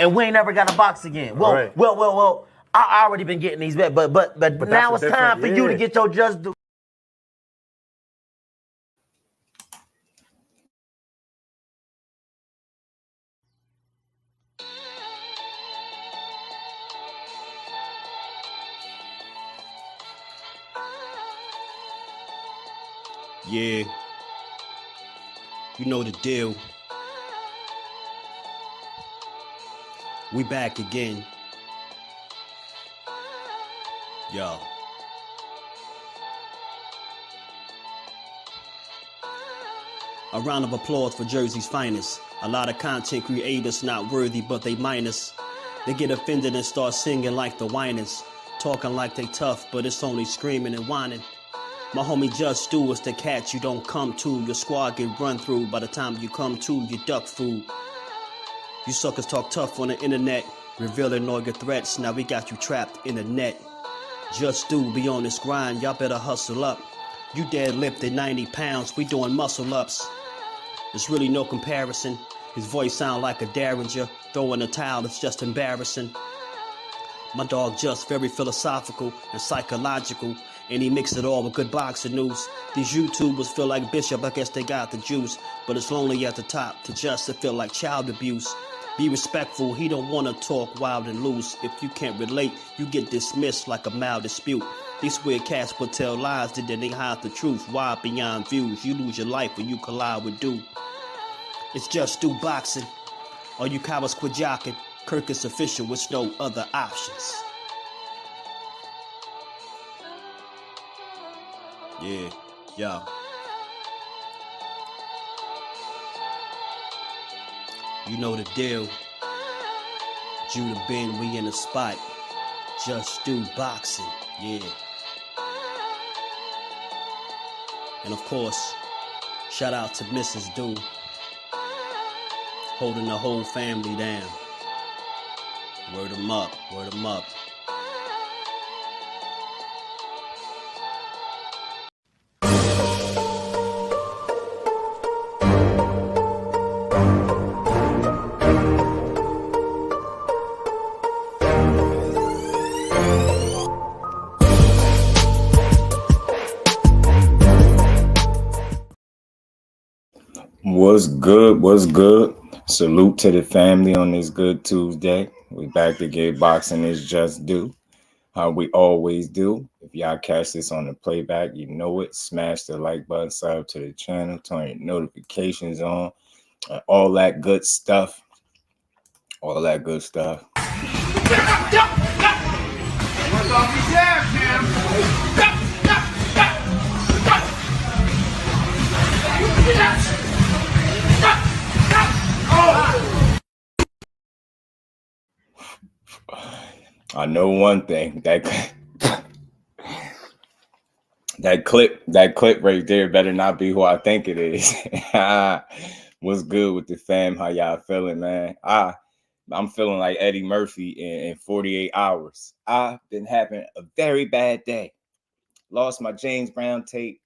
and we ain't never got a box again. Well. I already been getting these back, but now it's time for you to get your just due. Yeah, you know the deal. We back again. Yo. A round of applause for Jersey's finest. A lot of content creators not worthy, but they minus. They get offended and start singing like the whiners. Talking like they tough, but it's only screaming and whining. My homie Just Do is the cat you don't come to. Your squad get run through. By the time you come to, you duck food. You suckers talk tough on the internet, revealing all your threats. Now we got you trapped in the net. Just Do be on this grind, y'all better hustle up. You deadlifted 90 pounds, we doing muscle ups. There's really no comparison. His voice sound like a derringer. Throwing a towel, it's just embarrassing. My dog Just very philosophical and psychological, and he mixed it all with good boxing news. These YouTubers feel like Bishop, I guess they got the juice, but it's lonely at the top to Just to feel like child abuse. Be respectful, he don't want to talk wild and loose. If you can't relate, you get dismissed like a mild dispute. These weird cats would tell lies that they hide the truth. Why beyond views? You lose your life when you collide with Do. It's Just Do Boxing. All you cowards quit jocking. Kirk is official with no other options. Yeah. You know the deal. Judah Ben, we in the spot. Just Do Boxing, yeah. And of course, shout out to Mrs. Do, holding the whole family down. Word 'em up, word 'em up. What's good? What's good? Salute to the family on this good Tuesday. We back to get boxing is Just Do. How we always do. If y'all catch this on the playback, you know it. Smash the like button, subscribe to the channel, turn your notifications on, all that good stuff. All that good stuff. I know one thing, that clip right there better not be who I think it is. What's good with the fam? How y'all feeling, man? I'm feeling like Eddie Murphy in 48 hours. I've been having a very bad day. Lost my James Brown tape.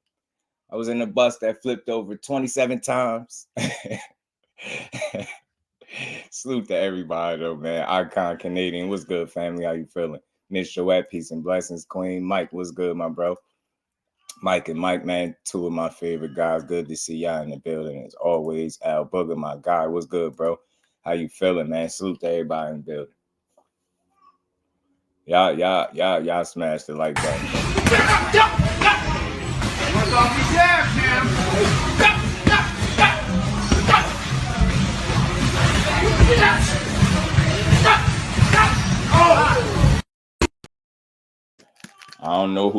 I was in a bus that flipped over 27 times. Salute to everybody though, man. Icon Canadian. What's good, family? How you feeling? Miss Joette, peace and blessings, Queen. Mike, what's good, my bro? Mike and Mike, man, two of my favorite guys. Good to see y'all in the building. As always, Al Booger, my guy. What's good, bro? How you feeling, man? Salute to everybody in the building. Y'all smashed it like that. I don't know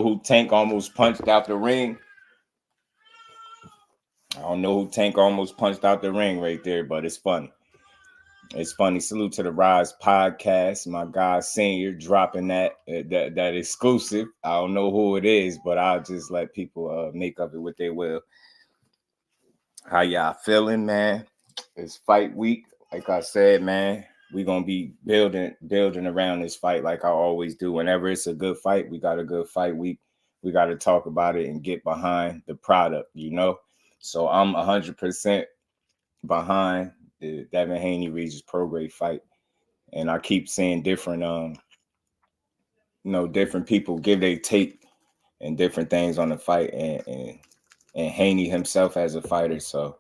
who Tank almost punched out the ring. I don't know who Tank almost punched out the ring right there, but it's funny. It's funny. Salute to the Rise podcast. My guy Senior dropping that exclusive. I don't know who it is, but I'll just let people make of it what they will. How y'all feeling, man? It's fight week. Like I said, man, we're going to be building around this fight like I always do. Whenever it's a good fight, we got a good fight week. We got to talk about it and get behind the product, you know? So I'm 100% behind Devin Haney Regis Prograis fight, and I keep seeing different different people give their take and different things on the fight, and Haney himself as a fighter. So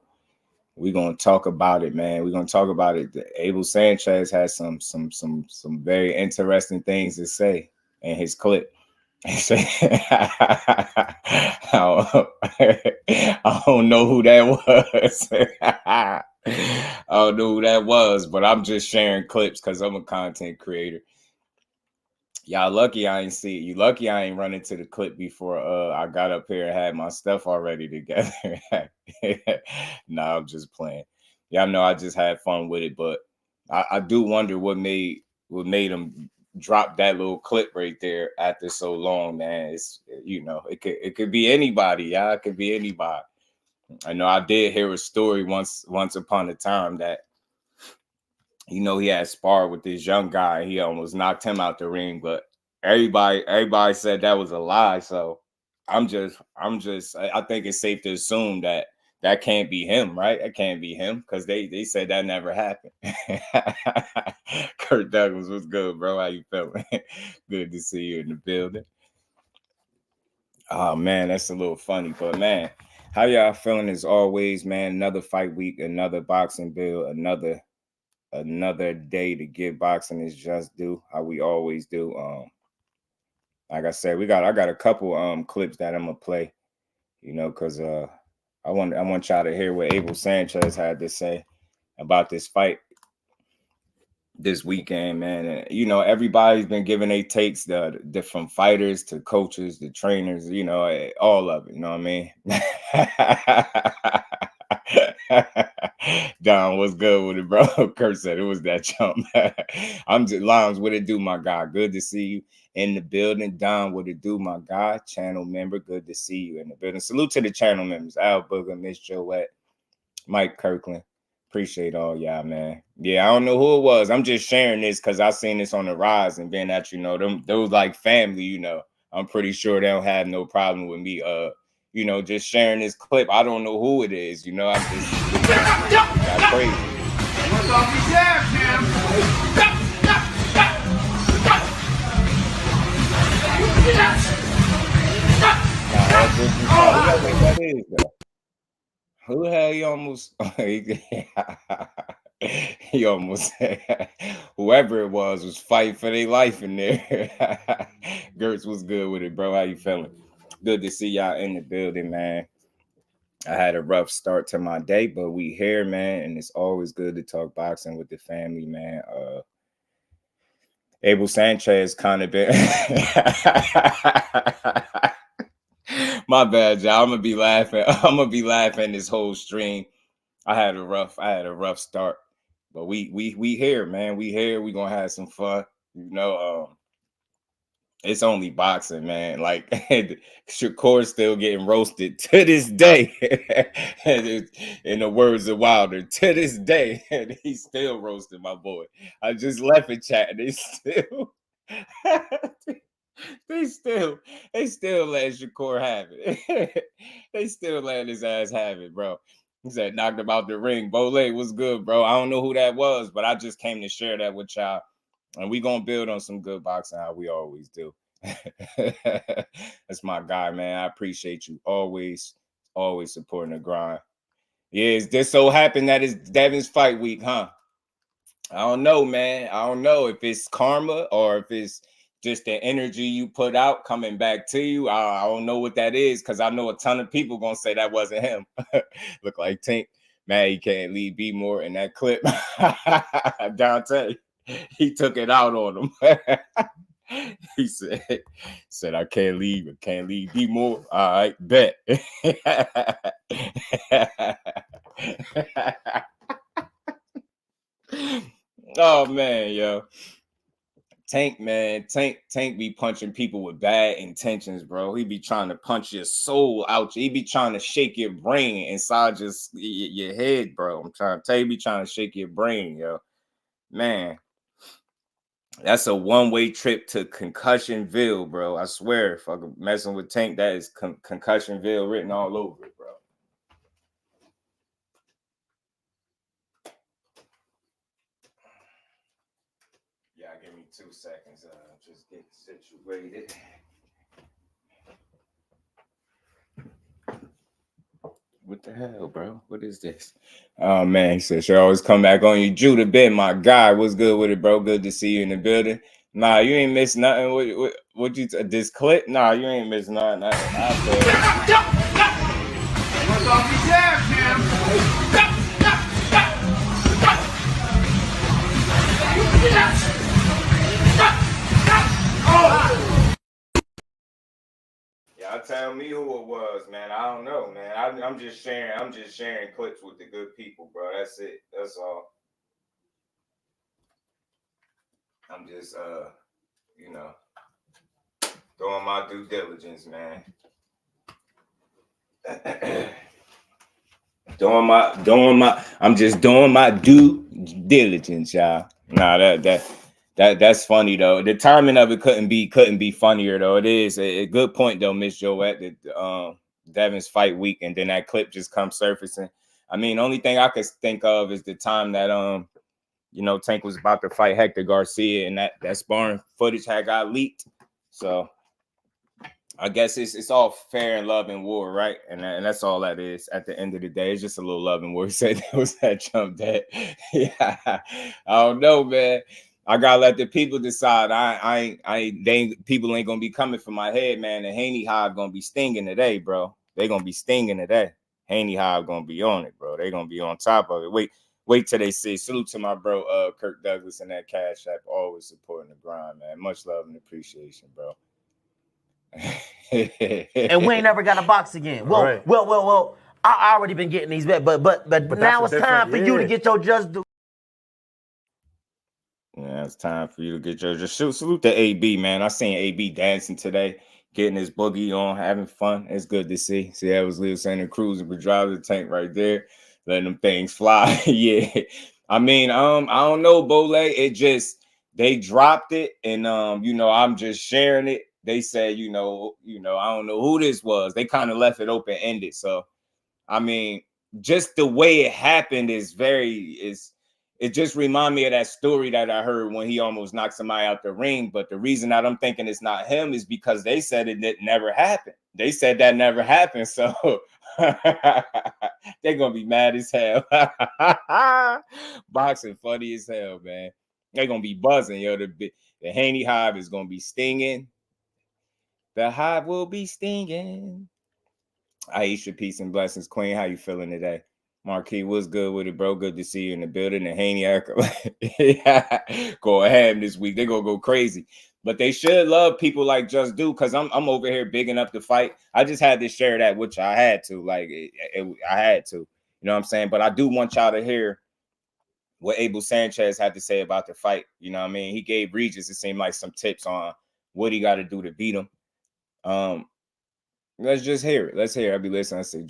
we're gonna talk about it, man. We're gonna talk about it. Abel Sanchez has some very interesting things to say in his clip. I don't know who that was. I don't know who that was, but I'm just sharing clips because I'm a content creator. Y'all lucky I ain't see it. You lucky I ain't run into the clip before I got up here and had my stuff already together. Nah, I'm just playing. Y'all know I just had fun with it, but I do wonder what made him drop that little clip right there after so long, man. It's, it could be anybody, y'all. It could be anybody. I know I did hear a story once upon a time that he had sparred with this young guy. He almost knocked him out the ring, but everybody said that was a lie. So I think it's safe to assume that can't be him, right? That can't be him because they said that never happened. Kurt Douglas, what's good, bro? How you feeling? Good to see you in the building. Oh man, that's a little funny, but man, how y'all feeling as always, man? Another fight week, another boxing build, another day to give boxing its just due, how we always do. Like I said, I got a couple clips that I'm gonna play, because I want y'all to hear what Abel Sanchez had to say about this fight this weekend, man. And everybody's been giving their takes, the different fighters to coaches, the trainers, all of it, you know what I mean? Don, what's good with it, bro? Kurt said it was that jump. I'm just Limes, what it do, my guy? Good to see you in the building. Don, what it do, my guy? Channel member, good to see you in the building. Salute to the channel members. Al Booger, Miss Joette, Mike Kirkland. Appreciate all y'all, man. Yeah, I don't know who it was. I'm just sharing this because I seen this on the rise, and being that those like family, I'm pretty sure they don't have no problem with me just sharing this clip. I don't know who it is, I'm just got crazy. What's off your jab, man? That is though. Who the hell he almost he almost whoever it was fighting for their life in there. Gertz was good with it, bro. How you feeling? Good to see y'all in the building, man. I had a rough start to my day, but we here, man, and it's always good to talk boxing with the family, man. Abel Sanchez kind of been my bad, y'all. I'm gonna be laughing this whole stream. I had a rough start, but we here, man. We here. We gonna have some fun. It's only boxing, man. Like Shakur still getting roasted to this day. In the words of Wilder, to this day, and he's still roasting my boy. I just left it chat. They still they still let Shakur have it. They still letting his ass have it, bro. He said knocked him out the ring. Bole was good, bro. I don't know who that was, but I just came to share that with y'all. And we gonna build on some good boxing, how we always do. That's my guy, man. I appreciate you always supporting the grind. Yeah, it's just so happened that it's Devin's fight week, huh? I don't know, man. I don't know if it's karma or if it's just the energy you put out coming back to you. I don't know what that is, because I know a ton of people gonna say that wasn't him. Look like Tink. Man, he can't leave B more in that clip. Deontay, he took it out on him. He said, I can't leave B more. All right, bet. Oh man, yo. Tank, man. Tank be punching people with bad intentions, bro. He be trying to punch your soul out. He be trying to shake your brain inside your head, bro. I'm trying to tell you, he be trying to shake your brain, yo. Man, that's a one-way trip to Concussionville, bro. I swear, fucking messing with Tank, that is Concussionville written all over it, bro. Give me 2 seconds. Just get situated. What the hell, bro? What is this? Oh man, he said she always come back on you. JusDueBoxing, my guy. What's good with it, bro? Good to see you in the building. Nah, you ain't missed nothing. What you this clip? Nah, you ain't missed nothing. What's off your jab, Jim? Y'all tell me who it was, man. I don't know, man. I'm just sharing. I'm just sharing clips with the good people, bro. That's it. That's all. I'm just, you know, doing my due diligence, man. I'm just doing my due diligence, y'all. Nah, that's funny though. The timing of it couldn't be funnier though. It is a good point though, Miss Joette. That Devin's fight week, and then that clip just comes surfacing. I mean, only thing I could think of is the time that you know, Tank was about to fight Hector Garcia, and that sparring footage had got leaked. So I guess it's all fair and love and war, right? And that's all that is at the end of the day. It's just a little love and war. He said that was that jump that. Yeah, I don't know, man. I gotta let the people decide. People ain't gonna be coming for my head, man. The Haney hive gonna be stinging today, bro. They gonna be stinging today. Haney hive gonna be on it, bro. They gonna be on top of it. Wait till they see. Salute to my bro, Kirk Douglas and that Cash App, always supporting the grind, man. Much love and appreciation, bro. And we ain't never got a box again. Well, right. well. I already been getting these bets, but now it's time for you to get your just do. Yeah, it's time for you to get your just shoot. Salute to AB, man. I seen AB dancing today, getting his boogie on, having fun. It's good to see. See, that was Leo Santa Cruz and Pedro the Tank right there, letting them things fly. Yeah, I mean, I don't know, Bole. It just they dropped it, and you know, I'm just sharing it. They said, you know, I don't know who this was. They kind of left it open ended. So, I mean, just the way it happened it just reminded me of that story that I heard when he almost knocked somebody out the ring. But the reason that I'm thinking it's not him is because they said it never happened. They said that never happened. So they're going to be mad as hell. Boxing funny as hell, man. They're going to be buzzing. Yo, the Haney hive is going to be stinging. The hive will be stinging. Aisha, peace and blessings. Queen, how you feeling today? Marquis, what's good with it, bro? Good to see you in the building. And Haney, yeah, go ahead this week. They're going to go crazy. But they should love people like Just Do, because I'm over here bigging up the fight. I just had to share that, which I had to. Like, I had to. You know what I'm saying? But I do want y'all to hear what Abel Sanchez had to say about the fight. You know what I mean? He gave Regis, it seemed like, some tips on what he got to do to beat him. Let's just hear it. Let's hear it. I'll be listening. I say,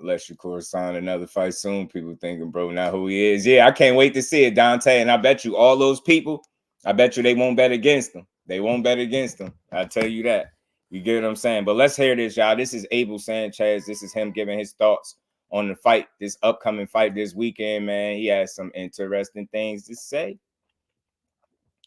let Shakur sign another fight soon. People thinking, bro, not who he is. Yeah, I can't wait to see it, Dante. And I bet you all those people, I bet you they won't bet against him. They won't bet against him. I tell you that. You get what I'm saying? But let's hear this, y'all. This is Abel Sanchez. This is him giving his thoughts on the fight, this upcoming fight this weekend, man. He has some interesting things to say.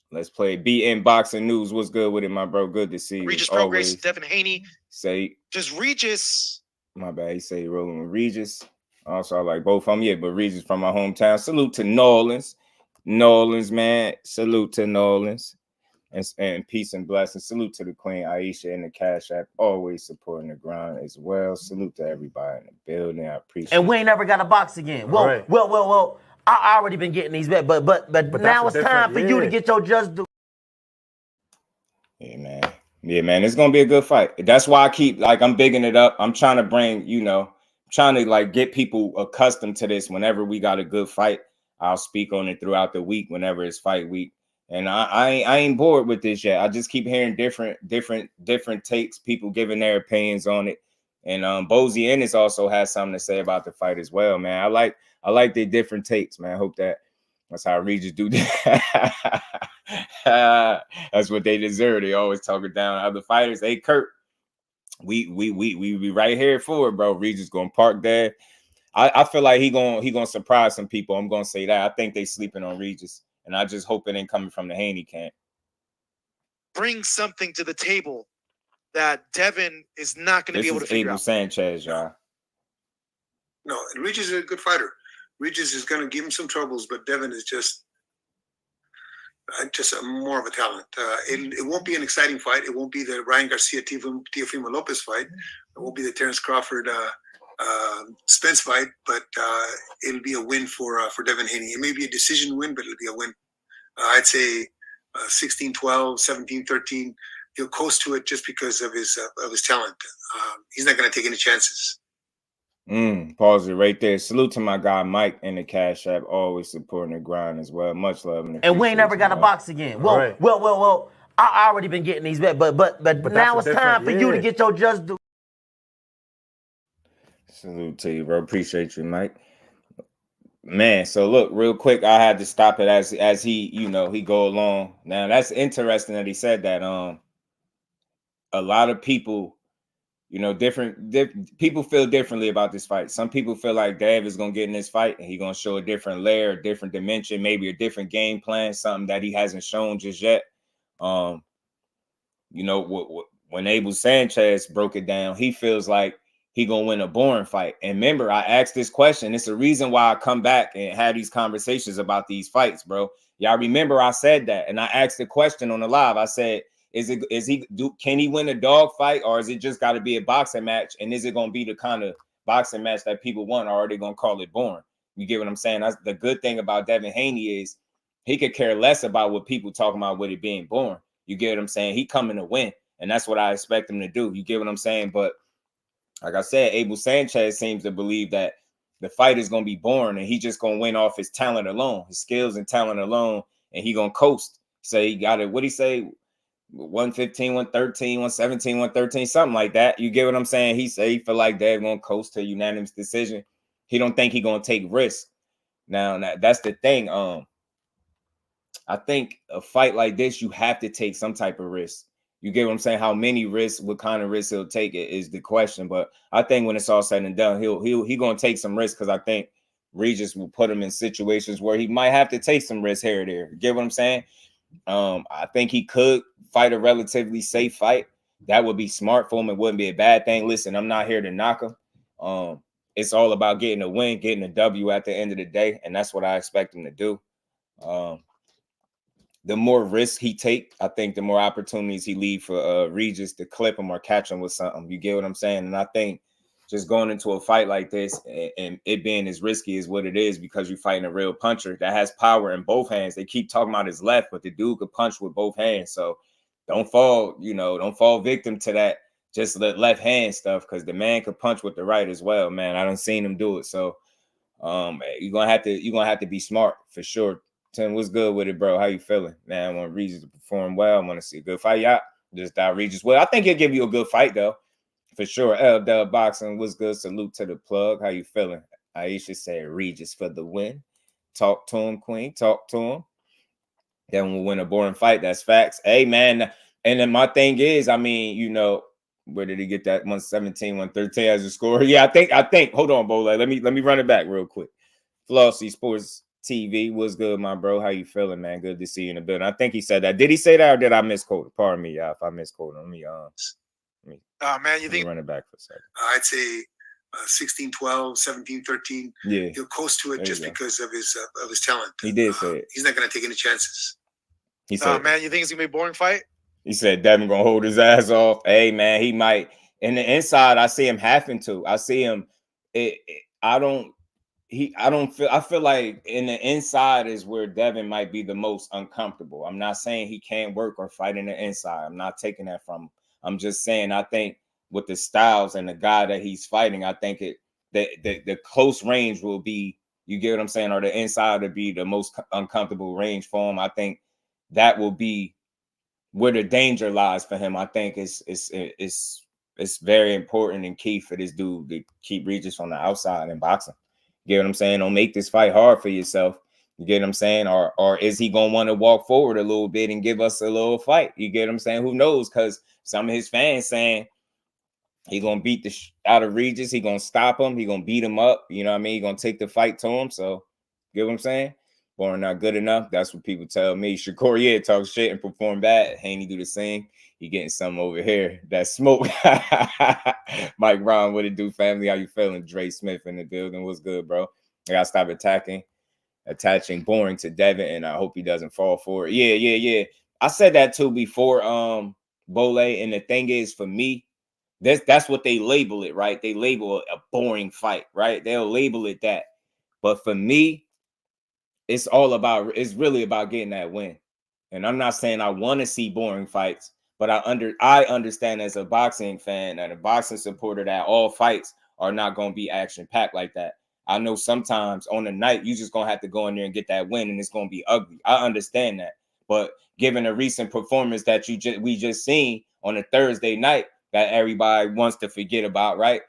Let's play BN Boxing News. What's good with it, my bro? Good to see you. Regis, Prograis, Devin Haney. Say just Regis. My bad. He say rolling with Regis. Also, I like both of them. Yeah, but Regis from my hometown. Salute to Nolans. Nolans, man. Salute to Nolans. And peace and blessings. Salute to the Queen Aisha and the Cash App. Always supporting the grind as well. Salute to everybody in the building. I appreciate it. And we ain't never got a box again. Well, right. well. I already been getting these bets, but now it's time for you to get your just do. Yeah, man. Yeah, man. It's gonna be a good fight. That's why I keep I'm bigging it up. I'm trying to bring, trying to get people accustomed to this. Whenever we got a good fight, I'll speak on it throughout the week. Whenever it's fight week, and I ain't bored with this yet. I just keep hearing different takes, people giving their opinions on it. And Bozy Ennis also has something to say about the fight as well, man. I like their different takes, man. I hope that's how Regis do that. That's what they deserve. They always talking down other fighters. Hey, Kurt, we be right here for it, bro. Regis gonna park there. I feel like he gonna surprise some people. I'm gonna say that. I think they sleeping on Regis, And I just hope it ain't coming from the Haney camp. Bring something to the table that Devin is not going to be able to figure Abel out. Sanchez, y'all. No, and Regis is a good fighter. Regis is going to give him some troubles, but Devin is just more of a talent. It won't be an exciting fight. It won't be the Ryan Garcia Teofimo Lopez fight. It won't be the Terrence Crawford Spence fight, but it'll be a win for Devin Haney. It may be a decision win, but it'll be a win. I'd say 16-12, 17-13. He'll coast to it just because of his talent. He's not going to take any chances. Pause it right there. Salute to my guy Mike in the Cash App, always supporting the grind as well. Much love. And we ain't never got to box again. Well. I already been getting these bets, but now it's time for you to get your just do. Salute to you, bro. Appreciate you, Mike. Man, so look, real quick, I had to stop it as he, he go along. Now that's interesting that he said that. A lot of people, different people feel differently about this fight. Some people feel like Dav is gonna get in this fight and he's gonna show a different layer, a different dimension, maybe a different game plan, something that he hasn't shown just yet. When Abel Sanchez broke it down, he feels like he gonna win a boring fight. And remember, I asked this question. It's the reason why I come back and have these conversations about these fights, bro. Y'all remember I said that, and I asked the question on the live. I said, can he win a dog fight, or is it just got to be a boxing match? And is it gonna be the kind of boxing match that people want, or are they gonna call it boring? You get what I'm saying? That's the good thing about Devin Haney is he could care less about what people talking about with it being boring. You get what I'm saying? He coming to win, and that's what I expect him to do. You get what I'm saying? But like I said, Abel Sanchez seems to believe that the fight is going to be boring and he just going to win off his talent alone, his skills and talent alone, and he going to coast. So he got it. What he say? 115, 113, 117, 113, something like that. You get what I'm saying? He say he feel like they're going to coast to a unanimous decision. He don't think he going to take risks. Now, that's the thing. I think a fight like this, you have to take some type of risk. You get what I'm saying? How many risks, what kind of risks he'll take is the question. But I think when it's all said and done, he gonna take some risks because I think Regis will put him in situations where he might have to take some risks here or there. You get what I'm saying? I think he could fight a relatively safe fight. That would be smart for him. It wouldn't be a bad thing. Listen, I'm not here to knock him. It's all about getting a win, getting a W at the end of the day, and that's what I expect him to do. The more risk he take, I think the more opportunities he leave for Regis to clip him or catch him with something. You get what I'm saying? And I think just going into a fight like this and it being as risky as what it is because you're fighting a real puncher that has power in both hands. They keep talking about his left, but the dude could punch with both hands. So don't fall victim to that just left hand stuff because the man could punch with the right as well, man. I done seen him do it. So you're gonna have to be smart for sure. Tim, what's good with it, bro? How you feeling? Man, I want Regis to perform well. I want to see a good fight. Yeah, just die Regis. Well, I think he'll give you a good fight, though. For sure. DuBoxing, what's good? Salute to the plug. How you feeling? Aisha said Regis for the win. Talk to him, Queen. Talk to him. Then we'll win a boring fight. That's facts. Hey, man. And then my thing is, I mean, where did he get that 117, 113 as a score? Yeah, I think. Hold on, Bo. Let me run it back real quick. Flossy Sports TV, what's good, my bro? How you feeling, man? Good to see you in the building. I think he said that. Did he say that or did I misquote it? Pardon me, y'all, if I misquoted. Let me man, you think run it back for a second. I'd say 16-12, 17-13. Yeah, he'll coast to it just because of his talent. He did say it. He's not going to take any chances. He said, man, you think it's gonna be a boring fight? He said Devin gonna hold his ass off. Hey, man, he might. In the inside, I see him having to. I see him. I feel like in the inside is where Devin might be the most uncomfortable. I'm not saying he can't work or fight in the inside. I'm not taking that from him. I'm just saying I think with the styles and the guy that he's fighting, I think the close range will be, you get what I'm saying, or the inside to be the most uncomfortable range for him. I think that will be where the danger lies for him. I think it's very important and key for this dude to keep Regis on the outside in boxing. You get what I'm saying? Don't make this fight hard for yourself. You get what I'm saying? Or is he going to want to walk forward a little bit and give us a little fight? You get what I'm saying? Who knows? Because some of his fans saying he going to beat the out of Regis. He going to stop him. He going to beat him up. You know what I mean? He going to take the fight to him. So, you get what I'm saying? Boring not good enough. That's what people tell me. Shakur, yeah, talk shit and perform bad. Haney do the same. He getting something over here. That smoke. Mike Ron, what it do, family? How you feeling? Dre Smith in the building. What's good, bro? I gotta stop attaching boring to Devin, and I hope he doesn't fall for it. Yeah. I said that too before, Bole. And the thing is, for me, that's what they label it, right? They label it a boring fight, right? They'll label it that. But for me, it's really about getting that win. And I'm not saying I want to see boring fights, but I understand as a boxing fan and a boxing supporter that all fights are not going to be action-packed like that. I know sometimes on the night, you just going to have to go in there and get that win, and it's going to be ugly. I understand that. But given a recent performance that we just seen on a Thursday night that everybody wants to forget about, right?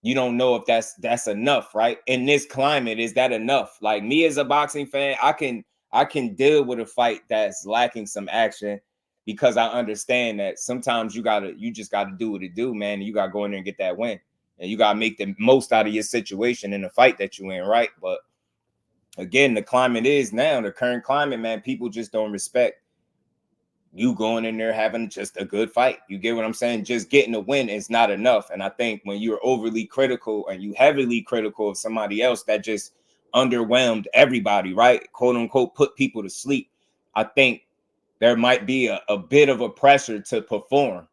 You don't know if that's enough, right? In this climate, is that enough? Like, me as a boxing fan, I can deal with a fight that's lacking some action, because I understand that sometimes you just gotta do what it do, man. And you gotta go in there and get that win, and you gotta make the most out of your situation in the fight that you in, right? But again, the climate is now, the current climate, man. People just don't respect you going in there having just a good fight. You get what I'm saying? Just getting a win is not enough. And I think when you're overly critical and you heavily critical of somebody else that just underwhelmed everybody, right? Quote unquote, put people to sleep. I think there might be a bit of a pressure to perform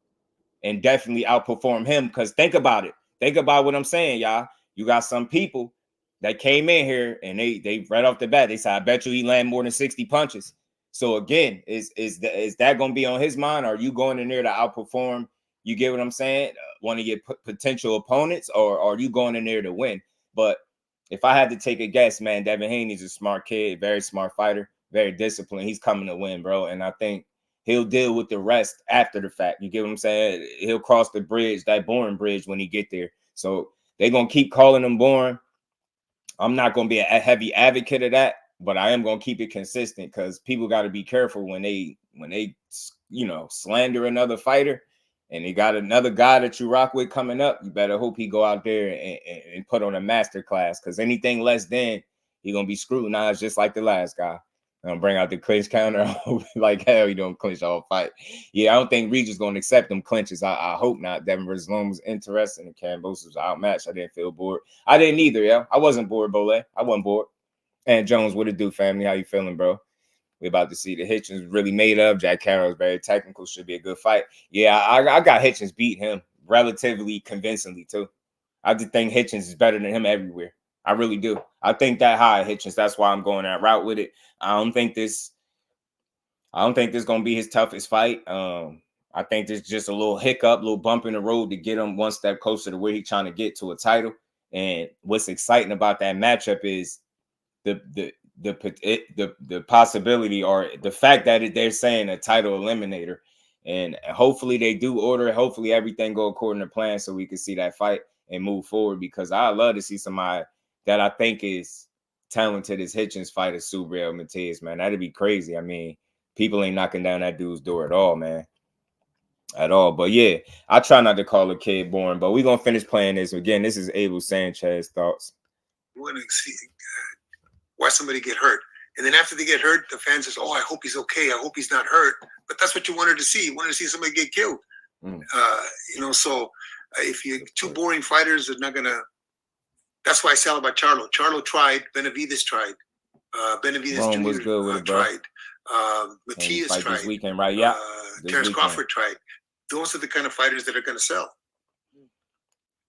and definitely outperform him. Because think about it. Think about what I'm saying, y'all. You got some people that came in here and they right off the bat, they said, I bet you he land more than 60 punches. So again, is that going to be on his mind? Or are you going in there to outperform? You get what I'm saying? One of your potential opponents, or are you going in there to win? But if I had to take a guess, man, Devin Haney's a smart kid, very smart fighter, very disciplined. He's coming to win, bro. And I think he'll deal with the rest after the fact. You get what I'm saying? He'll cross the bridge, that boring bridge, when he get there. So they're going to keep calling him boring. I'm not going to be a heavy advocate of that, but I am going to keep it consistent, because people got to be careful when they slander another fighter, and they got another guy that you rock with coming up. You better hope he go out there and put on a master class, because anything less than, he going to be scrutinized just like the last guy. I'm going to bring out the clinch counter. Like, hell, you don't clinch all fight. Yeah, I don't think Regis going to accept them clinches. I hope not. Devin versus Long was interesting, and Cambos was outmatched. I didn't feel bored. I didn't either, yeah. I wasn't bored, Bole. I wasn't bored. And Jones, what it do, family? How you feeling, bro? We about to see the Hitchins really made up. Jack Carroll's very technical. Should be a good fight. Yeah, I got Hitchins beat him relatively convincingly, too. I just think Hitchins is better than him everywhere. I really do. I think that high, Hitchins. That's why I'm going that route with it. I don't think this gonna be his toughest fight. I think there's just a little hiccup, little bump in the road to get him one step closer to where he's trying to get to a title. And what's exciting about that matchup is the possibility, or the fact that they're saying a title eliminator, and hopefully they do order. Hopefully everything go according to plan, so we can see that fight and move forward. Because I love to see somebody that I think is talented as Hitchins fight as SUBRIEL MATHIAS, man. That'd be crazy. I mean, people ain't knocking down that dude's door at all, man. At all. But yeah, I try not to call a kid boring, but we're gonna finish playing this. Again, this is Abel Sanchez thoughts. We want to see why somebody get hurt. And then after they get hurt, the fan says, oh, I hope he's okay. I hope he's not hurt. But that's what you wanted to see. You wanted to see somebody get killed. So if you two boring fighters are not going to, that's why I say all about Charlo. Charlo tried. Benavidez tried. Benavidez Jr. was good with it, bro. Tried. Matias tried. This weekend, right? Yeah. Terrence Crawford tried. Those are the kind of fighters that are going to sell,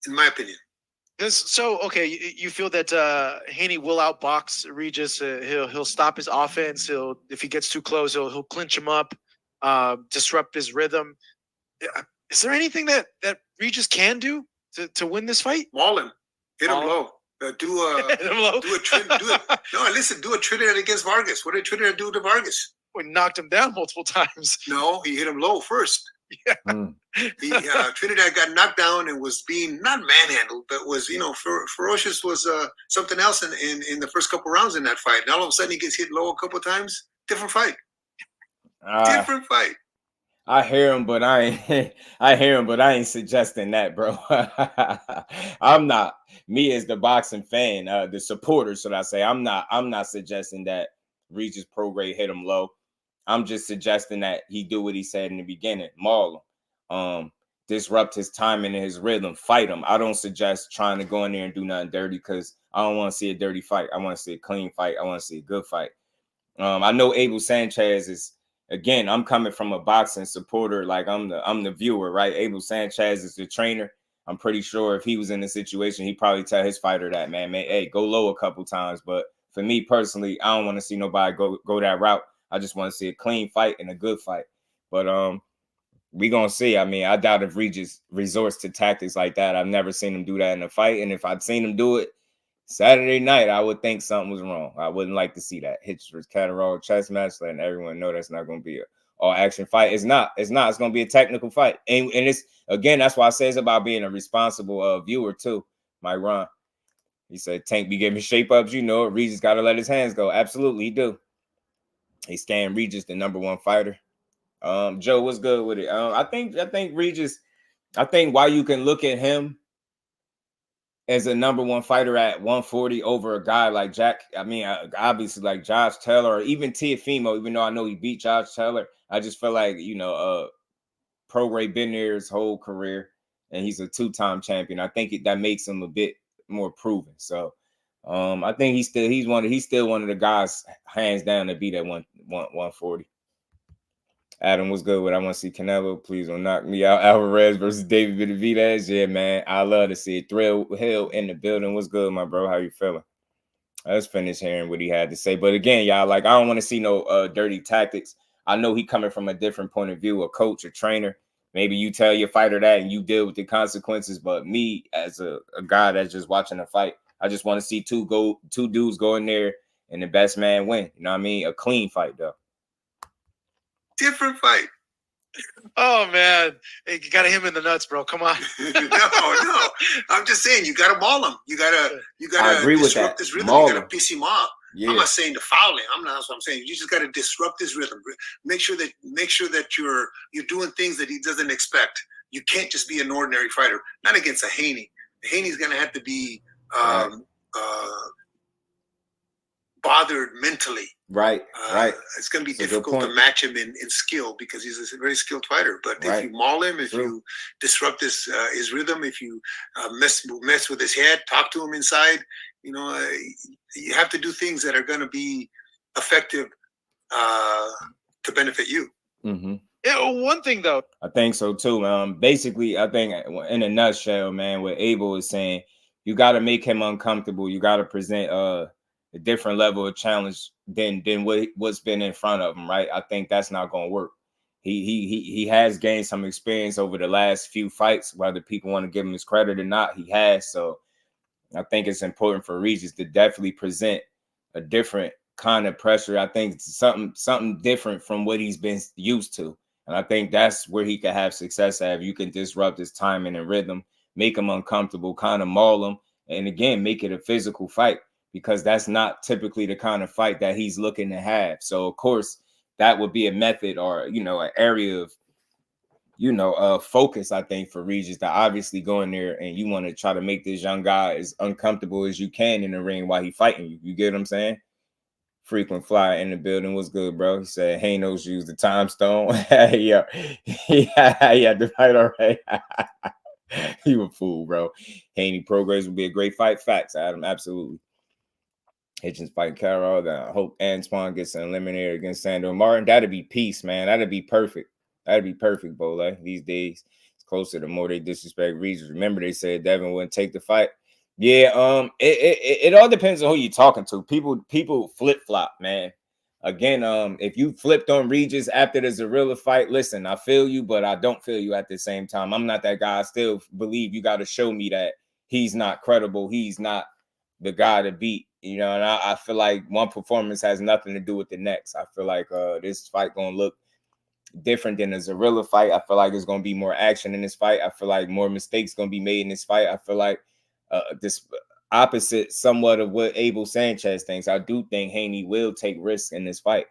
in my opinion. So, okay, you feel that Haney will outbox Regis. He'll stop his offense. If he gets too close, he'll clinch him up, disrupt his rhythm. Is there anything that Regis can do to win this fight? Maul him, hit him low. Do a Trinidad against Vargas. What did Trinidad do to Vargas? We knocked him down multiple times. No, he hit him low first. Yeah. Trinidad got knocked down and was being not manhandled, but was, ferocious was something else in the first couple rounds in that fight. And all of a sudden he gets hit low a couple times. Different fight. Different fight. I hear him, but I ain't suggesting that, bro. I'm not. Me as the boxing fan, the supporter, should I say? I'm not suggesting that Regis Prograis hit him low. I'm just suggesting that he do what he said in the beginning, maul him, disrupt his timing and his rhythm, fight him. I don't suggest trying to go in there and do nothing dirty because I don't want to see a dirty fight. I want to see a clean fight. I want to see a good fight. I know Abel Sanchez is, again, I'm coming from a boxing supporter, like I'm the viewer, right? Abel Sanchez is the trainer. I'm pretty sure if he was in the situation, he'd probably tell his fighter that, man, hey, go low a couple times. But for me personally, I don't want to see nobody go that route. I just want to see a clean fight and a good fight. But we gonna see. I mean, I doubt if Regis resorts to tactics like that. I've never seen him do that in a fight. And if I'd seen him do it Saturday night, I would think something was wrong. I wouldn't like to see that. Hitch vs. Catterall chess match, letting everyone know that's not going to be an all-action fight. It's not. It's not. It's going to be a technical fight. And it's, again, that's why I say it's about being a responsible viewer, too. Mike Ron. He said, Tank be giving shape-ups. You know, Regis got to let his hands go. Absolutely, he do. He scanned Regis, the #1 fighter. Joe, what's good with it? I think Regis, I think why you can look at him as a #1 fighter at 140 over a guy like Jack, I mean, obviously like Josh Taylor or even Teofimo, even though I know he beat Josh Taylor, I just feel like, you know, Prograis been there his whole career and he's a 2-time champion. I think that makes him a bit more proven. So I think he's still one of the guys hands down to beat at 140. Adam, what's good with? I want to see Canelo. Please don't knock me out. Alvarez versus David Benavidez. Yeah, man. I love to see it. Thrill Hill in the building. What's good, my bro? How you feeling? Let's finish hearing what he had to say. But again, y'all, like, I don't want to see no dirty tactics. I know he coming from a different point of view, a coach, a trainer. Maybe you tell your fighter that and you deal with the consequences. But me, as a guy that's just watching a fight, I just want to see two dudes go in there and the best man win. You know what I mean? A clean fight, though. Different fight. Oh man, hey, you got to him in the nuts, bro. Come on. No. I'm just saying you got to maul him. You gotta disrupt this rhythm. You got to piece him off. Yeah. I'm not saying to foul him. That's what I'm saying. You just got to disrupt his rhythm. Make sure that you're doing things that he doesn't expect. You can't just be an ordinary fighter. Not against a Haney. Haney's gonna have to be bothered mentally. Right. It's going to be difficult to match him in skill because he's a very skilled fighter. But if you maul him, if you disrupt his rhythm, if you mess with his head, talk to him inside, you know, you have to do things that are going to be effective to benefit you. Mm-hmm. Yeah, one thing though. I think so too. Basically, I think in a nutshell, man, what Abel is saying, you got to make him uncomfortable. You got to present a different level of challenge than what's been in front of him, right? I think that's not going to work. He has gained some experience over the last few fights, whether people want to give him his credit or not. He has. So I think it's important for Regis to definitely present a different kind of pressure. I think it's something different from what he's been used to. And I think that's where he can have success at. If you can disrupt his timing and rhythm, make him uncomfortable, kind of maul him, and again, make it a physical fight. Because that's not typically the kind of fight that he's looking to have. So, of course, that would be a method or, you know, an area of, you know, focus, I think, for Regis to obviously go in there and you want to try to make this young guy as uncomfortable as you can in the ring while he's fighting you. You get what I'm saying? Frequent Flyer in the building. What's good, bro? He said, hey, knows use the time stone. Yeah, the fight already. You a fool, bro. Haney Prograis would be a great fight. Facts, Adam. Absolutely. Hitchins fight Carol. I hope Antoine gets an eliminator against Sandor Martin. That'd be peace, man. That'd be perfect. That'd be perfect, Bole. These days, it's closer the more they disrespect Regis. Remember, they said Devin wouldn't take the fight. Yeah, it all depends on who you're talking to. People flip-flop, man. Again, if you flipped on Regis after the Zarilla fight, listen, I feel you, but I don't feel you at the same time. I'm not that guy. I still believe you got to show me that he's not credible. He's not the guy to beat. You know, and I feel like one performance has nothing to do with the next. I feel like this fight going to look different than a Zarilla fight. I feel like there's going to be more action in this fight. I feel like more mistakes going to be made in this fight. I feel like this opposite somewhat of what Abel Sanchez thinks. I do think Haney will take risks in this fight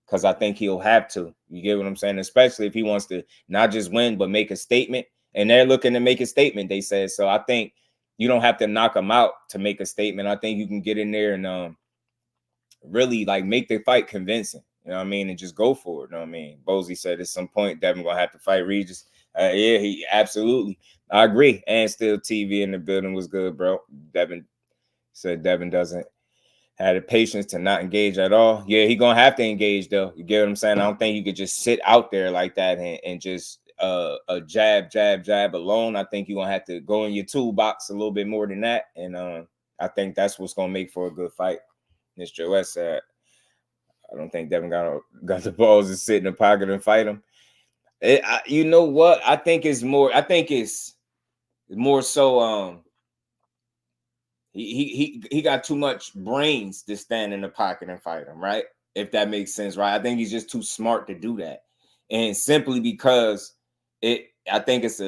because I think he'll have to. You get what I'm saying? Especially if he wants to not just win, but make a statement. And they're looking to make a statement, they said. So I think you don't have to knock him out to make a statement. I think you can get in there and really like make the fight convincing. You know what I mean? And just go for it. You know what I mean? Bozy said at some point Devin gonna have to fight Regis. Yeah, he absolutely. I agree. And still TV in the building was good, bro. Devin said Devin doesn't have the patience to not engage at all. Yeah, he gonna have to engage though. You get what I'm saying? I don't think you could just sit out there like that and just a jab alone. I think you're gonna have to go in your toolbox a little bit more than that. And I think that's what's gonna make for a good fight. Mr. West said, I don't think Devin got the balls to sit in the pocket and fight him. You know what? I think it's more so he got too much brains to stand in the pocket and fight him, right? If that makes sense, right? I think he's just too smart to do that. And simply because I think it's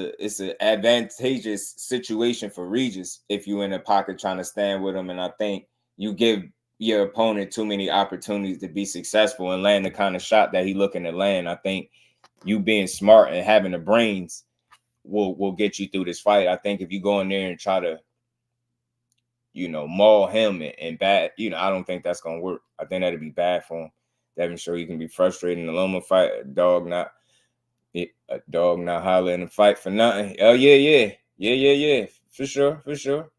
an advantageous situation for Regis if you're in the pocket trying to stand with him. And I think you give your opponent too many opportunities to be successful and land the kind of shot that he looking to land. I think you being smart and having the brains will get you through this fight. I think if you go in there and try to, maul him and bad, I don't think that's gonna work. I think that'd be bad for him. Devin sure you can be frustrated in the Loma fight. A dog not holler in a fight for nothing. Oh yeah. For sure.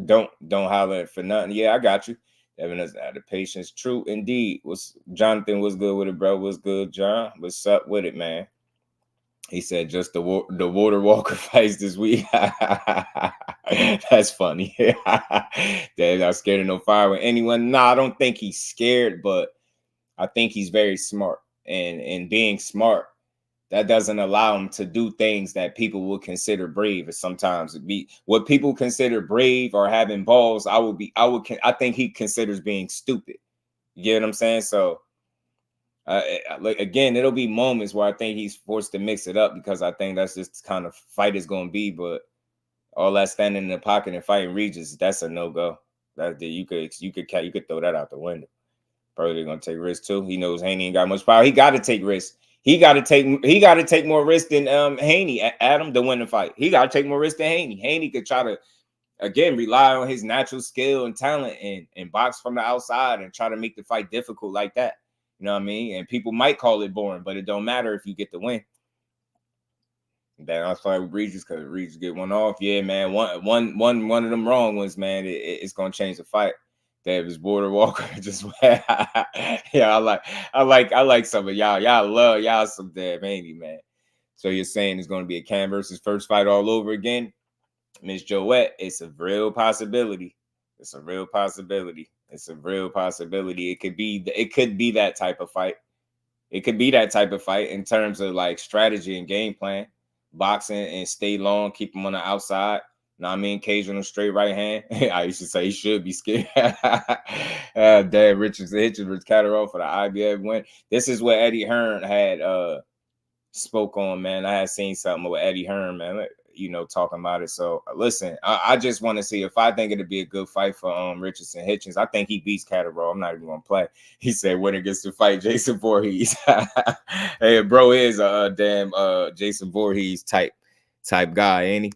Don't holler for nothing. Yeah, I got you. Devin doesn't have the patience. True indeed. Jonathan was good with it, bro. Was good, John. What's up with it, man? He said just the water walker fights this week. That's funny. They're not scared of no fire with anyone. No, I don't think he's scared, but I think he's very smart. And being smart, that doesn't allow him to do things that people would consider brave. Sometimes it be what people consider brave or having balls. I think he considers being stupid. You get what I'm saying? So again, it'll be moments where I think he's forced to mix it up because I think that's just kind of fight is going to be. But all that standing in the pocket and fighting Regis, that's a no-go. That you could throw that out the window. Probably going to take risks too. He knows Haney ain't got much power. He got to take risks. He got to take more risks than Haney, Adam, to win the fight. He got to take more risks than Haney. Haney could try to, again, rely on his natural skill and talent and box from the outside and try to make the fight difficult like that. You know what I mean? And people might call it boring, but it don't matter if you get the win. Then I started with Regis because Regis get one off. Yeah, man. One of them wrong ones, man. It's gonna change the fight. Davis Border Walker just yeah, I like some of y'all. Y'all love y'all some damn Haney, man. So you're saying it's gonna be a Cam versus first fight all over again? Miss Joette, it's a real possibility. It's a real possibility. It could be that type of fight. It could be that type of fight in terms of like strategy and game plan. Boxing and stay long, keep him on the outside. Know what I mean? Cage on a straight right hand. I used to say he should be scared. Damn, Hitchins versus CATTERALL for the IBF win. This is what Eddie Hearn had spoke on, man. I had seen something with Eddie Hearn, man. Talking about it. So listen, I just want to see if I think it'd be a good fight for Richardson Hitchins. I think he beats CATTERALL. I'm not even gonna play. He said winner gets to fight Jason Voorhees. Hey, bro is a damn Jason Voorhees type guy, ain't he?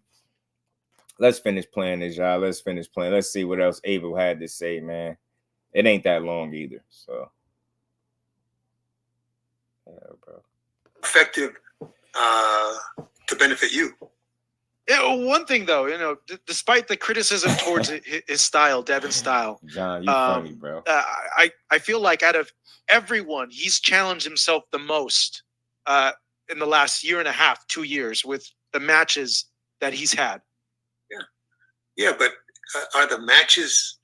Let's finish playing this, y'all. Let's see what else Abel had to say, man. It ain't that long either. So yeah, bro. Effective to benefit you. Yeah, one thing though, despite the criticism towards his style, Devin's style, John, you funny, bro. I feel like out of everyone, he's challenged himself the most in the last year and a half, 2 years with the matches that he's had. Yeah, but are the matches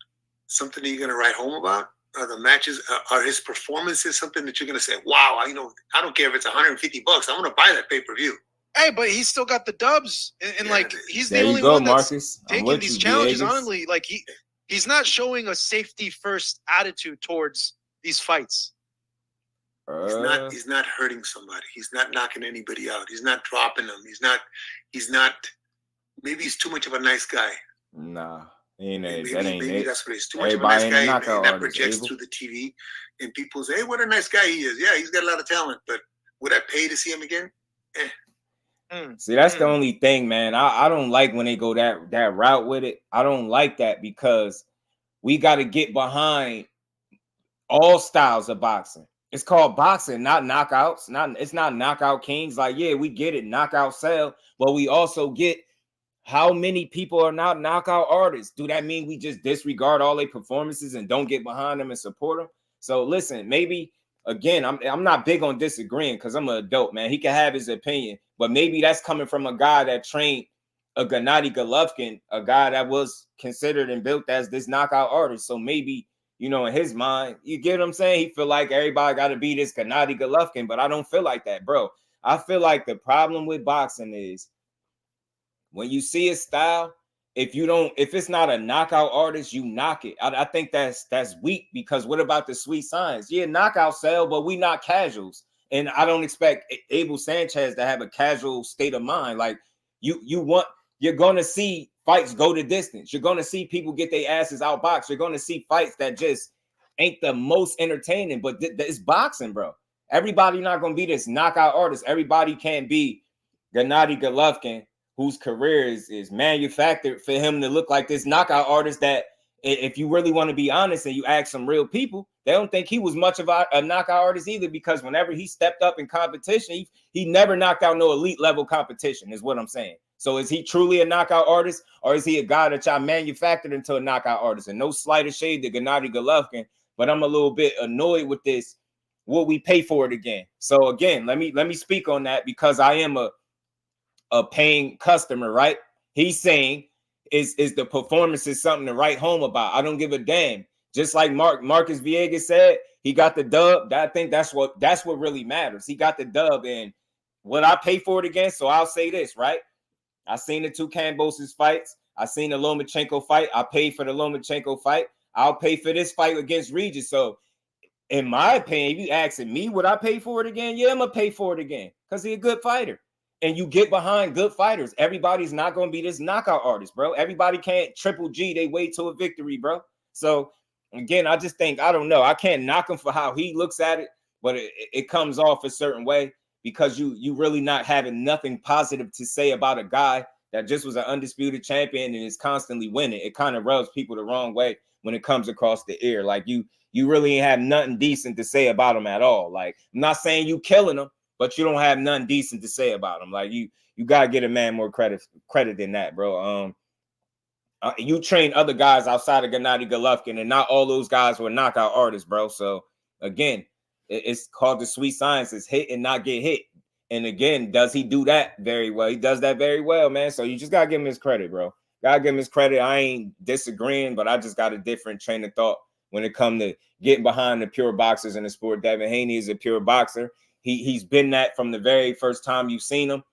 something that you're going to write home about? Are the matches, are his performances something that you're going to say, wow, I don't care if it's $150, I'm going to buy that pay-per-view. Hey, but he's still got the dubs, and Yeah, he's there the you only go, one that's Marcus. taking these challenges. Vegas. Honestly, like he's not showing a safety first attitude towards these fights. He's not hurting somebody. He's not knocking anybody out. He's not dropping them. He's not. Maybe he's too much of a nice guy. Nah, Maybe it. that's what he's too much of a nice guy, and that projects through the TV, and people say, "Hey, what a nice guy he is." Yeah, he's got a lot of talent, but would I pay to see him again? See, that's the only thing, man. I don't like when they go that route with it. I don't like that because we got to get behind all styles of boxing. It's called boxing, not knockouts. It's not knockout kings. Like, yeah, we get it, knockout sell, but we also get how many people are not knockout artists. Do that mean we just disregard all their performances and don't get behind them and support them? So listen, maybe again, I'm not big on disagreeing because I'm an adult, man. He can have his opinion, but maybe that's coming from a guy that trained a Gennady Golovkin, a guy that was considered and built as this knockout artist. So maybe, you know, in his mind, you get what I'm saying? He feel like everybody got to be this Gennady Golovkin, but I don't feel like that, bro. I feel like the problem with boxing is when you see his style, if it's not a knockout artist, you knock it. I think that's weak, because what about the sweet science? Yeah, knockout sell, but we not casuals. And I don't expect Abel Sanchez to have a casual state of mind. Like you're gonna see fights go the distance. You're gonna see people get their asses outboxed. You're gonna see fights that just ain't the most entertaining, but it's boxing, bro. Everybody not gonna be this knockout artist. Everybody can't be Gennady Golovkin, whose career is manufactured for him to look like this knockout artist that, if you really want to be honest and you ask some real people, they don't think he was much of a knockout artist either, because whenever he stepped up in competition, he never knocked out no elite level competition, is what I'm saying. So is he truly a knockout artist, or is he a guy that y'all manufactured into a knockout artist? And no slight shade to Gennady Golovkin, but I'm a little bit annoyed with this. Will we pay for it again? So again, let me speak on that, because I am a paying customer, right? He's saying is the performance is something to write home about. I don't give a damn. Just like Marcus Villegas said, he got the dub. I think that's what really matters. He got the dub, and would I pay for it again? So I'll say this, right? I seen the two Kambosos fights. I seen the Lomachenko fight. I paid for the Lomachenko fight. I'll pay for this fight against Regis. So in my opinion, if you asking me, would I pay for it again? Yeah, I'm gonna pay for it again, because he's a good fighter. And you get behind good fighters. Everybody's not going to be this knockout artist, bro. Everybody can't triple G they way to a victory, bro. So, again, I just think, I don't know. I can't knock him for how he looks at it, but it comes off a certain way, because you really not having nothing positive to say about a guy that just was an undisputed champion and is constantly winning. It kind of rubs people the wrong way when it comes across the ear. Like, you really ain't have nothing decent to say about him at all. Like, I'm not saying you killing him, but you don't have nothing decent to say about him. Like, you gotta get a man more credit than that, bro. You train other guys outside of Gennady Golovkin, and not all those guys were knockout artists, bro. So again, it's called the sweet science. It's hit and not get hit. And again, does he do that very well? He does that very well, man. So you just gotta give him his credit, bro. Gotta give him his credit. I ain't disagreeing, but I just got a different train of thought when it comes to getting behind the pure boxers in the sport. Devin Haney is a pure boxer. He's been that from the very first time you've seen him.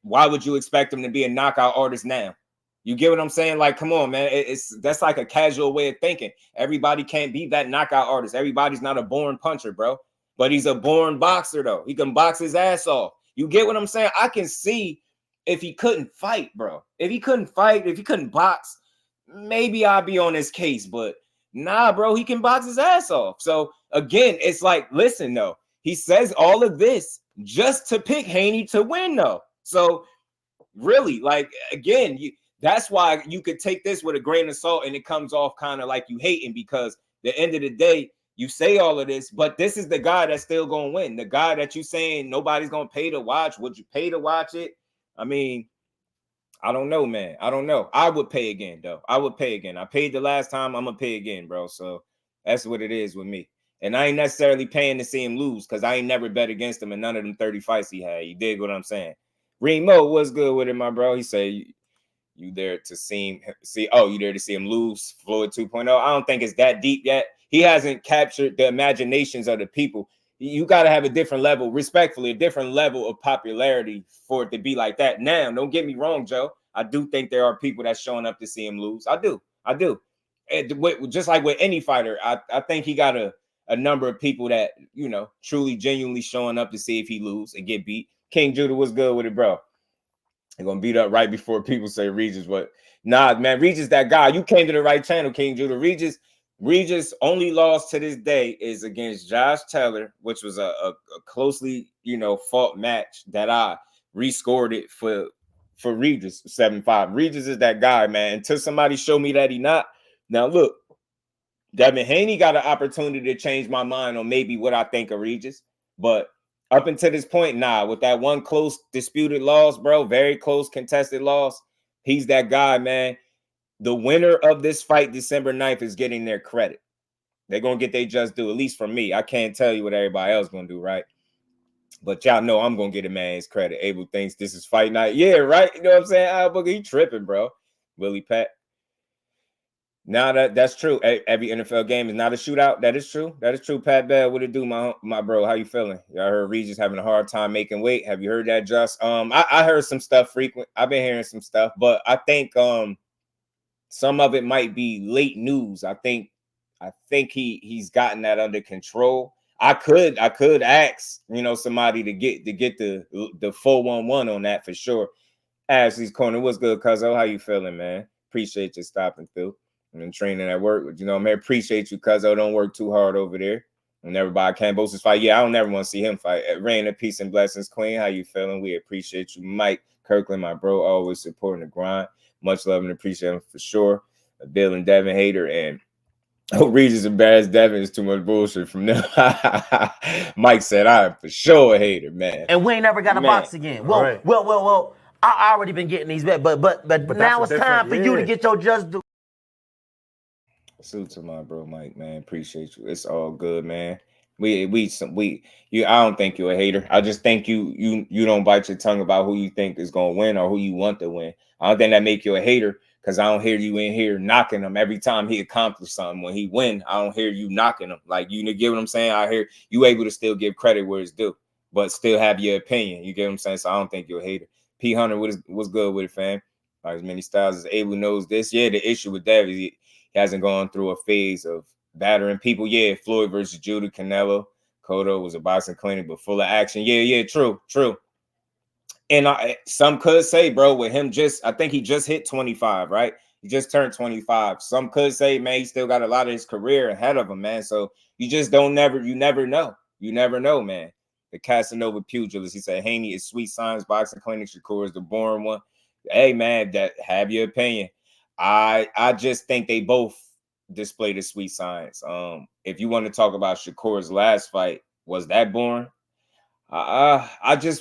Why would you expect him to be a knockout artist now? You get what I'm saying? Like, come on, man. That's like a casual way of thinking. Everybody can't be that knockout artist. Everybody's not a born puncher, bro. But he's a born boxer, though. He can box his ass off. You get what I'm saying? I can see if he couldn't fight, bro. If he couldn't fight, if he couldn't box, maybe I'd be on his case. But nah, bro, he can box his ass off. So again, it's like, listen, though. He says all of this just to pick Haney to win, though. So really, like, again, that's why you could take this with a grain of salt, and it comes off kind of like you hating, because the end of the day, you say all of this, but this is the guy that's still going to win. The guy that you saying nobody's going to pay to watch. Would you pay to watch it? I mean, I don't know, man. I don't know. I would pay again, though. I would pay again. I paid the last time. I'm going to pay again, bro. So that's what it is with me. And I ain't necessarily paying to see him lose, because I ain't never bet against him in none of them 30 fights he had. You dig what I'm saying? Remo, what's good with it, my bro? He said, you there to see him, you there to see him lose Floyd 2.0. I don't think it's that deep yet. He hasn't captured the imaginations of the people. You got to have a different level, respectfully, a different level of popularity for it to be like that. Now, don't get me wrong, Joe. I do think there are people that's showing up to see him lose. I do. And just like with any fighter, I think he got a number of people that, you know, truly, genuinely showing up to see if he lose and get beat. King Judah, what's good with it, bro? They're going to beat up right before people say Regis. But nah, man, Regis, that guy. You came to the right channel, King Judah. Regis only loss to this day is against Josh Taylor, which was a closely, you know, fought match that I rescored it for Regis 7-5. Regis is that guy, man. Until somebody show me that he not. Now, look, Devin Haney got an opportunity to change my mind on maybe what I think of Regis. But up until this point, nah, with that one close disputed loss, bro, very close contested loss, he's that guy, man. The winner of this fight, December 9th, is getting their credit. They're going to get their just due, at least from me. I can't tell you what everybody else going to do, right? But y'all know I'm going to get a man's credit. Abel thinks this is fight night. Yeah, right? You know what I'm saying? Boogie, he tripping, bro. Willie Pat. Now that's true. Every NFL game is not a shootout. That is true. That is true. Pat Bell, what it do, my bro? How you feeling? Y'all heard Regis having a hard time making weight. Have you heard that, Just? I heard some stuff frequent. I've been hearing some stuff, but I think some of it might be late news. I think he's gotten that under control. I could ask, somebody to get the 411 on that for sure. Ashley's corner, what's good, cuzzo? How you feeling, man? Appreciate you stopping through. I've been training at work, but man, appreciate you, cuzzo. Don't work too hard over there. And everybody Cambosis fight. Yeah, I don't ever want to see him fight. Rain of peace and blessings, Queen. How you feeling? We appreciate you, Mike Kirkland, my bro, always supporting the grind. Much love and appreciate him for sure. Bill and Devin hater and Regis embarrassed Devin is too much bullshit from them. Mike said, I'm for sure a hater, man. And we ain't never got a box again. Well, I already been getting these back, but now it's time for you to get your just due. Salute to my bro Mike, man. Appreciate you. It's all good, man. I don't think you're a hater. I just think you don't bite your tongue about who you think is gonna win or who you want to win. I don't think that make you a hater. Because I don't hear you in here knocking him every time he accomplished something. When he win, I don't hear you knocking him. Like, you get what I'm saying? I hear you able to still give credit where it's due, but still have your opinion. You get what I'm saying? So I don't think you're a hater. P. Hunter, what's good with it, fam? As many styles as Abel knows this. Yeah, the issue with that is he hasn't gone through a phase of battering people. Yeah, Floyd versus Judah, Canelo. Cotto was a boxing clinic, but full of action. Yeah, true. And some could say, bro, with him I think he just hit 25, right? He just turned 25. Some could say, man, he still got a lot of his career ahead of him, man. So you just you never know. You never know, man. The Casanova pugilist, he said, Haney is sweet science, boxing clinic. Shakur is the boring one. Hey, man, have your opinion. I just think they both display the sweet science. If you want to talk about Shakur's last fight, was that boring? I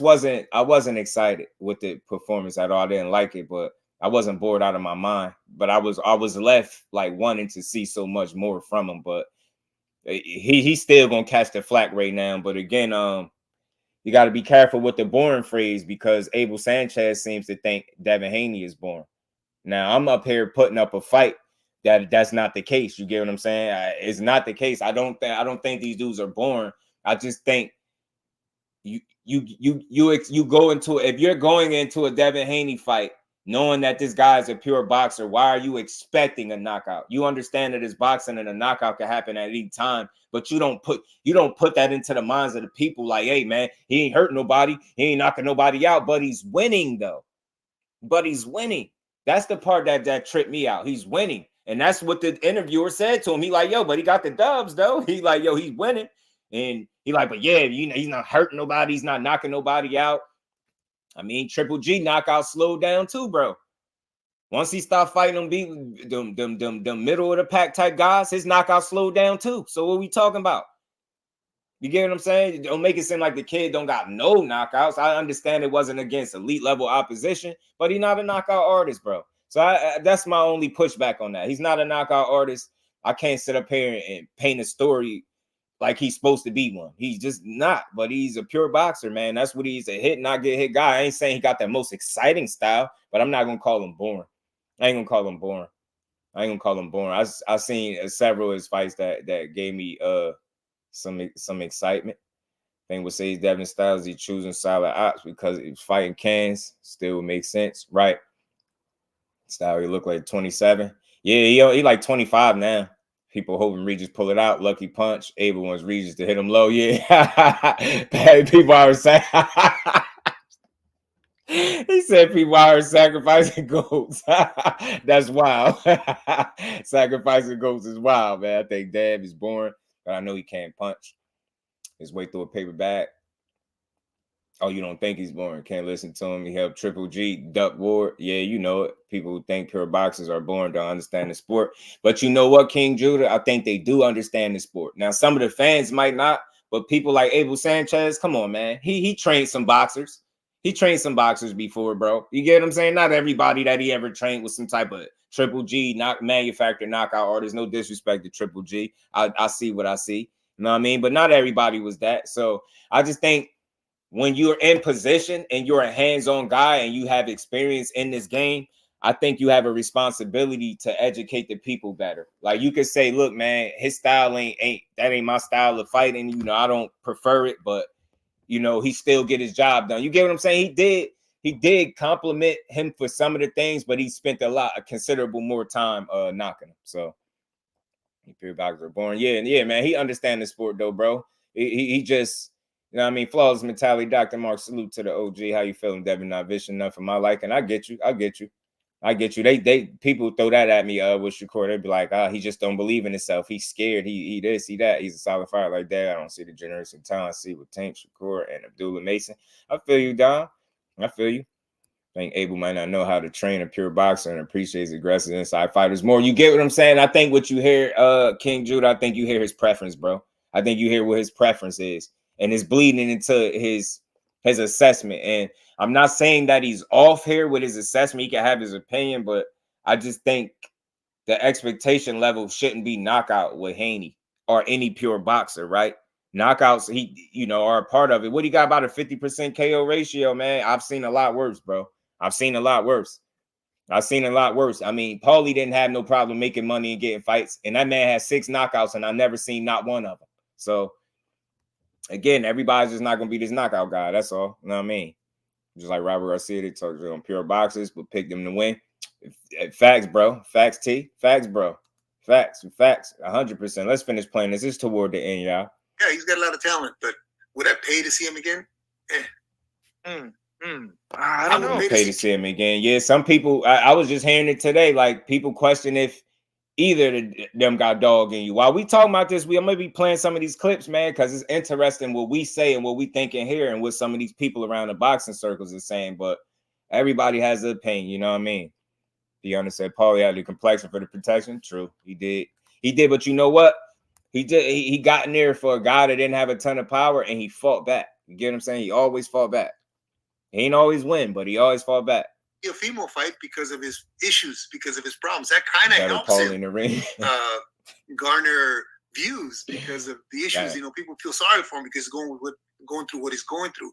wasn't excited with the performance at all. I didn't like it, but I wasn't bored out of my mind. But I was left like wanting to see so much more from him. But he's still gonna catch the flack right now. But again, you got to be careful with the boring phrase because Abel Sanchez seems to think Devin Haney is boring. Now I'm up here putting up a fight that's not the case. You get what I'm saying? It's not the case. I don't think these dudes are boring. I just think you go into, if you're going into a Devin Haney fight knowing that this guy is a pure boxer, why are you expecting a knockout? You understand that it's boxing and a knockout can happen at any time, but you don't put that into the minds of the people like, hey man, he ain't hurting nobody, he ain't knocking nobody out, but he's winning though. But he's winning. That's the part that tripped me out. He's winning. And that's what the interviewer said to him. He like, yo, but he got the dubs though. He like, yo, he's winning. And he like, but yeah, he's not hurting nobody. He's not knocking nobody out. I mean, Triple G knockout slowed down too, bro. Once he stopped fighting them middle of the pack type guys, his knockout slowed down too. So what we talking about? You get what I'm saying? Don't make it seem like the kid don't got no knockouts. I understand it wasn't against elite level opposition, but he's not a knockout artist, bro. So that's my only pushback on that. He's not a knockout artist. I can't sit up here and paint a story like he's supposed to be one. He's just not, but he's a pure boxer, man. That's what he's, a hit, not get hit guy. I ain't saying he got that most exciting style, but I'm not going to call him boring. I ain't going to call him boring. I've seen several of his fights that gave me some excitement. Thing would say Devin Styles, he choosing solid ops because he was fighting cans. Still would make sense, right? Style, he looked like 27. Yeah, he like 25 now. People hoping Regis pull it out. Lucky punch. Abel wants Regis to hit him low. Yeah. People are saying. He said people are sacrificing goats. That's wild. Sacrificing goats is wild, man. I think Dab is boring, but I know he can't punch his way through a paper bag. Oh, you don't think he's boring? Can't listen to him. He helped Triple G duck Ward. Yeah, you know it. People who think pure boxers are boring don't understand the sport. But you know what, King Judah? I think they do understand the sport. Now, some of the fans might not, but people like Abel Sanchez, come on, man. He trained some boxers. He trained some boxers before, bro. You get what I'm saying? Not everybody that he ever trained was some type of Triple G manufactured knockout artist. No disrespect to Triple G. I see what I see. You know what I mean? But not everybody was that. So I just think when you're in position and you're a hands-on guy and you have experience in this game, I think you have a responsibility to educate the people better. Like you could say, look, man, his style ain't my style of fighting. You know, I don't prefer it, but you know, he still get his job done. You get what I'm saying? He did compliment him for some of the things, but he spent a considerable more time knocking him. So pure boxers are boring. Yeah, man. He understands the sport though, bro. He just, you know what I mean? Flawless mentality, Dr. Mark. Salute to the OG. How you feeling, Devin? Not vision enough for my liking. I get you. They people throw that at me with Shakur. They'd be like, he just don't believe in himself. He's scared. He this, he that. He's a solid fighter like that. I don't see the generation talent I see with Tank, Shakur, and Abdullah Mason. I feel you, Don. I feel you. I think Abel might not know how to train a pure boxer and appreciates aggressive inside fighters more. You get what I'm saying? I think what you hear, King Judah, I think you hear his preference, bro. I think you hear what his preference is. And it's bleeding into his assessment. And I'm not saying that he's off here with his assessment. He can have his opinion, but I just think the expectation level shouldn't be knockout with Haney or any pure boxer, right? Knockouts, are a part of it. What do you got about a 50% KO ratio, man? I've seen a lot worse, bro. I've seen a lot worse. I mean, Paulie didn't have no problem making money and getting fights. And that man has 6 knockouts, and I never seen not one of them. So, again, everybody's just not going to be this knockout guy. That's all. You know what I mean? Just like Robert Garcia, they talked on pure boxers, but pick them to win. Facts, bro. Facts, T. Facts, bro. Facts. 100%. Let's finish playing this. It's toward the end, y'all. Yeah, he's got a lot of talent, but would I pay to see him again? I don't know. Pay to see him again. Yeah, some people, I was just hearing it today, like people question if either of them got dog in you. While we talking about this, I'm going to be playing some of these clips, man, because it's interesting what we say and what we think and hear and what some of these people around the boxing circles are saying, but everybody has an opinion, you know what I mean? Deonta said Paulie had the complexion for the protection. True, he did, but you know what? He got in there for a guy that didn't have a ton of power, and he fought back. You get what I'm saying? He always fought back. He ain't always win, but he always fought back. A female fight because of his issues, because of his problems. That kind of helps him in the ring. Garner views because of the issues. Right. You know, people feel sorry for him because he's going through what he's going through.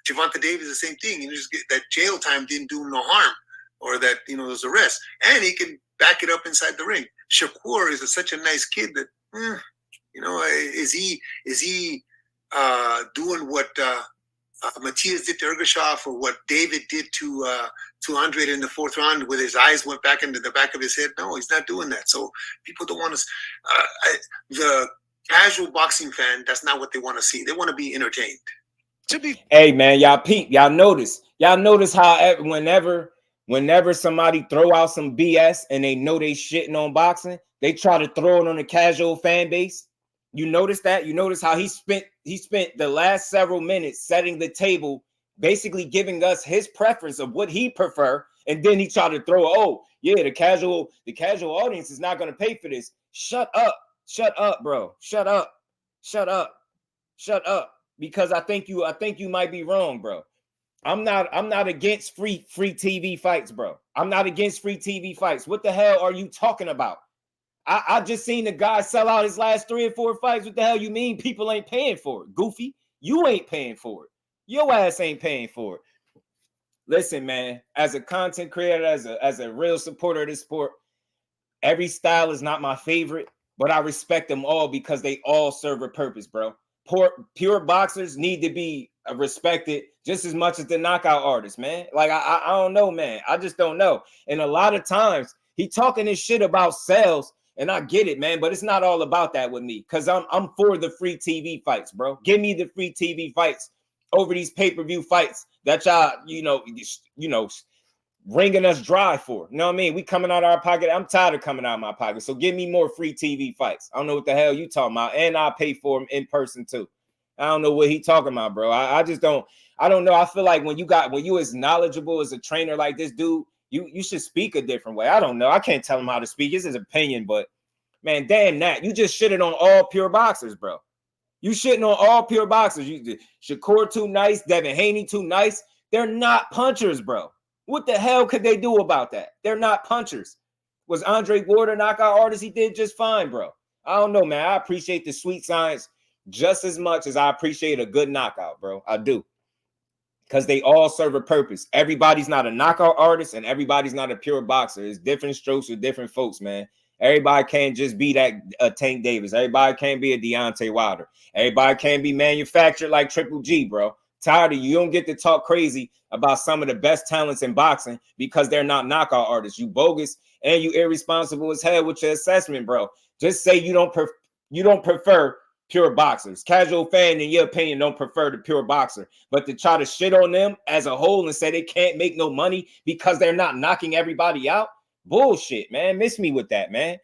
Gervonta Davis, the same thing. You know, just that jail time didn't do him no harm, or that those arrests, and he can back it up inside the ring. Shakur is such a nice kid that is he doing what Matthias did to Ergashoff, or what David did to 200 in the 4th round, where his eyes went back into the back of his head? No, he's not doing that. So people don't want to. The casual boxing fan, that's not what they want to see. They want to be entertained. Hey man, y'all peep. Y'all notice how whenever somebody throw out some BS and they know they shitting on boxing, they try to throw it on the casual fan base. You notice that? You notice how he spent the last several minutes setting the table, basically giving us his preference of what he prefer, and then he tried to throw, the casual audience is not going to pay for this. Shut up, bro. Shut up. Because I think you might be wrong, bro. I'm not against free TV fights, bro. I'm not against free TV fights. What the hell are you talking about? I just seen the guy sell out his last 3 or 4 fights. What the hell you mean people ain't paying for it? Goofy, you ain't paying for it. Your ass ain't paying for it. Listen, man, as a content creator, as a real supporter of this sport, every style is not my favorite, but I respect them all because they all serve a purpose, bro. Pure boxers need to be respected just as much as the knockout artists, man. Like, I don't know, man. I just don't know. And a lot of times he talking this shit about sales, and I get it, man, but it's not all about that with me, because I'm for the free TV fights, bro. Give me the free TV fights over these pay-per-view fights that y'all, wringing us dry for. You know what I mean? We coming out of our pocket. I'm tired of coming out of my pocket. So give me more free TV fights. I don't know what the hell you talking about. And I'll pay for them in person too. I don't know what he talking about, bro. I just don't. I don't know. I feel like when you as knowledgeable as a trainer like this dude, you should speak a different way. I don't know. I can't tell him how to speak. It's his opinion, but man, damn that. You just shitted on all pure boxers, bro. You shitting on all pure boxers. Shakur too nice, Devin Haney too nice. They're not punchers, bro. What the hell could they do about that? They're not punchers. Was Andre Ward a knockout artist? He did just fine, bro. I don't know, man. I appreciate the sweet science just as much as I appreciate a good knockout, bro. I do. Because they all serve a purpose. Everybody's not a knockout artist and everybody's not a pure boxer. It's different strokes with different folks, man. Everybody can't just be that Tank Davis. Everybody can't be a Deontay Wilder. Everybody can't be manufactured like Triple G, bro. Tired of you. You don't get to talk crazy about some of the best talents in boxing because they're not knockout artists. You bogus and you irresponsible as hell with your assessment, bro. Just say you don't prefer pure boxers. Casual fan, in your opinion, don't prefer the pure boxer. But to try to shit on them as a whole and say they can't make no money because they're not knocking everybody out, bullshit, man. Miss me with that, man.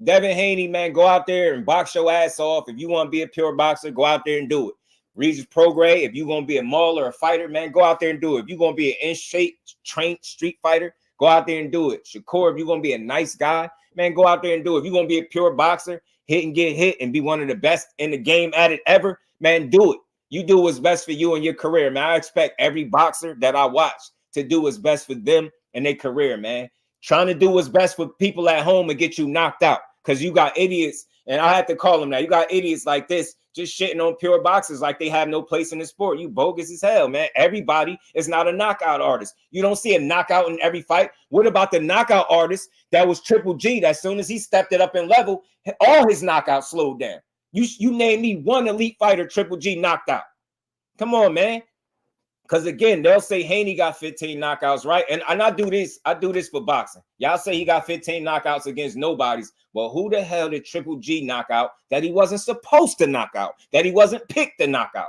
Devin Haney, man, go out there and box your ass off. If you want to be a pure boxer, go out there and do it. Regis Prograis, if you're going to be a mauler or a fighter, man, go out there and do it. If you're going to be an in-shape, trained street fighter, go out there and do it. Shakur, if you're going to be a nice guy, man, go out there and do it. If you're going to be a pure boxer, hit and get hit and be one of the best in the game at it ever, man, do it. You do what's best for you and your career, man. I expect every boxer that I watch to do what's best for them and their career, man. Trying to do what's best for people at home and get you knocked out because you got idiots, and I have to call them that. You got idiots like this just shitting on pure boxers like they have no place in the sport. You bogus as hell, man. Everybody is not a knockout artist. You don't see a knockout in every fight. What about the knockout artist that was Triple G that as soon as he stepped it up in level, all his knockouts slowed down? You name me one elite fighter Triple G knocked out. Come on, man. Because again, they'll say Haney got 15 knockouts, right? And I do this for boxing. Y'all say he got 15 knockouts against nobodies. Well, who the hell did Triple G knock out that he wasn't supposed to knock out, that he wasn't picked to knock out?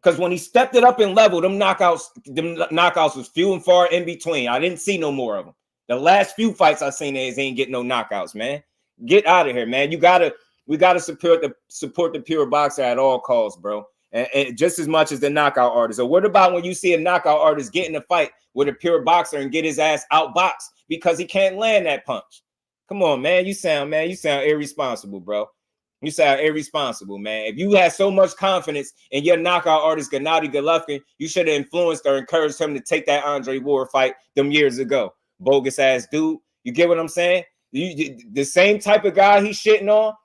Because when he stepped it up in level, them knockouts was few and far in between. I didn't see no more of them. The last few fights I seen is ain't getting no knockouts, man. Get out of here, man. We gotta support the pure boxer at all costs, bro. And just as much as the knockout artist. So what about when you see a knockout artist get in a fight with a pure boxer and get his ass outboxed because he can't land that punch? Come on, man. You sound irresponsible, bro. You sound irresponsible, man. If you had so much confidence in your knockout artist, Gennady Golovkin, you should have influenced or encouraged him to take that Andre Ward fight them years ago. Bogus ass dude. You get what I'm saying? The same type of guy he's shitting on,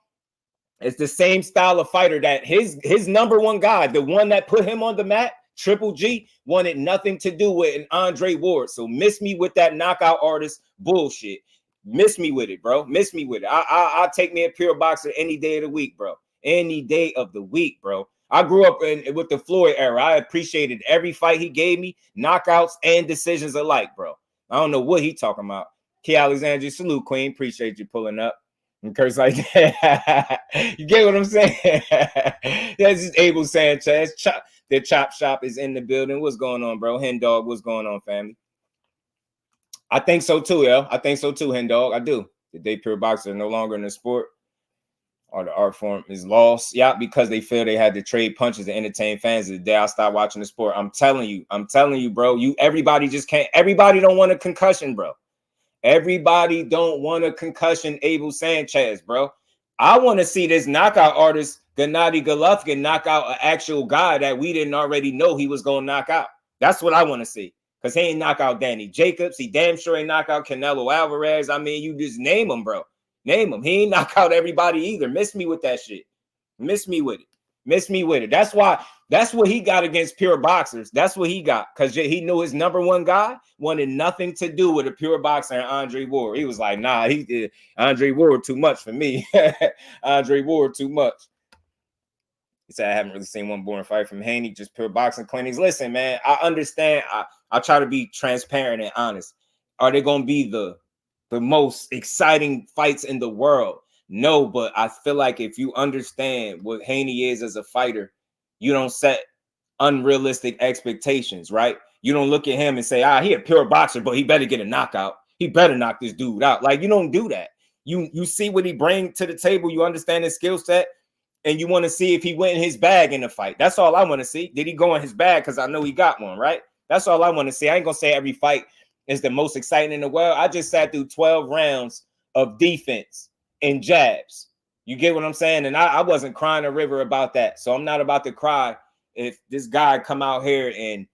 it's the same style of fighter that his number one guy, the one that put him on the mat, Triple G, wanted nothing to do with an Andre Ward. So miss me with that knockout artist bullshit. Miss me with it, bro. Miss me with it. I'll take me a pure boxer any day of the week, bro. Any day of the week, bro. I grew up with the Floyd era. I appreciated every fight he gave me, knockouts and decisions alike, bro. I don't know what he talking about. Key Alexandria, salute, Queen. Appreciate you pulling up. And curse like that. You get what I'm saying? That's just Abel Sanchez. The Chop Shop is in the building. What's going on, bro? Hen Dog, what's going on, family? I think so too, yo. I think so too, Hen Dog. I do. The day pure boxers are no longer in the sport or the art form is lost. Yeah, because they feel they had to trade punches to entertain fans. The day I stopped watching the sport, I'm telling you, bro. Everybody just can't. Everybody don't want a concussion, bro. Everybody don't want a concussion, Abel Sanchez, bro. I want to see this knockout artist, Gennady Golovkin, knock out an actual guy that we didn't already know he was going to knock out. That's what I want to see. Because he ain't knock out Danny Jacobs. He damn sure ain't knock out Canelo Alvarez. I mean, you just name him, bro. Name him. He ain't knock out everybody either. Miss me with that shit. Miss me with it. Miss me with it. That's what he got against pure boxers. That's what he got. Because he knew his number one guy wanted nothing to do with a pure boxer and Andre Ward. He was like, nah, he did Andre Ward too much for me. Andre Ward too much. He said, I haven't really seen one boring fight from Haney, just pure boxing clinics. Listen, man, I understand. I try to be transparent and honest. Are they going to be the most exciting fights in the world? No, but I feel like if you understand what Haney is as a fighter, you don't set unrealistic expectations, right? You don't look at him and say, he a pure boxer, but he better get a knockout. He better knock this dude out. Like, you don't do that. You see what he brings to the table. You understand his skill set. and you want to see if he went in his bag in the fight. That's all I want to see. Did he go in his bag? Because I know he got one, right? That's all I want to see. I ain't gonna say every fight is the most exciting in the world. I just sat through 12 rounds of defense and jabs. You get what I'm saying? And I wasn't crying a river about that. So I'm not about to cry if this guy come out here and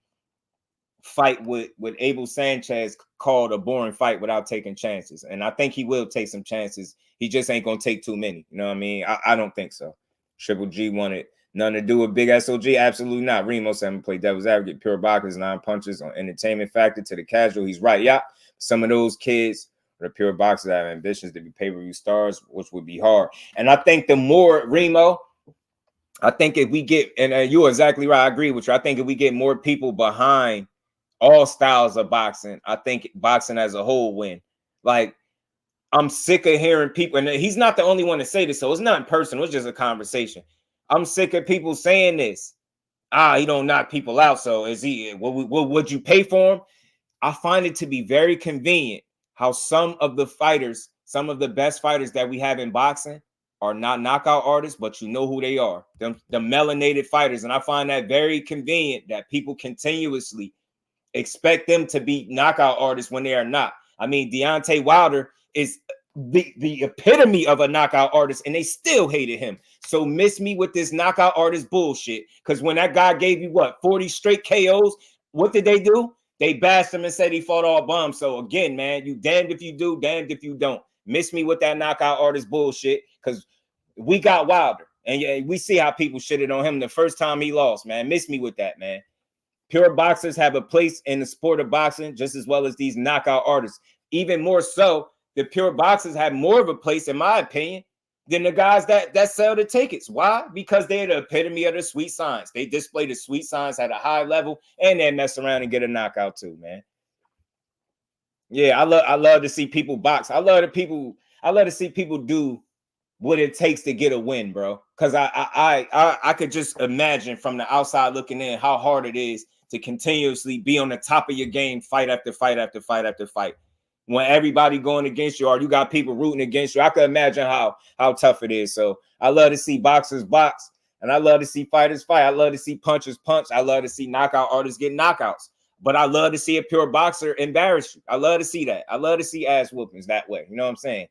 fight with Abel Sanchez called a boring fight without taking chances. And I think he will take some chances. He just ain't going to take too many. You know what I mean? I don't think so. Triple G wanted nothing to do with Big SOG. Absolutely not. Remo said I'm play devil's advocate. Pure boxers, 9 punches on entertainment factor to the casual. He's right. Yeah. Some of those kids, the pure boxers, have ambitions to be pay-per-view stars, which would be hard. And I think the more, Remo, I think if we get, and you're exactly right, I agree with you. I think if we get more people behind all styles of boxing, I think boxing as a whole win. Like, I'm sick of hearing people, and he's not the only one to say this, so it's not personal, it's just a conversation. I'm sick of people saying this. He don't knock people out, so is he, would you pay for him? I find it to be very convenient how some of the fighters, some of the best fighters that we have in boxing are not knockout artists, but you know who they are, the melanated fighters. And I find that very convenient that people continuously expect them to be knockout artists when they are not. I mean, Deontay Wilder is the epitome of a knockout artist, and they still hated him. So miss me with this knockout artist bullshit, because when that guy gave you, 40 straight KOs, what did they do? They bashed him and said he fought all bums. So again, man, you damned if you do, damned if you don't. Miss me with that knockout artist bullshit, because we got Wilder. And yeah, we see how people shitted on him the first time he lost, man. Miss me with that, man. Pure boxers have a place in the sport of boxing just as well as these knockout artists. Even more so, the pure boxers have more of a place, in my opinion, than the guys that sell the tickets. Why? Because they're the epitome of the sweet science. They display the sweet science at a high level, and they mess around and get a knockout too, man. Yeah, I love to see people box. I love to see people do what it takes to get a win, bro. Because I could just imagine from the outside looking in how hard it is to continuously be on the top of your game, fight after fight after fight after fight. When everybody going against you, or you got people rooting against you, I can imagine how tough it is. So I love to see boxers box, and I love to see fighters fight. I love to see punchers punch. I love to see knockout artists get knockouts. But I love to see a pure boxer embarrass you. I love to see that. I love to see ass whoopings that way. You know what I'm saying?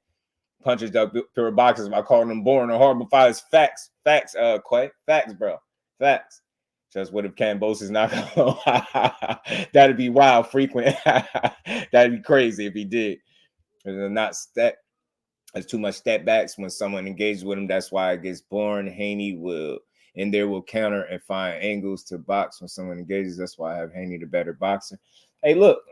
Punches, pure boxers, by calling them boring or horrible fighters. Facts, Quay. Facts, bro. Facts. Just what if Kambosos knock out? That'd be wild, frequent. That'd be crazy if he did. There's not step. There's too much step backs when someone engages with him. That's why it gets boring. Haney will counter and find angles to box when someone engages. That's why I have Haney the better boxer. Hey, look,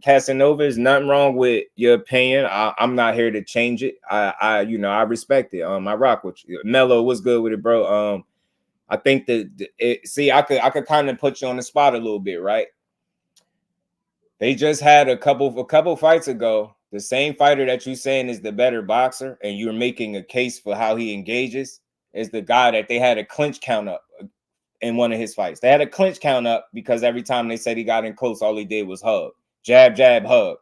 Casanova, is nothing wrong with your opinion. I'm not here to change it. I respect it. I rock with you. Mello, what's good with it, bro? I think that I could kind of put you on the spot a little bit, right? They just had a couple fights ago, the same fighter that you're saying is the better boxer, and you're making a case for how he engages, is the guy that they had a clinch count up in one of his fights. They had a clinch count up because every time they said he got in close, all he did was hug. Jab, jab, hug.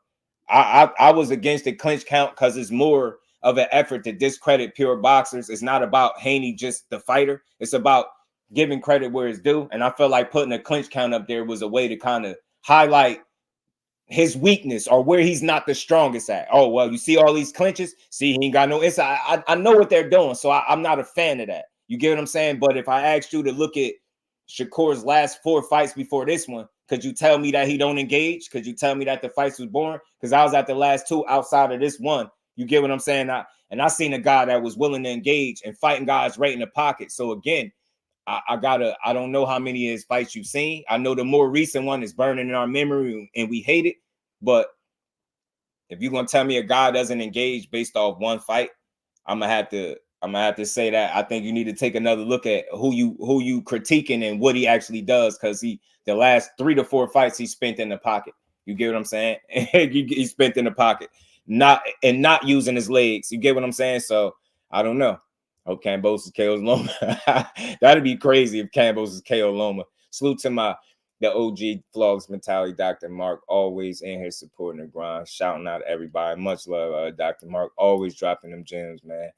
I was against the clinch count because it's more of an effort to discredit pure boxers. It's not about Haney, just the fighter. It's about giving credit where it's due. And I felt like putting a clinch count up there was a way to kind of highlight his weakness or where he's not the strongest at. Oh, well, you see all these clinches? See, he ain't got no inside. I know what they're doing, so I'm not a fan of that. You get what I'm saying? But if I asked you to look at Shakur's last 4 fights before this one, could you tell me that he don't engage? Could you tell me that the fights was boring? Because I was at the last 2 outside of this one. You get what I'm saying? I seen a guy that was willing to engage and fighting guys right in the pocket. So again, I don't know how many of his fights you've seen. I know the more recent one is burning in our memory and we hate it. But if you're gonna tell me a guy doesn't engage based off one fight, I'm gonna have to say that I think you need to take another look at who you critiquing and what he actually does, because the last 3 to 4 fights he spent in the pocket. You get what I'm saying? He spent in the pocket, not using his legs. You get what I'm saying? So I don't know. Hope Kambosos KO's Loma. That'd be crazy if Kambosos KO Loma. Salute to the OG Vlogs mentality, Dr. Mark, always in here supporting the grind, shouting out everybody. Much love, Dr. Mark, always dropping them gems, man.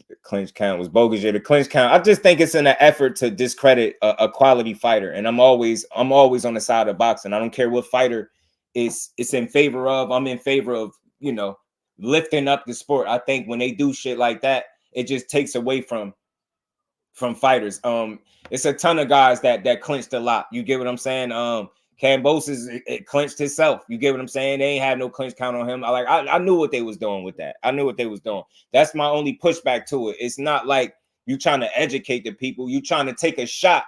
The clinch count was bogus. Yeah, the clinch count. I just think it's in an effort to discredit a quality fighter, and I'm always on the side of boxing. I don't care what fighter it's in favor of. I'm in favor of, you know, lifting up the sport. I think when they do shit like that, it just takes away from fighters. It's a ton of guys that clinched a lot. You get what I'm saying? Kambosos, it clinched himself. You get what I'm saying? They ain't had no clinch count on him. I knew what they was doing with that. I knew what they was doing. That's my only pushback to it. It's not like you trying to educate the people. You trying to take a shot.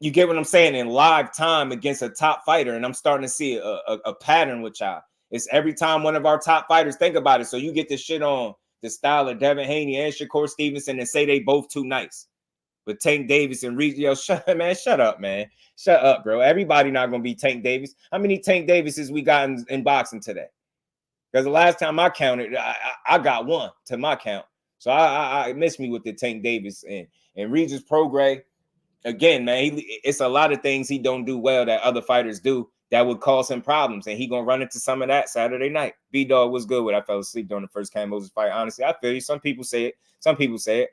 You get what I'm saying? In live time against a top fighter. And I'm starting to see a pattern with y'all. It's every time one of our top fighters, think about it. So you get the shit on the style of Devin Haney and Shakur Stevenson and say they both too nice. But Tank Davis and Regis, shut up, man. Shut up, bro. Everybody not going to be Tank Davis. How many Tank Davises we got in boxing today? Because the last time I counted, I got one to my count. So I miss me with the Tank Davis and Regis Prograis. Again, man, it's a lot of things he don't do well that other fighters do that would cause him problems. And he going to run into some of that Saturday night. B-Dog was good with. I fell asleep during the first Kambosos fight. Honestly, I feel you. Some people say it. Some people say it.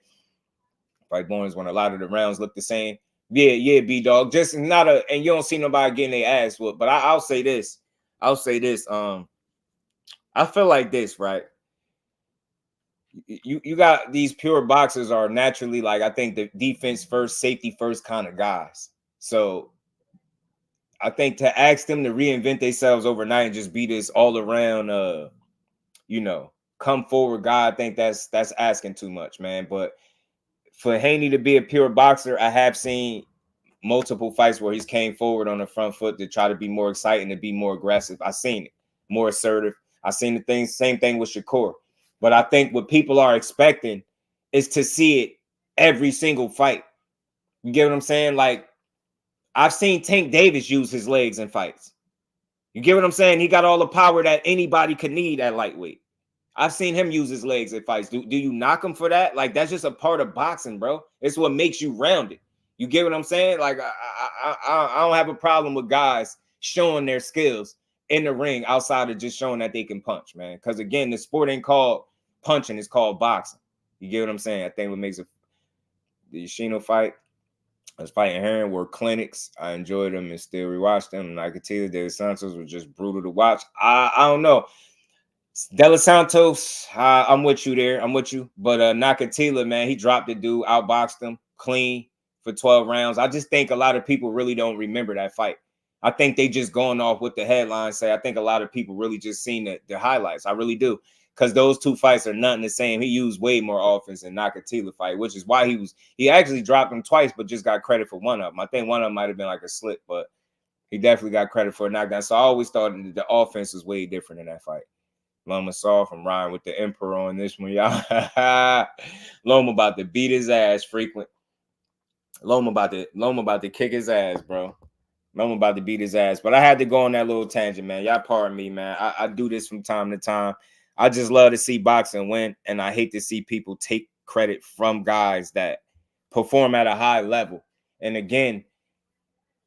Fight Borns when a lot of the rounds look the same. Yeah, B-Dog. Just not a, and you don't see nobody getting their ass whooped. But I'll say this. I feel like this, right? You got these pure boxers are naturally, like, I think the defense first, safety first kind of guys. So I think to ask them to reinvent themselves overnight and just be this all around, you know, come forward guy, I think that's asking too much, man. But for Haney to be a pure boxer, I have seen multiple fights where he's came forward on the front foot to try to be more exciting, to be more aggressive. I've seen it, more assertive. I've seen the thing, same thing with Shakur. But I think what people are expecting is to see it every single fight. You get what I'm saying? Like, I've seen Tank Davis use his legs in fights. You get what I'm saying? He got all the power that anybody could need at lightweight. I've seen him use his legs in fights. Do you knock him for that? Like, that's just a part of boxing, bro. It's what makes you rounded. You get what I'm saying? Like, I don't have a problem with guys showing their skills in the ring outside of just showing that they can punch, man. Because, again, the sport ain't called punching. It's called boxing. You get what I'm saying? I think what makes it the Yoshino fight, I was fighting HEARN were clinics. I enjoyed them and still rewatched them. And I could tell you De Los Santos was just brutal to watch. I don't know. De Los Santos, I'm with you there. I'm with you. But Nakatila, man, he dropped the dude, outboxed him clean for 12 rounds. I just think a lot of people really don't remember that fight. I think they just going off what the headlines say. I think a lot of people really just seen the highlights. I really do. Because those two fights are nothing the same. He used way more offense than Nakatila fight, which is why he actually dropped him twice, but just got credit for one of them. I think one of them might have been like a slip, but he definitely got credit for a knockdown. So I always thought the offense was way different in that fight. Loma Saw from Ryan with the Emperor on this one, y'all. Loma about to beat his ass frequent. Loma about to kick his ass, bro. Loma about to beat his ass. But I had to go on that little tangent, man. Y'all pardon me, man. I do this from time to time. I just love to see boxing win, and I hate to see people take credit from guys that perform at a high level. And again,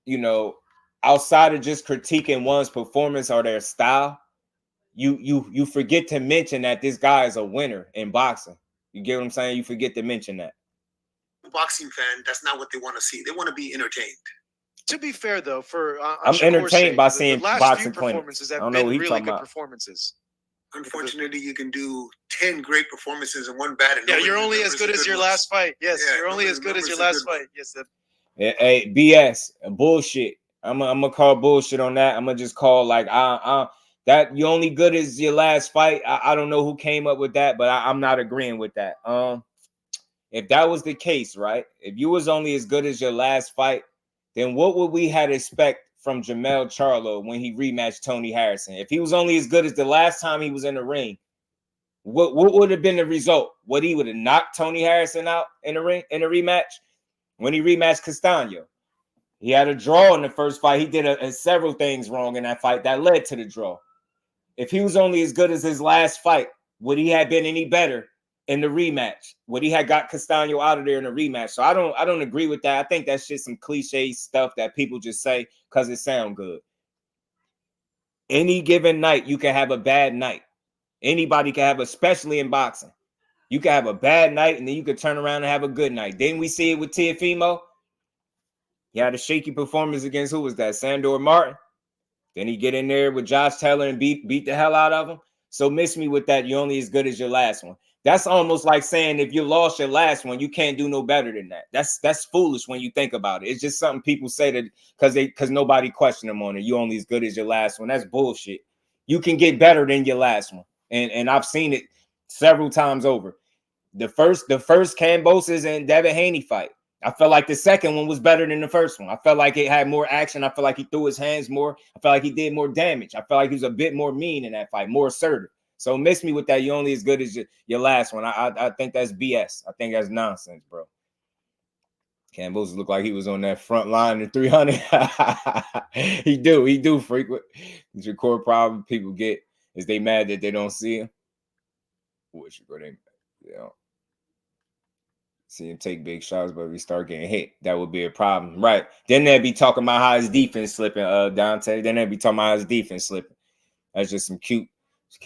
you know, outside of just critiquing one's performance or their style, you forget to mention that this guy is a winner in boxing. You get what I'm saying? You forget to mention that. Boxing fan, that's not what they want to see. They want to be entertained. To be fair, though, I'm entertained by seeing boxing performances have been really good performances. Unfortunately, you can do 10 great performances and one bad. And yeah, you're only as good as your last fight. Yes, you're only as good as your last fight. Yes, hey, BS, bullshit. I'm gonna call bullshit on that. I'm gonna just call like that you're only good as your last fight. I don't know who came up with that, but I'm not agreeing with that. If that was the case, right? If you was only as good as your last fight, then what would we had expect from Jermell Charlo when he rematched Tony Harrison? If he was only as good as the last time he was in the ring, what would have been the result? Would he would have knocked Tony Harrison out in the ring in a rematch? When he rematched Castaño, he had a draw in the first fight. He did several things wrong in that fight that led to the draw. If he was only as good as his last fight, would he have been any better in the rematch? Would he have got Castaño out of there in a rematch? So I don't agree with that. I think that's just some cliche stuff that people just say because it sounds good. Any given night, you can have a bad night. Anybody can have, especially in boxing. You can have a bad night and then you could turn around and have a good night. Didn't we see it with Teofimo? He had a shaky performance against, who was that? Sandor Martin. Then he get in there with Josh Taylor and beat the hell out of him. So miss me with that. You're only as good as your last one. That's almost like saying if you lost your last one, you can't do no better than that. That's foolish when you think about it. It's just something people say that because nobody questioned them on it. You only as good as your last one. That's bullshit. You can get better than your last one. And I've seen it several times over. The first Kambosos and Devin Haney fight, I felt like the second one was better than the first one. I felt like it had more action. I felt like he threw his hands more. I felt like he did more damage. I felt like he was a bit more mean in that fight, more assertive. So miss me with that. You're only as good as your last one. I think that's BS. I think that's nonsense, bro. Kambosos looked like he was on that front line in 300. He do frequent. The core problem people get is they mad that they don't see him. Which they, you know, see him take big shots, but we start getting hit. That would be a problem, right? Then they'd be talking about how his defense slipping, Dante. Then they'd be talking about how his defense slipping. That's just some cute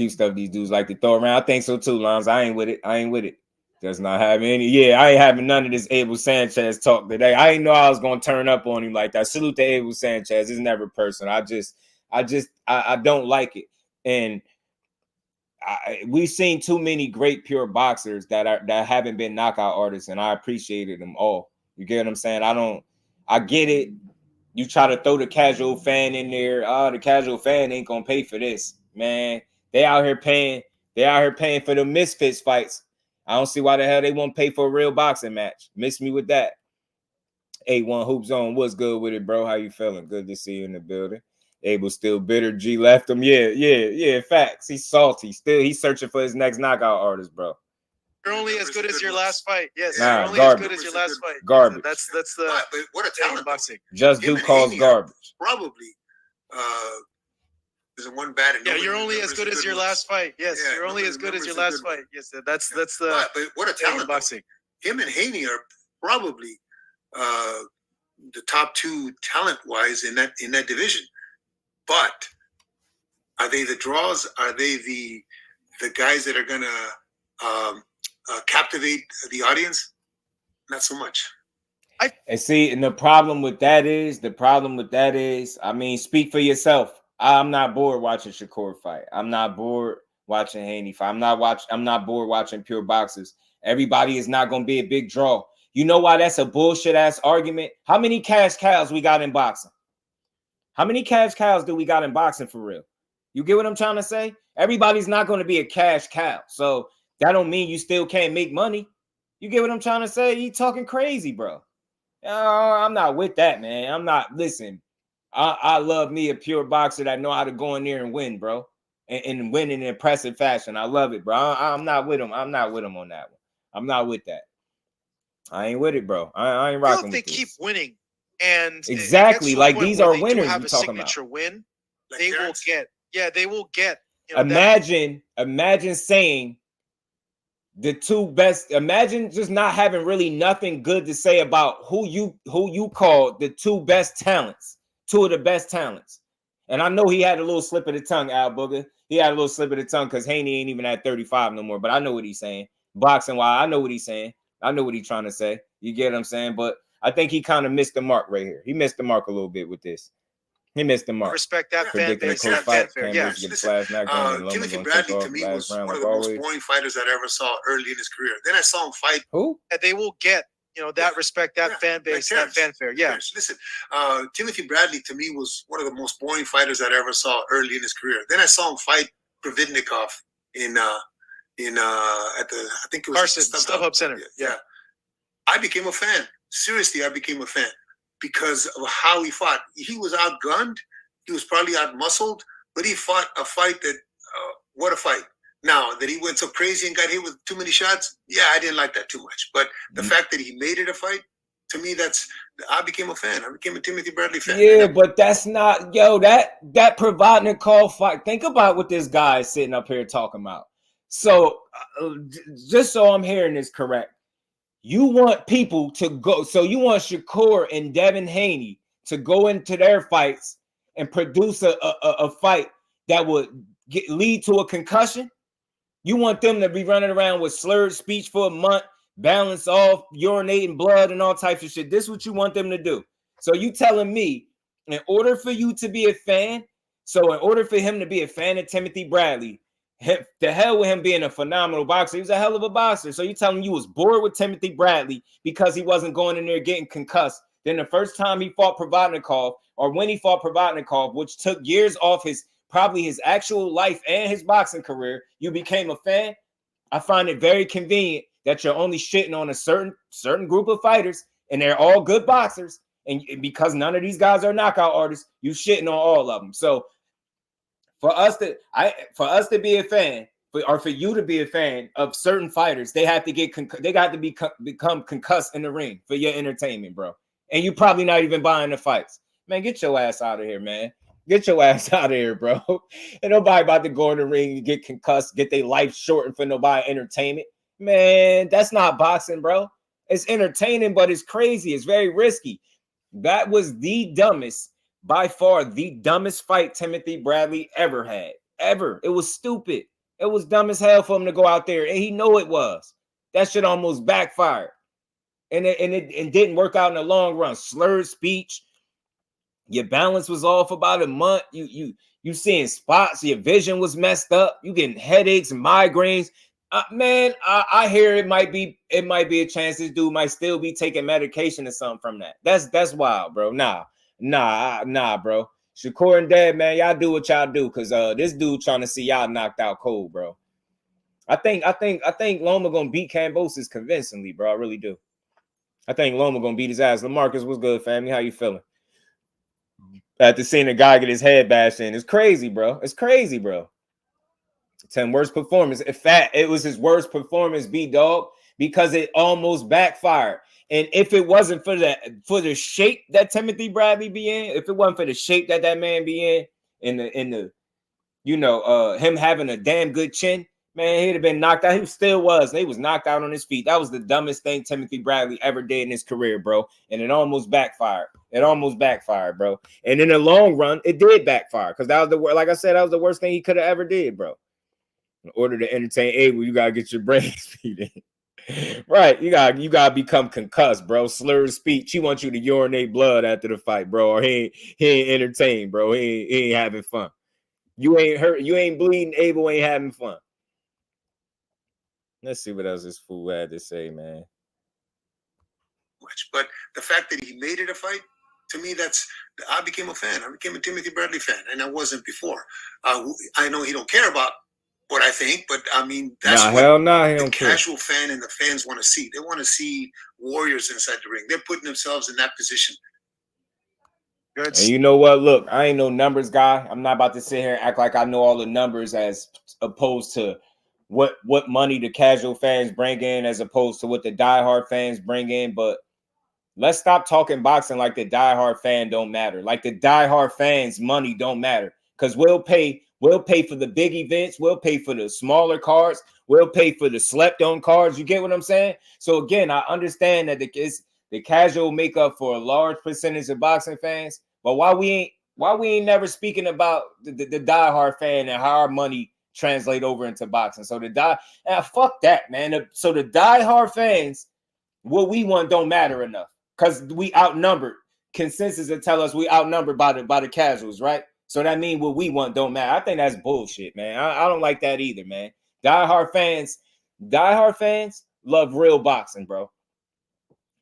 stuff these dudes like to throw around. I think so too, Lons. I ain't with it. Does not have any. Yeah, I ain't having none of this Abel Sanchez talk today. I didn't know I was gonna turn up on him like that. Salute to Abel Sanchez. It's never personal. I don't like it. And we've seen too many great pure boxers that haven't been knockout artists, and I appreciated them all. You get what I'm saying? I get it. You try to throw the casual fan in there. The casual fan ain't gonna pay for this, man. They out here paying for the Misfits fights. I don't see why the hell they won't pay for a real boxing match. Miss me with that. A1 Hoop Zone, what's good with it, bro? How you feeling? Good to see you in the building. Abel still bitter. G left him. Yeah. Facts. He's salty. Still, he's searching for his next knockout artist, bro. You're only as good as your last fight. Yes, nah, you're only garbage. as good as your last fight. Garbage. That's the. But what a talent boxing. Just do calls garbage. Probably. There's one bad. Yeah, you're only as good as your last fight. Yes, you're only as good as your last fight. Yes, that's the. But what a talent boxing. Him and Haney are probably the top two talent-wise in that division. But are they the draws? Are they the guys that are gonna captivate the audience? Not so much. And see, and the problem with that is, I mean, speak for yourself. I'm not bored watching Shakur fight. I'm not bored watching Haney fight. I'm not bored watching pure boxers. Everybody is not going to be a big draw. You know why that's a bullshit ass argument? How many cash cows we got in boxing? How many cash cows do we got in boxing for real? You get what I'm trying to say? Everybody's not going to be a cash cow. So that don't mean you still can't make money. You get what I'm trying to say? You talking crazy, bro. I'm not with that, man. Listen, I love me a pure boxer that know how to go in there and win, bro. And win in an impressive fashion. I love it, bro. I'm not with him. I'm not with him on that one. I'm not with that. I ain't with it, bro. I ain't rocking with this. If they keep winning, and exactly, like these are winners have we're a talking signature about. win, Like they will get. Yeah, they will get. You know, imagine saying the two best. Imagine just not having really nothing good to say about who you call the two best talents, two of the best talents. And I know he had a little slip of the tongue, Al Booger. He had a little slip of the tongue because Haney ain't even at 35 no more. But I know what he's saying. Boxing wise, I know what he's saying. I know what he's trying to say. You get what I'm saying? But I think he kind of missed the mark right here. He missed the mark a little bit with this. He missed the mark. Respect that fan base. That fanfare. Yeah. Timothy Bradley to me was one of the most boring fighters that I ever saw early in his career. Then I saw him fight. Who? And they will get, that respect, that fan base, that fanfare. Yeah. Listen, Timothy Bradley to me was one of the most boring fighters that I ever saw early in his career. Then I saw him fight Providnikov at the I think it was Carson StubHub Center. Yeah. I became a fan. Seriously, I became a fan because of how he fought. He was outgunned. He was probably outmuscled, but he fought a fight that, what a fight. Now, that he went so crazy and got hit with too many shots, yeah, I didn't like that too much. But the fact that he made it a fight, to me, I became a fan. I became a Timothy Bradley fan. Yeah, but that's not, that Provodnikov fight. Think about what this guy is sitting up here talking about. So, just so I'm hearing this correct, you want people to go, so you want Shakur and Devin Haney to go into their fights and produce a fight that would lead to a concussion? You want them to be running around with slurred speech for a month, balance off, urinating blood and all types of shit. This is what you want them to do. So you telling me, in order for you to be a fan, so in order for him to be a fan of Timothy Bradley, the hell with him being a phenomenal boxer, he was a hell of a boxer. So you telling me you was bored with Timothy Bradley because he wasn't going in there getting concussed. Then the first time he fought Provodnikov, or when he fought Provodnikov, which took years off probably his actual life and his boxing career, you became a fan. I find it very convenient that you're only shitting on a certain group of fighters, and they're all good boxers. And because none of these guys are knockout artists, you shitting on all of them. So for us to be a fan, or for you to be a fan of certain fighters, they have to become concussed in the ring for your entertainment, bro. And you're probably not even buying the fights. Man, get your ass out of here, man. Get your ass out of here, bro. And nobody about to go in the ring and get concussed, get their life shortened for nobody entertainment. Man, that's not boxing, bro. It's entertaining, but it's crazy. It's very risky. That was the dumbest, by far the dumbest fight Timothy Bradley ever had. Ever. It was stupid. It was dumb as hell for him to go out there, and he knew it was. That shit almost backfired. And it didn't work out in the long run. Slurred speech. Your balance was off about a month. You seeing spots. Your vision was messed up. You getting headaches and migraines. Man, I hear it might be a chance this dude might still be taking medication or something from that. That's wild, bro. Nah, bro. Shakur and Dad, man, y'all do what y'all do, because this dude trying to see y'all knocked out cold, bro. I think Loma gonna beat Kambosos convincingly, bro. I really do. I think Loma gonna beat his ass. LaMarcus, what's good, family? How you feeling? After seeing a guy get his head bashed in, it's crazy, bro. It's crazy, bro. 10 worst performance. In fact, it was his worst performance, B-Dog, because it almost backfired. And if it wasn't for the shape that Timothy Bradley be in, if it wasn't for the shape that man be in the him having a damn good chin, man, he'd have been knocked out. He still was. He was knocked out on his feet. That was the dumbest thing Timothy Bradley ever did in his career, bro. And it almost backfired. Bro. And in the long run, it did backfire, because that was like I said, that was the worst thing he could have ever did, bro. In order to entertain Abel, you gotta get your brains feeding. Right, you gotta become concussed, bro. Slurred speech. He wants you to urinate blood after the fight, bro. Or he ain't entertained, bro. He ain't having fun. You ain't hurt. You ain't bleeding. Abel ain't having fun. Let's see what else this fool had to say, man. But the fact that he made it a fight, to me, I became a fan. I became a Timothy Bradley fan, and I wasn't before. I know he don't care about what I think, but I mean, that's what the casual fan and the fans want to see. They want to see warriors inside the ring. They're putting themselves in that position. Good. And you know what? Look, I ain't no numbers guy. I'm not about to sit here and act like I know all the numbers as opposed to what money the casual fans bring in as opposed to what the diehard fans bring in. But let's stop talking boxing like the diehard fan don't matter. Like the diehard fans' money don't matter, because we'll pay for the big events. We'll pay for the smaller cards. We'll pay for the slept-on cards. You get what I'm saying? So again, I understand that the casual make up for a large percentage of boxing fans. But why we ain't never speaking about the diehard fan and how our money translate over into boxing? So fuck that, man. So the diehard fans, what we want don't matter enough, because we outnumbered. Consensus will tell us we outnumbered by the casuals, right? So that means what we want don't matter. I think that's bullshit, man. I don't like that either, man. Diehard fans love real boxing, bro.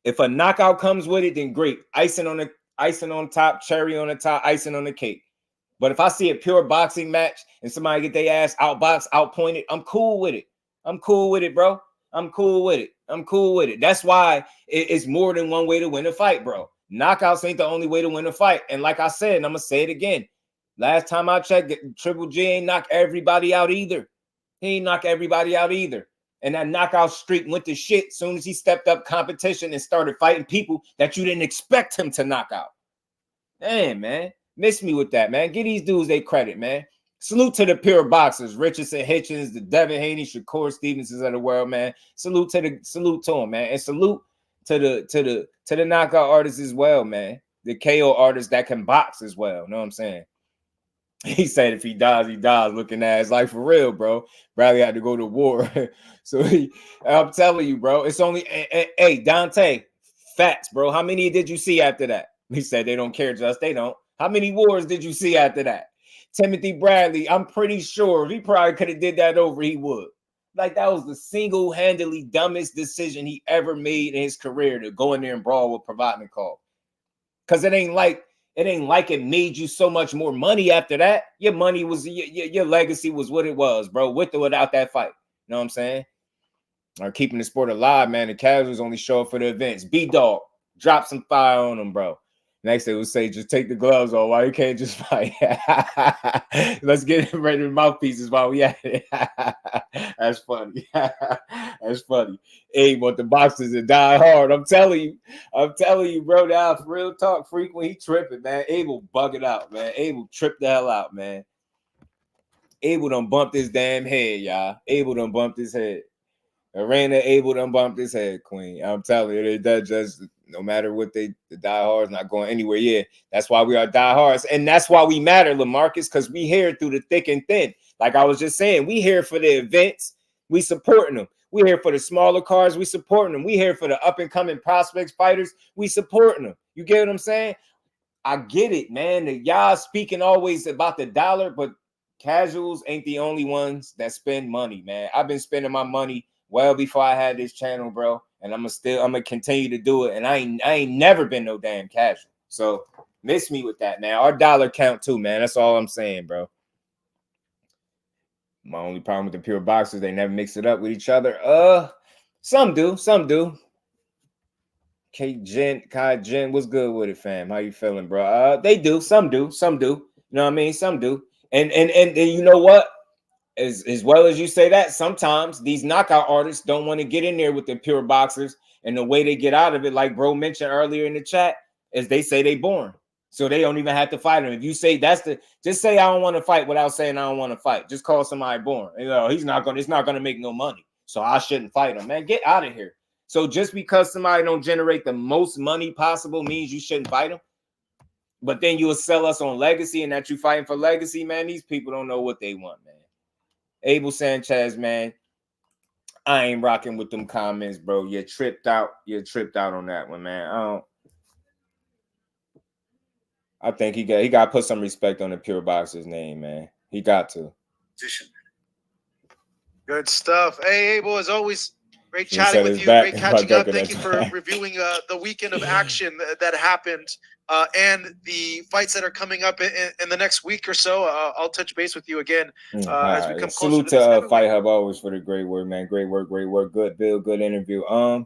If a knockout comes with it, then great. Icing on top, cherry on the top, icing on the cake. But if I see a pure boxing match and somebody get their ass outboxed, outpointed, I'm cool with it. I'm cool with it, bro. I'm cool with it. That's why it's more than one way to win a fight, bro. Knockouts ain't the only way to win a fight. And like I said, and I'm going to say it again, last time I checked, Triple G ain't knock everybody out either. He ain't knock everybody out either. And that knockout streak went to shit as soon as he stepped up competition and started fighting people that you didn't expect him to knock out. Damn, man. Miss me with that, man. Give these dudes their credit, man. Salute to the pure boxers, Richardson, Hitchins, the Devin Haney, Shakur Stevensons of the world, man. Salute to them, man. And salute to the knockout artists as well, man. The KO artists that can box as well. Know what I'm saying? He said if he dies, he dies. Looking at his life for real, bro. Bradley had to go to war. So I'm telling you, bro, it's only, hey, Deontay, facts, bro. How many did you see after that? He said they don't care, Just. They don't. How many wars did you see after that? Timothy Bradley, I'm pretty sure if he probably could have did that over, he would. Like, that was the single-handedly dumbest decision he ever made in his career, to go in there and brawl with Provodnikov. Because it ain't like it made you so much more money after that. Your money was, your legacy was what it was, bro, with or without that fight. You know what I'm saying? Or keeping the sport alive, man. The casuals only show up for the events. B-Dog, drop some fire on them, bro. Next they will say, just take the gloves off. Why you can't just fight? Let's get ready to mouthpieces while we at it. That's funny. That's funny. Hey, want the boxers to die hard. I'm telling you, bro. Now, for real talk, frequent, he tripping, man. Abel bugging out, man. Abel tripped the hell out, man. Abel done bumped his damn head, y'all. Abel done bumped his head. Arena Abel done bumped his head, Queen. I'm telling you, that just, no matter what the diehards not going anywhere. Yeah, that's why we are diehards. And that's why we matter, LaMarcus, because we here through the thick and thin. Like I was just saying, we here for the events. We supporting them. We here for the smaller cars. We supporting them. We here for the up-and-coming prospects, fighters. We supporting them. You get what I'm saying? I get it, man. Y'all speaking always about the dollar, but casuals ain't the only ones that spend money, man. I've been spending my money well before I had this channel, bro. And I'm gonna continue to do it. And I ain't never been no damn casual. So miss me with that, man. Our dollar count too, man. That's all I'm saying, bro. My only problem with the pure boxers, they never mix it up with each other. Some do. Kai Jen, what's good with it, fam? How you feeling, bro? They do. Some do. You know what I mean? Some do. And you know what? As well as you say that, sometimes these knockout artists don't want to get in there with the pure boxers, and the way they get out of it, like bro mentioned earlier in the chat, is they say they born, so they don't even have to fight him. If you say just say I don't want to fight without saying I don't want to fight. Just call somebody born. You know, it's not gonna make no money, so I shouldn't fight him, man. Get out of here. So just because somebody don't generate the most money possible means you shouldn't fight him. But then you will sell us on legacy and that you fighting for legacy, man. These people don't know what they want, man. Abel Sanchez, man, I ain't rocking with them comments, bro. You tripped out. You tripped out on that one, man. I think he got to put some respect on the pure boxer's name, man. He got to. Good stuff. Hey, Abel, as always, great chatting with you. Great catching up. Thank you for reviewing the weekend of action that happened and the fights that are coming up in the next week or so. I'll touch base with you again as we come closer. Salute to Fight Hub always for the great work, man. Great work. Good build, good interview. Sound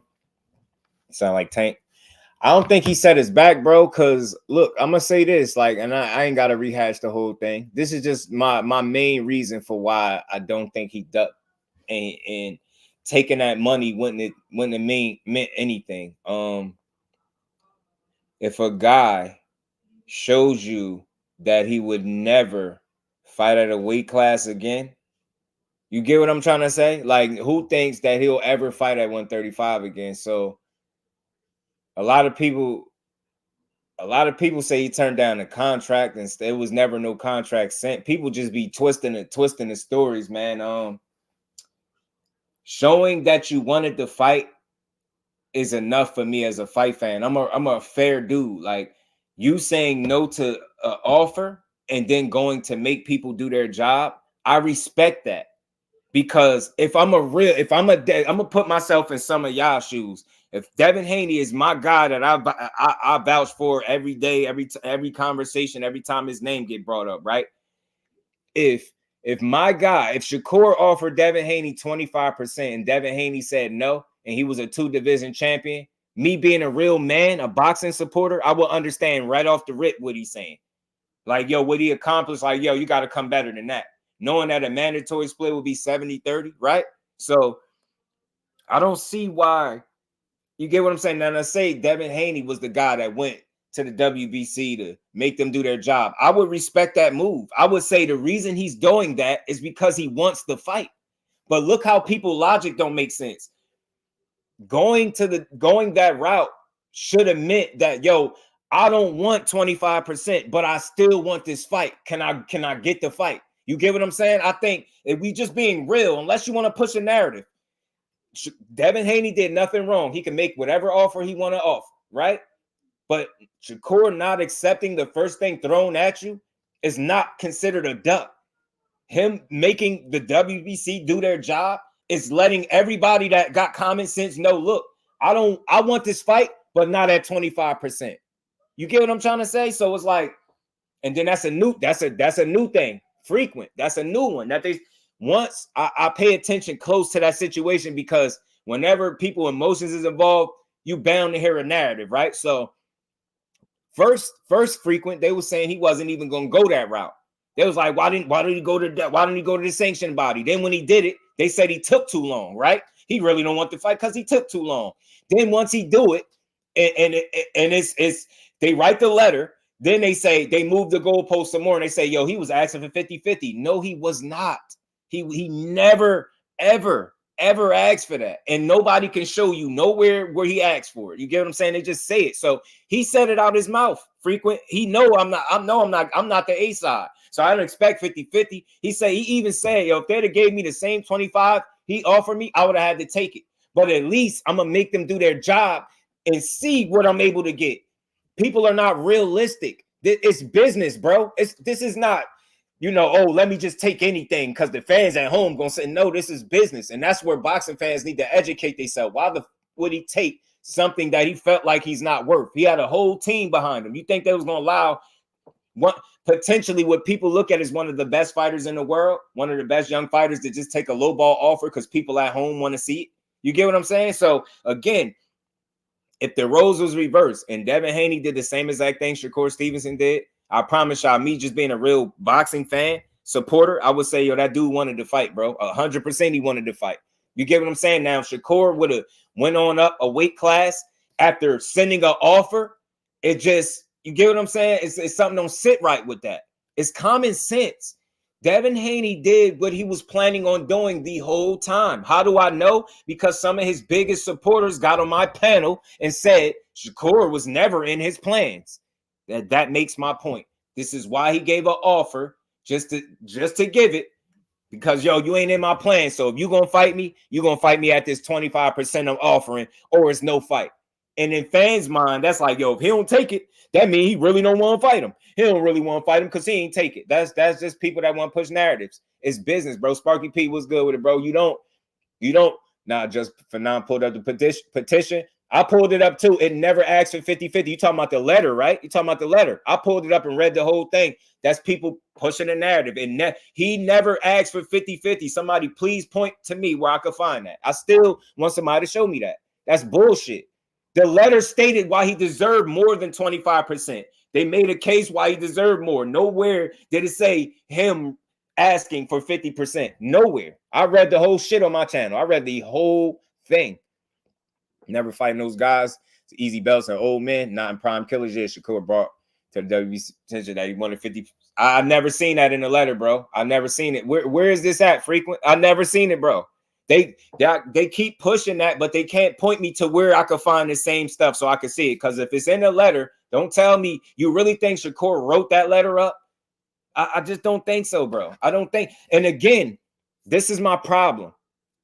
like Tank. I don't think he set his back, bro, because look, I'm gonna say this, like, and I ain't gotta rehash the whole thing. This is just my main reason for why I don't think he ducked and taking that money wouldn't it meant anything. If a guy shows you that he would never fight at a weight class again, you get what I'm trying to say? Like, who thinks that he'll ever fight at 135 again? So a lot of people say he turned down the contract and there was never no contract sent. People just be twisting the stories, man. Showing that you wanted to fight is enough for me as a fight fan. I'm a fair dude. Like, you saying no to an offer and then going to make people do their job, I respect that. Because I'm gonna put myself in some of y'all shoes. If Devin Haney is my guy that I vouch for every day, every conversation, every time his name get brought up, right? If my guy, if Shakur offered Devin Haney 25% and Devin Haney said no, and he was a 2-division champion, me being a real man, a boxing supporter, I will understand right off the rip what he's saying. Like, yo, what he accomplished, like, yo, you got to come better than that. Knowing that a mandatory split would be 70-30, right? So I don't see why. You get what I'm saying? Now, I say Devin Haney was the guy that went to the WBC to make them do their job. I would respect that move. I would say the reason he's doing that is because he wants the fight. But look how people logic don't make sense. Going that route should have meant that, yo, I don't want 25%, but I still want this fight. Can I get the fight? You get what I'm saying? I think if we just being real, unless you want to push a narrative, Devin Haney did nothing wrong. He can make whatever offer he want to offer, right? But Shakur not accepting the first thing thrown at you is not considered a duck. Him making the WBC do their job is letting everybody that got common sense know, look, I want this fight, but not at 25%. You get what I'm trying to say? So it's like, and then that's a new thing. Frequent. That's a new one. That they once I pay attention close to that situation, because whenever people emotions is involved, you bound to hear a narrative, right? So first frequent, they were saying he wasn't even gonna go that route. They was like, why didn't he go to the sanctioned body? Then when he did it, they said he took too long, right? He really don't want to fight because he took too long. Then once he do it, and it's they write the letter, then they say they move the goalpost some more, and they say, yo, he was asking for 50-50. No, he was not. He never, ever asked for that. And nobody can show you nowhere where he asked for it. You get what I'm saying? They just say it. So he said it out his mouth. Frequent. He know I'm not the A side. So I don't expect 50-50. He even said, yo, if they'd have gave me the same 25 he offered me, I would have had to take it. But at least I'm gonna make them do their job and see what I'm able to get. People are not realistic. It's business, bro. This is not, oh, let me just take anything because the fans at home gonna say, no, this is business. And that's where boxing fans need to educate themselves. Why would he take something that he felt like he's not worth? He had a whole team behind him. You think they was gonna allow potentially what people look at as one of the best fighters in the world, one of the best young fighters, to just take a low ball offer because people at home want to see it? You get what I'm saying? So again, if the roles was reversed and Devin Haney did the same exact thing Shakur Stevenson did, I promise y'all, me just being a real boxing fan, supporter, I would say, yo, that dude wanted to fight, bro. 100% he wanted to fight. You get what I'm saying? Now, Shakur would have went on up a weight class after sending an offer. It just, you get what I'm saying? It's something don't sit right with that. It's common sense. Devin Haney did what he was planning on doing the whole time. How do I know? Because some of his biggest supporters got on my panel and said Shakur was never in his plans. That makes my point. This is why he gave an offer, just to give it, because, yo, you ain't in my plan. So if you're going to fight me, you're going to fight me at this 25% I'm offering, or it's no fight. And in fans' mind, that's like, yo, if he don't take it, that means he really don't want to fight him. He don't really want to fight him because he ain't take it. That's just people that want to push narratives. It's business, bro. Sparky P was good with it, bro. You don't. Nah, just for now, pulled up the petition. I pulled it up too. It never asked for 50-50. You talking about the letter, right? You talking about the letter. I pulled it up and read the whole thing. That's people pushing a narrative. And he never asked for 50-50. Somebody please point to me where I could find that. I still want somebody to show me that. That's bullshit. The letter stated why he deserved more than 25%. They made a case why he deserved more. Nowhere did it say him asking for 50%. Nowhere. I read the whole shit on my channel. I read the whole thing. Never fighting those guys. It's easy belts and old men, not in prime killers. Yeah, Shakur brought to the WBC attention that he wanted 50. I never seen that in the letter, bro. I never seen it. Where is this at, Frequent? I never seen it, bro. They keep pushing that, but they can't point me to where I could find the same stuff so I can see it. Because if it's in the letter, don't tell me you really think Shakur wrote that letter up. I just don't think so, bro. I don't think. And again, this is my problem.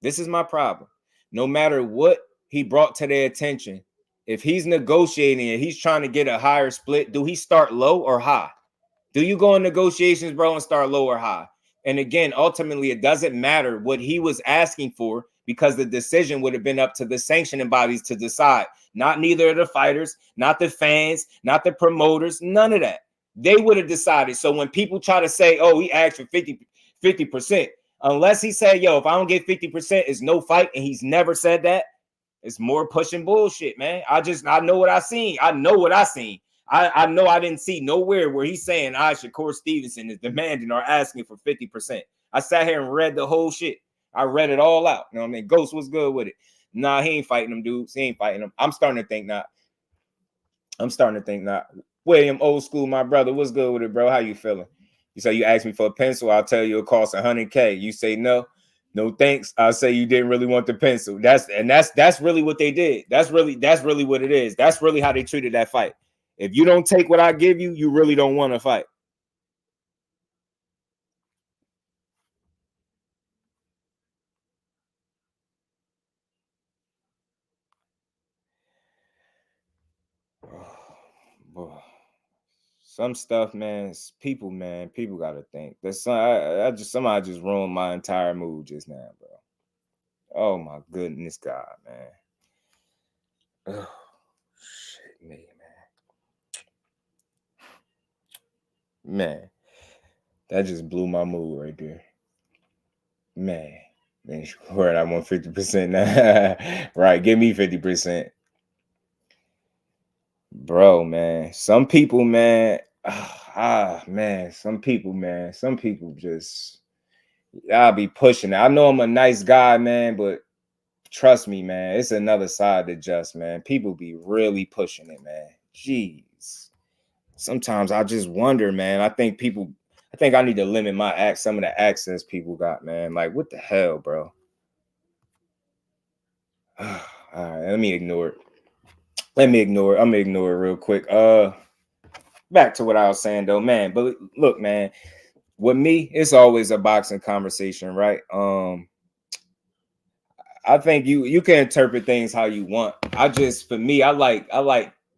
This is my problem. No matter what he brought to their attention, if he's negotiating and he's trying to get a higher split, do he start low or high? Do you go in negotiations, bro, and start low or high? And again, ultimately, it doesn't matter what he was asking for, because the decision would have been up to the sanctioning bodies to decide. Not neither of the fighters, not the fans, not the promoters, none of that. They would have decided. So when people try to say, oh, he asked for 50%, unless he said, yo, if I don't get 50%, it's no fight, and he's never said that, it's more pushing bullshit, man. I know what I seen. I know what I seen. I know I didn't see nowhere where he's saying Shakur Stevenson is demanding or asking for 50%. I sat here and read the whole shit. I read it all out. You know what I mean? Ghost was good with it. Nah, he ain't fighting them dudes. He ain't fighting them. I'm starting to think not. William, old school, my brother, what's good with it, bro? How you feeling? You say you asked me for a pencil. I'll tell you it costs $100K. You say no thanks. I'll say you didn't really want the pencil. That's really what they did. That's really what it is. That's really how they treated that fight. If you don't take what I give you, you really don't want to fight. Boy. Some stuff, man, people gotta think. There's some, somebody just ruined my entire mood just now, bro. Oh my goodness, God, man. Oh shit, me, man. That just blew my mood right there. Man, word, I want 50% now. Right, give me 50%. Bro, man. Some people, man. Some people just, I'll be pushing it. I know I'm a nice guy, man, but trust me, man, it's another side to just, man. People be really pushing it, man. Jeez. Sometimes I just wonder, man. I think I need to limit some of the accents people got, man. Like, what the hell, bro? All right, let me ignore it. I'm gonna ignore it real quick. Back to what I was saying though, man. But look, man, with me, it's always a boxing conversation, right? I think you can interpret things how you want. For me, I like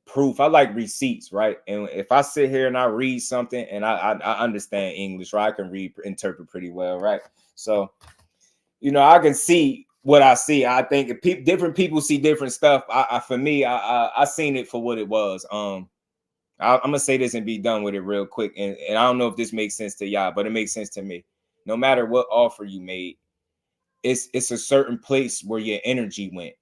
proof. I like receipts, right? And if I sit here and I read something and I understand English, right? I can interpret pretty well, right? So, I can see what I see. I think if different people see different stuff. For me, I seen it for what it was. I'm gonna say this and be done with it real quick. And I don't know if this makes sense to y'all, but it makes sense to me. No matter what offer you made, it's a certain place where your energy went.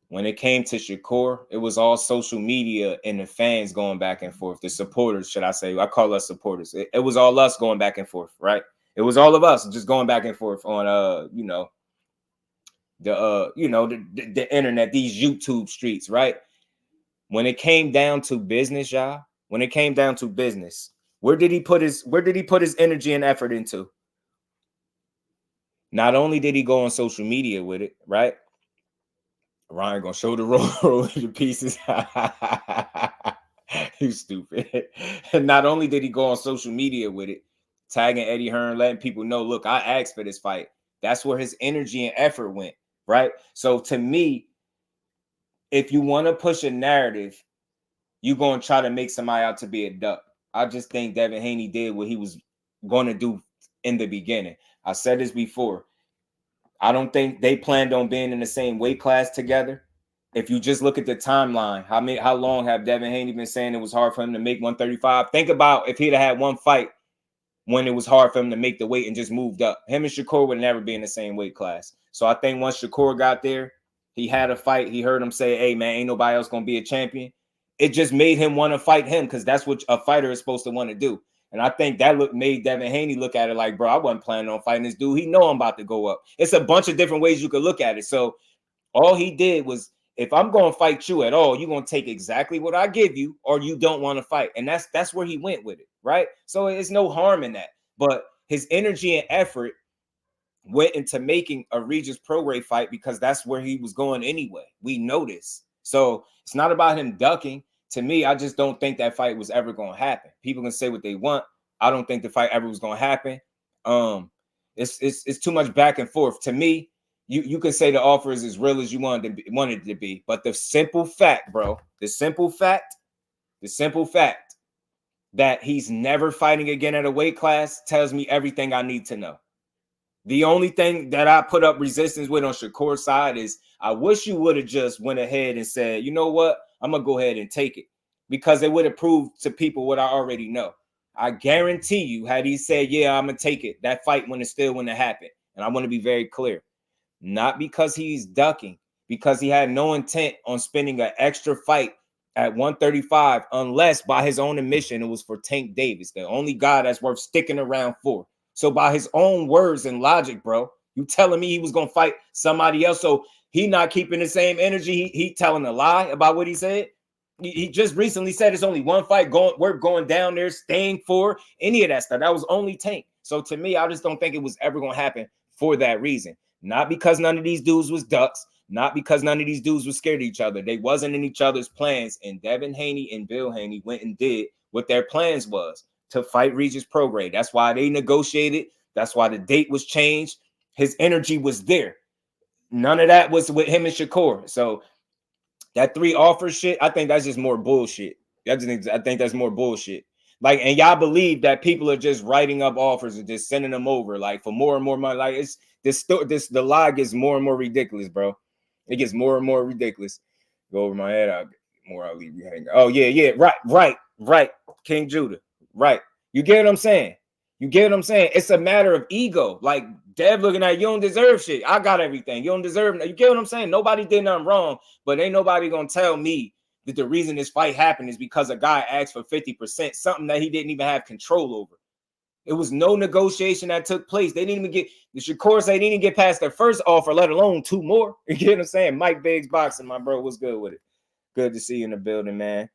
When it came to Shakur, it was all social media and the fans going back and forth. The supporters, should I say? I call us supporters. It was all us going back and forth, right? It was all of us just going back and forth on the internet, these YouTube streets, right? When it came down to business, y'all, where did he put his energy and effort into? Not only did he go on social media with it, right? Ryan gonna show the roll the pieces. You stupid. And not only did he go on social media with it, tagging Eddie Hearn, letting people know, look, I asked for this fight. That's where his energy and effort went, right? So to me, if you want to push a narrative, you're going to try to make somebody out to be a duck. I just think Devin Haney did what he was going to do in the beginning. I said this before. I don't think they planned on being in the same weight class together. If you just look at the timeline, how long have Devin Haney been saying it was hard for him to make 135? Think about if he'd have had one fight when it was hard for him to make the weight and just moved up. Him and Shakur would never be in the same weight class. So I think once Shakur got there, he had a fight. He heard him say, hey, man, ain't nobody else going to be a champion. It just made him want to fight him because that's what a fighter is supposed to want to do. And I think that made Devin Haney look at it like, bro, I wasn't planning on fighting this dude. He know I'm about to go up. It's a bunch of different ways you could look at it. So all he did was, if I'm going to fight you at all, you're going to take exactly what I give you or you don't want to fight. And that's where he went with it, right? So it's no harm in that. But his energy and effort went into making a Regis Prograis fight because that's where he was going anyway. We know this. So it's not about him ducking. To me, I just don't think that fight was ever going to happen. People can say what they want. I don't think the fight ever was going to happen. It's too much back and forth. To me, you can say the offer is as real as you wanted it to be. But the simple fact, bro, the simple fact that he's never fighting again at a weight class tells me everything I need to know. The only thing that I put up resistance with on Shakur's side is I wish you would have just went ahead and said, you know what? I'm going to go ahead and take it, because it would have proved to people what I already know. I guarantee you, had he said, yeah, I'm going to take it, that fight wouldn't have happened. And I want to be very clear, not because he's ducking, because he had no intent on spending an extra fight at 135, unless by his own admission, it was for Tank Davis, the only guy that's worth sticking around for. So by his own words and logic, bro, you telling me he was going to fight somebody else? So he not keeping the same energy. He telling a lie about what he said. He just recently said it's only one fight we're going down there, staying for any of that stuff. That was only Tank. So to me, I just don't think it was ever going to happen for that reason. Not because none of these dudes was ducks, not because none of these dudes were scared of each other. They wasn't in each other's plans, and Devin Haney and Bill Haney went and did what their plans was to fight Regis Prograis. That's why they negotiated. That's why the date was changed. His energy was there. None of that was with him and Shakur. So that 3 offer shit, I think that's just more bullshit. I think that's more bullshit. Like, and y'all believe that people are just writing up offers and just sending them over like for more and more money. Like, it's the lie gets more and more ridiculous, bro. It gets more and more ridiculous. Go over my head. I'll leave you hanging. Oh, yeah. Right. King Judah. Right. You get what I'm saying? It's a matter of ego. Like, Dev looking at you don't deserve shit. I got everything. You don't deserve it. You get what I'm saying? Nobody did nothing wrong, but ain't nobody gonna tell me that the reason this fight happened is because a guy asked for 50%, something that he didn't even have control over. It was no negotiation that took place. They didn't even get the Shakur say they didn't get past their first offer, let alone 2 more. You get what I'm saying? Mike Biggs Boxing, my bro, what's good with it? Good to see you in the building, man.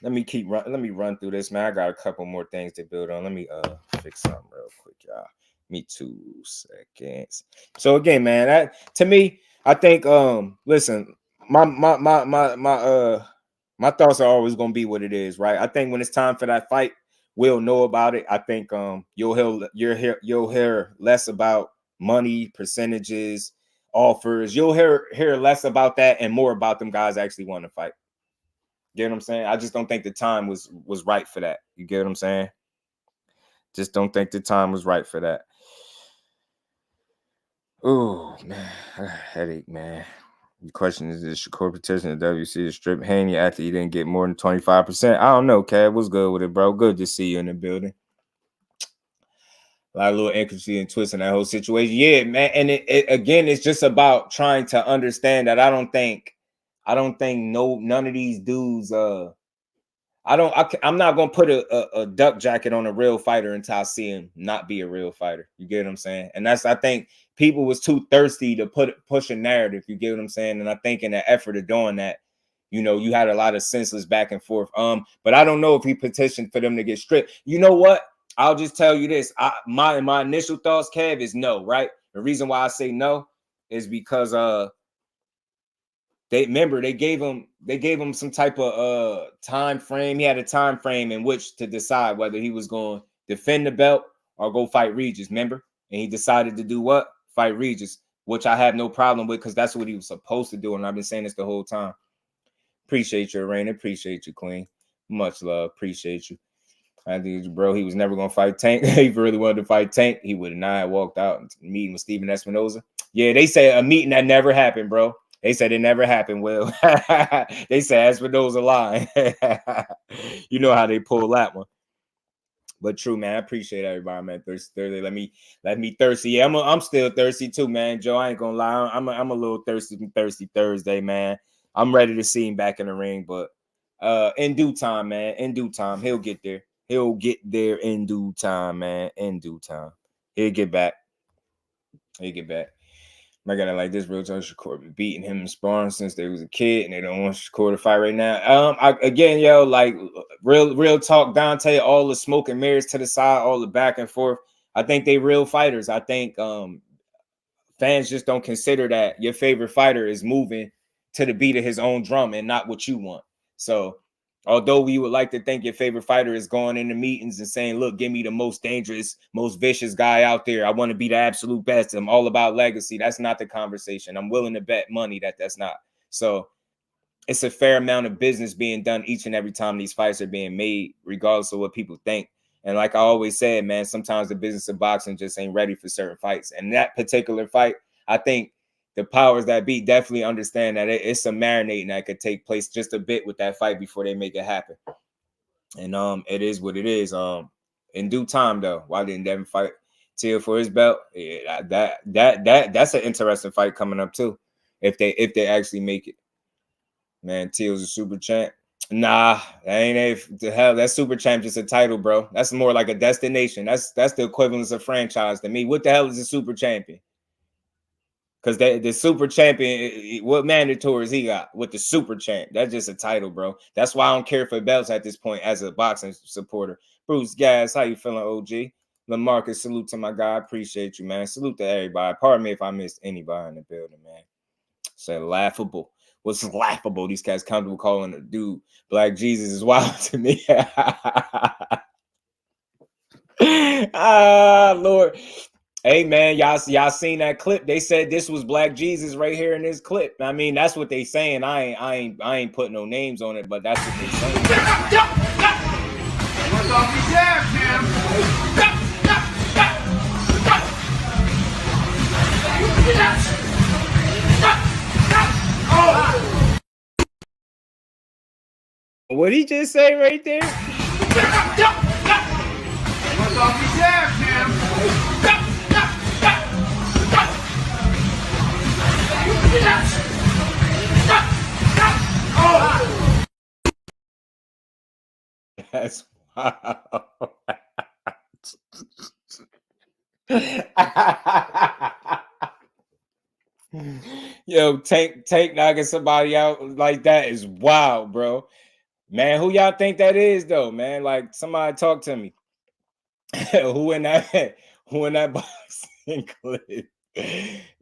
Let me run through this, man. I got a couple more things to build on. Let me fix something real quick, y'all. Me 2 seconds. So again, man, that to me, I think listen, my thoughts are always gonna be what it is, right? I think when it's time for that fight, we'll know about it. I think you'll hear less about money, percentages, offers. You'll hear less about that and more about them guys actually want to fight. You get what I'm saying? I just don't think the time was right for that. You get what I'm saying? Just don't think the time was right for that. Oh, man. I got a headache, man. The question is Shakur petition the WC to strip Haney after he didn't get more than 25%? I don't know, Kev. What's good with it, bro? Good to see you in the building. A lot of little intricacy and twists in that whole situation. Yeah, man. And it again, it's just about trying to understand that I don't think none of these dudes I'm not gonna put a duck jacket on a real fighter until I see him not be a real fighter. You get what I'm saying? And I think people was too thirsty to push a narrative. You get what I'm saying? And I think in the effort of doing that, you had a lot of senseless back and forth. But I don't know if he petitioned for them to get stripped. You know what? I'll just tell you this. My initial thoughts, Kev, is no. Right? The reason why I say no is because they gave him some type of time frame. He had a time frame in which to decide whether he was going to defend the belt or go fight Regis, remember? And he decided to do what? Fight Regis, which I have no problem with because that's what he was supposed to do. And I've been saying this the whole time. Appreciate you, Raina. Appreciate you, Queen. Much love. Appreciate you. I think, bro, he was never going to fight Tank. If he really wanted to fight Tank, he would have not walked out and meeting with Steven Espinoza. Yeah, they say a meeting that never happened, bro. They said it never happened, Will. They said Espinoza lying. You know how they pull that one. But true, man. I appreciate everybody, man. Thursday. Let me thirsty. Yeah, I'm still thirsty too, man. Joe, I ain't gonna lie. I'm a little thirsty from Thirsty Thursday, man. I'm ready to see him back in the ring, but in due time, man. In due time, he'll get there. He'll get there in due time, man. In due time, he'll get back. I got it like this. Real talk, Shakur be beating him in sparring since they was a kid, and they don't want Shakur to fight right now. Like real talk, Dante. All the smoke and mirrors to the side, all the back and forth. I think they real fighters. I think fans just don't consider that your favorite fighter is moving to the beat of his own drum and not what you want. So, although we would like to think your favorite fighter is going into meetings and saying, look, give me the most dangerous, most vicious guy out there. I want to be the absolute best. I'm all about legacy. That's not the conversation. I'm willing to bet money that's not. So it's a fair amount of business being done each and every time these fights are being made, regardless of what people think. And like I always said, man, sometimes the business of boxing just ain't ready for certain fights. And that particular fight, I think the powers that be definitely understand that it's some marinating that could take place just a bit with that fight before they make it happen. And it is what it is. In due time though, why didn't Devin fight Teal for his belt? Yeah, that's an interesting fight coming up too. If they actually make it. Man, Teal's a super champ. Nah, that ain't the hell. That super champ just a title, bro. That's more like a destination. That's the equivalence of franchise to me. What the hell is a super champion? Because the super champion, what mandatories he got with the super champ? That's just a title, bro. That's why I don't care for belts at this point as a boxing supporter. Bruce Gas, how you feeling, OG? LaMarcus, salute to my guy. Appreciate you, man. Salute to everybody. Pardon me if I missed anybody in the building, man. Said laughable. What's laughable? These cats comfortable calling a dude Black Jesus is wild to me. Ah, Lord. Hey man, y'all seen that clip? They said this was Black Jesus right here in this clip. I mean, that's what they saying. I ain't putting no names on it, but that's what they saying. What's off your jab, Cam? What'd he just say right there? What's off your jab, Cam? That's wow. Yo, Tank knocking somebody out like that is wild, bro. Man, who y'all think that is though, man? Like somebody talk to me. who in that boxing clip?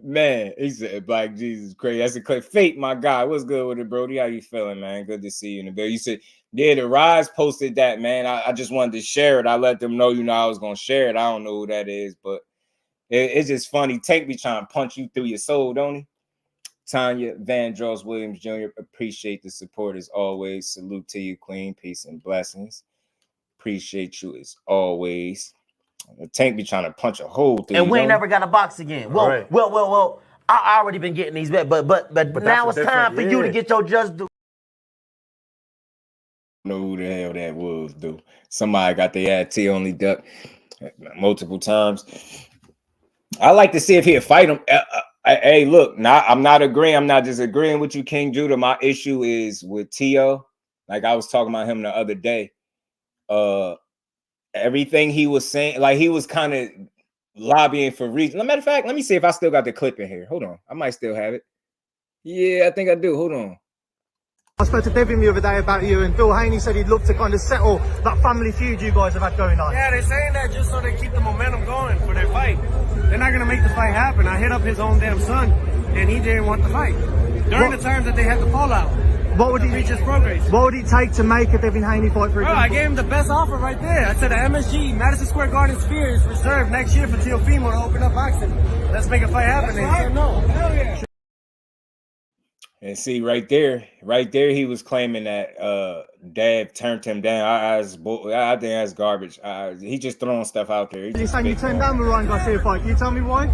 Man, he said Black Jesus crazy. That's a clip. Fate, my guy. What's good with it, Brody? How you feeling, man? Good to see you in the video. You said, yeah, the Rise posted that, man. I just wanted to share it. I let them know, I was gonna share it. I don't know who that is, but it's just funny. Tank be trying to punch you through your soul, don't he? Tanya Vandross Williams Jr. Appreciate the support as always. Salute to you, Queen. Peace and blessings. Appreciate you as always. The Tank be trying to punch a hole through. And we ain't never got to box again. Well, right. well. I already been getting these, but now it's time for you to get your just due. Know who the hell that was, dude. Somebody got their ad T only duck multiple times. I like to see if he'll fight him. Hey, look, I'm not agreeing. I'm not just agreeing with you, King Judah. My issue is with Tio. Like I was talking about him the other day. Everything he was saying, like he was kind of lobbying for reasons. Matter of fact, let me see if I still got the clip in here. Hold on. I might still have it. Yeah, I think I do. Hold on. I spoke to Devin the other day about you, and Bill Haney said he'd love to kind of settle that family feud you guys have had going on. Yeah, they're saying that just so they keep the momentum going for their fight. They're not going to make the fight happen. I hit up his own damn son, and he didn't want the fight. During the times that they had the fallout. What would it take to make a Devin Haney fight for him? I gave him the best offer right there. I said the MSG, Madison Square Garden Sphere, is reserved next year for Teofimo to open up boxing. Let's make a fight happen. And he said no. Hell yeah. And see, right there, he was claiming that Dad turned him down. I think that's garbage. He just throwing stuff out there. You're saying you turned down the Ryan Garcia fight. Can you tell me why?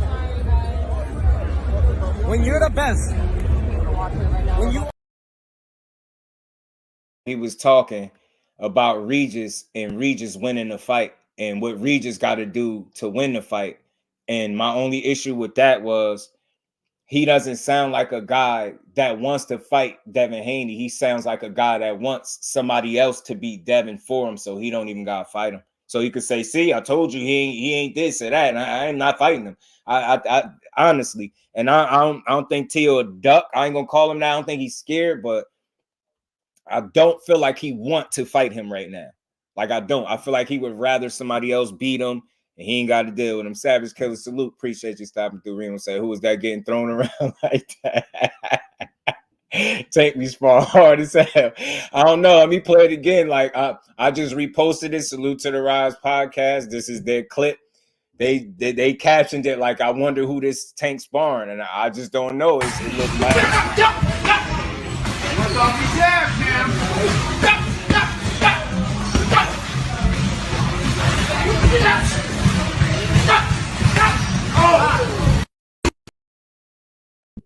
When you're the best. He was talking about Regis and Regis winning the fight and what Regis got to do to win the fight. And my only issue with that was he doesn't sound like a guy that wants to fight Devin Haney. He sounds like a guy that wants somebody else to beat Devin for him, so he don't even gotta fight him. So he could say, "See, I told you he ain't this or that, and I am not fighting him." I honestly, and I don't think Tio a duck. I ain't gonna call him that. I don't think he's scared, but I don't feel like he want to fight him right now. Like I don't. I feel like he would rather somebody else beat him. And he ain't got to deal with him. Savage Killer, salute. Appreciate you stopping through ring and say, who was that getting thrown around like that? Take me spar hard as hell. I don't know. Let me play it again. Like I just reposted it. Salute to the Rise podcast. This is their clip. They captioned it like, I wonder who this Tank sparring. And I just don't know. It looks like. What's off your jab, Cam?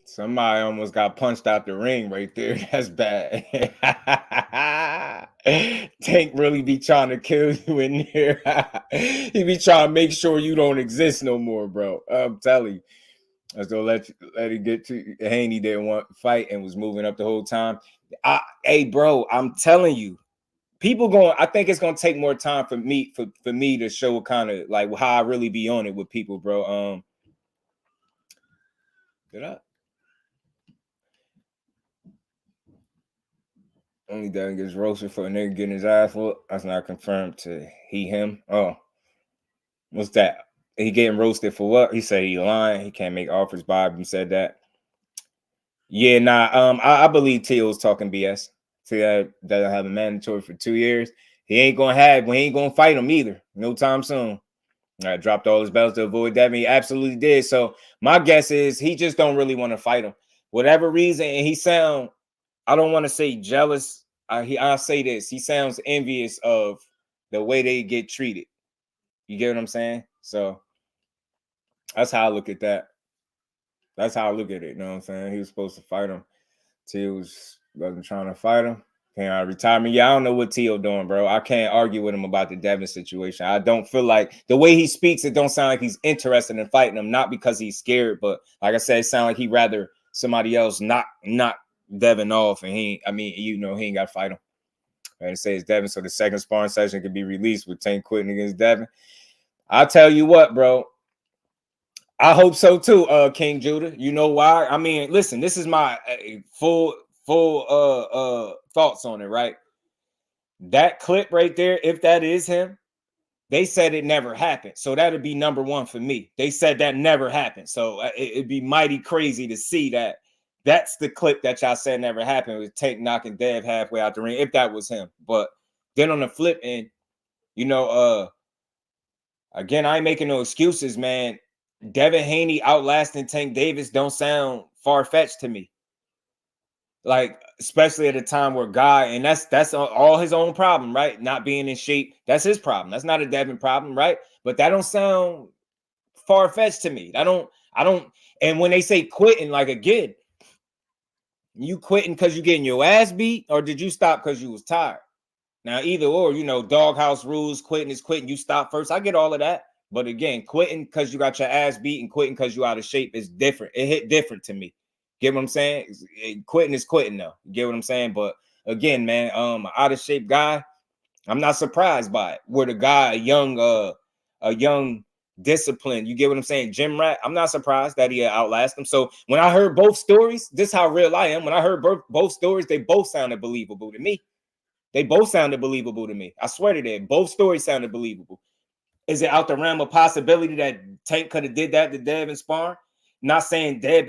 Somebody almost got punched out the ring right there. That's bad. Tank really be trying to kill you in there. He be trying to make sure you don't exist no more, bro. I'm telling you. I was gonna let it get to Haney. Didn't want to fight and was moving up the whole time. Hey, bro, I'm telling you, people going. I think it's gonna take more time for me to show what kind of like how I really be on it with people, bro. Did I? Only that gets roasted for a nigga getting his ass whooped. That's not confirmed to him. Oh, what's that? He getting roasted for what? He said he lying. He can't make offers. Bob said that. Yeah, nah. I believe T.O. was talking BS. T.O. doesn't have a mandatory for 2 years. He ain't gonna fight him either. No time soon. Dropped all his belts to avoid that. He absolutely did. So my guess is he just don't really want to fight him. Whatever reason, and he sound, I don't want to say jealous. I'll say this. He sounds envious of the way they get treated. You get what I'm saying? So that's how I look at that. That's how I look at it. You know what I'm saying? He was supposed to fight him. T wasn't trying to fight him. Retirement. Yeah, I don't know what T.O. doing, bro. I can't argue with him about the Devin situation. I don't feel like the way he speaks, it don't sound like he's interested in fighting him, not because he's scared, but like I said, it sounds like he'd rather somebody else knock Devin off, and he ain't got to fight him. And it says Devin, so the second sparring session could be released with Tank quitting against Devin. I'll tell you what, bro. I hope so too, King Judah. You know why? I mean, listen, this is my full thoughts on it, right? That clip right there, if that is him, they said it never happened. So that'd be number one for me. They said that never happened. So it'd be mighty crazy to see that that's the clip that y'all said never happened, with Tank knocking Dev halfway out the ring, if that was him. But then on the flip end, again, I ain't making no excuses, man. Devin Haney outlasting Tank Davis don't sound far-fetched to me. Like, especially at a time where and that's all his own problem, right? Not being in shape. That's his problem. That's not a Devin problem, right? But that don't sound far-fetched to me. I don't, and when they say quitting, like, again, you quitting because you getting your ass beat, or did you stop because you was tired? Now, either or, doghouse rules, quitting is quitting. You stop first. I get all of that. But again, quitting because you got your ass beat and quitting because you out of shape is different. It hit different to me. Get what I'm saying? Quitting is quitting, though. Get what I'm saying? But again, man, out of shape guy, I'm not surprised by it. Where the guy, a young discipline, you get what I'm saying? Gym rat, I'm not surprised that he outlast him. So when I heard both stories, this is how real I am. When I heard both stories, they both sounded believable to me. They both sounded believable to me. I swear to that. Both stories sounded believable. Is it out the realm of possibility that Tank could have did that to Dev in sparring? Not saying Dev,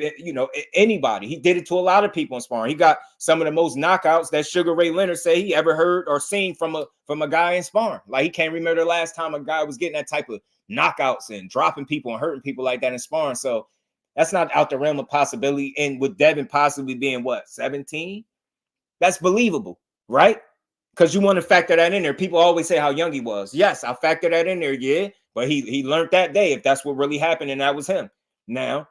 anybody. He did it to a lot of people in sparring. He got some of the most knockouts that Sugar Ray Leonard said he ever heard or seen from a guy in sparring. Like, he can't remember the last time a guy was getting that type of knockouts and dropping people and hurting people like that in sparring. So that's not out the realm of possibility. And with Devin possibly being, 17? That's believable, right? Because you want to factor that in there. People always say how young he was. Yes, I'll factor that in there, yeah. But he learned that day, if that's what really happened, and that was him. Now,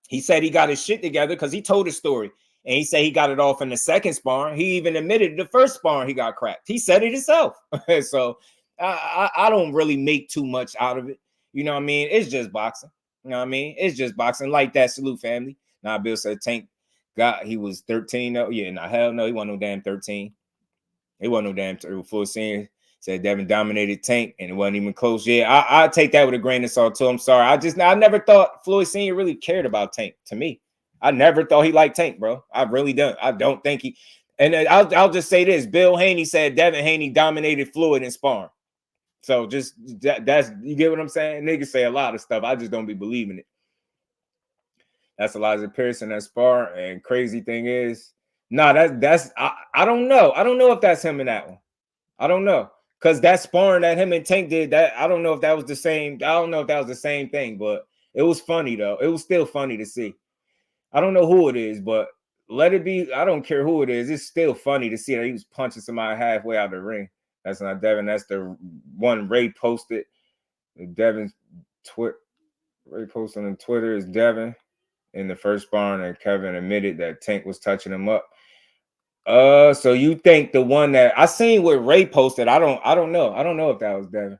he said he got his shit together because he told his story. And he said he got it off in the second sparring. He even admitted the first sparring he got cracked. He said it himself. So I don't really make too much out of it. You know what I mean? It's just boxing. You know what I mean? It's just boxing. Like that, salute family. Now, Bill said Tank he was 13. Oh, yeah, nah, hell no, he wasn't no damn 13. It wasn't no damn full scene. Said Devin dominated Tank, and it wasn't even close. Yeah, I take that with a grain of salt too. I'm sorry. I never thought Floyd Sr. really cared about Tank. To me, I never thought he liked Tank, bro. I really don't. I don't think he. And I'll just say this: Bill Haney said Devin Haney dominated Floyd in sparring. So just that's, you get what I'm saying? Niggas say a lot of stuff. I just don't be believing it. That's Elijah Pearson at spar. And crazy thing is, nah, I don't know. I don't know if that's him in that one. I don't know. Because that sparring that him and Tank did, that I don't know if that was the same. I don't know if that was the same thing, but it was funny though. It was still funny to see. I don't know who it is, but let it be. I don't care who it is. It's still funny to see that he was punching somebody halfway out of the ring. That's not Devin. That's the one Ray posted. Devin's Ray posted on Twitter is Devin in the first sparring, and Kevin admitted that Tank was touching him up. So you think the one that I seen what Ray posted? I don't know. I don't know if that was Devin.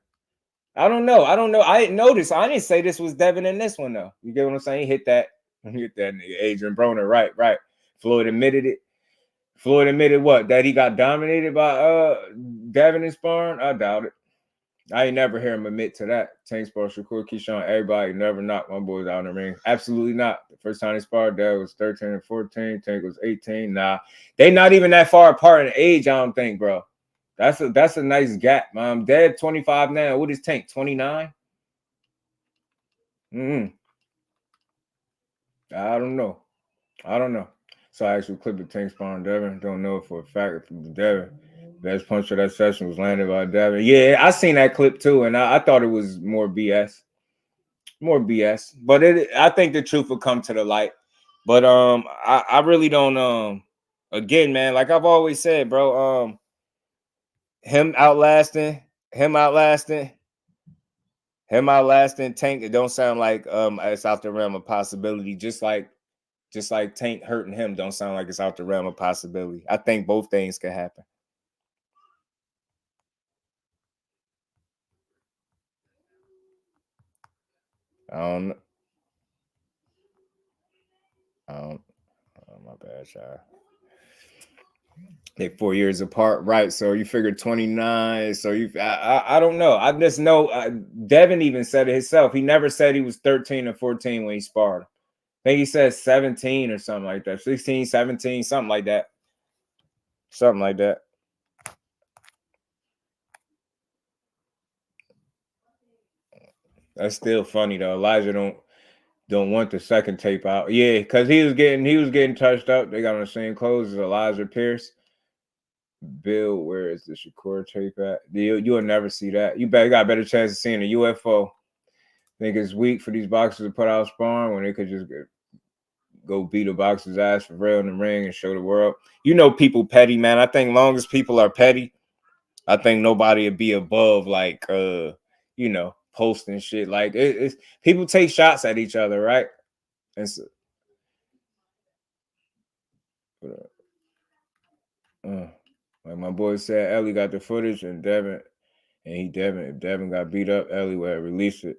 I don't know. I didn't notice. I didn't say this was Devin in this one though. You get what I'm saying? He hit that nigga Adrian Broner. Right. Floyd admitted it. Floyd admitted what? That he got dominated by Devin in sparring? I doubt it. I ain't never hear him admit to that. Tank sparred Shakur, Keyshawn, everybody never knocked my boys out in the ring. Absolutely not. The first time they sparred, Dev was 13 and 14. Tank was 18. Nah, they not even that far apart in age, I don't think, bro. That's a nice gap, man. Dev 25 now. What is Tank? 29? I don't know. So I actually clipped the Tank sparring Devin. Don't know for a fact if it was Devin. Best punch of that session was landed by Devin. Yeah, I seen that clip too, and I thought it was more BS. More BS. But I think the truth will come to the light. But I really don't again, man, like I've always said, bro, him outlasting Tank, it don't sound like it's out the realm of possibility. Just like Tank hurting him don't sound like it's out the realm of possibility. I think both things can happen. Oh, my bad, child. They're 4 years apart, right? So you figure 29. So I don't know. I just know Devin even said it himself. He never said he was 13 or 14 when he sparred. I think he said 17 or something like that. 16, 17, something like that. Something like that. That's still funny though. Elijah don't want the second tape out. Yeah, because he was getting touched up. They got on the same clothes as Elijah Pierce. Bill, where is the Shakur tape at? You'll never see that. You got a better chance of seeing a UFO. I think it's weak for these boxers to put out sparring when they could just go beat a boxer's ass for real in the ring and show the world. You know, people petty, man. I think long as people are petty, I think nobody would be above like posting shit. Like it's people take shots at each other, right? And so, like my boy said, Ellie got the footage and Devin if Devin got beat up, Ellie would have released it.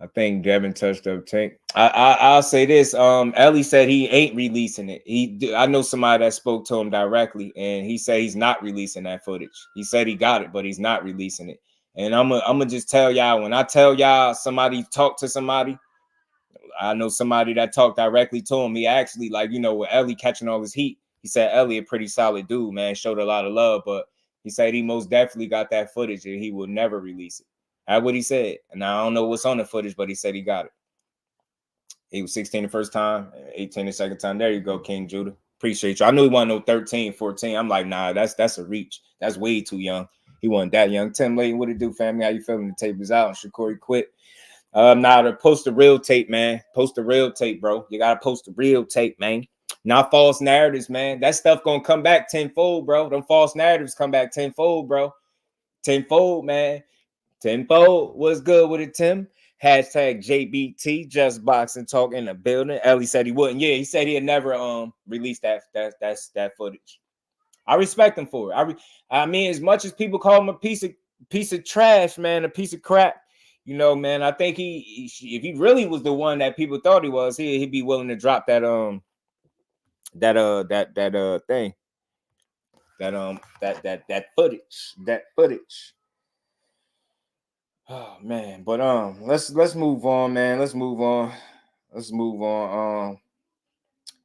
I think Devin touched up Tank. I'll say this. Ellie said he ain't releasing it. I know somebody that spoke to him directly, and he said he's not releasing that footage. He said he got it, but he's not releasing it. And I'm gonna just tell y'all, when I tell y'all somebody talked to somebody, I know somebody that talked directly to him. He actually, like, with Ellie catching all his heat, he said Ellie a pretty solid dude, man, showed a lot of love, but he said he most definitely got that footage and he will never release it. That's what he said. And I don't know what's on the footage, but he said he got it. He was 16 the first time, 18 the second time. There you go, King Judah. Appreciate you. I knew he wasn't no 13, 14. I'm like, nah, that's a reach. That's way too young. He wasn't that young. Tim Layton, what it do, family? How you feeling? The tape is out. And Shakur quit. Now to post the real tape, man. Post the real tape, bro. You gotta post the real tape, man. Not false narratives, man. That stuff gonna come back tenfold, bro. Them false narratives come back tenfold, bro. Tenfold, man. Tenfold. What's good with it, Tim? Hashtag JBT, Just Boxing Talk in the building. Ellie said he wouldn't. Yeah, he said he'd never release that footage. I respect him for it. I mean, as much as people call him a piece of trash, man, a piece of crap. Man, I think if he really was the one that people thought he was, he'd be willing to drop that thing. That footage. Oh man, but let's move on, man. Let's move on.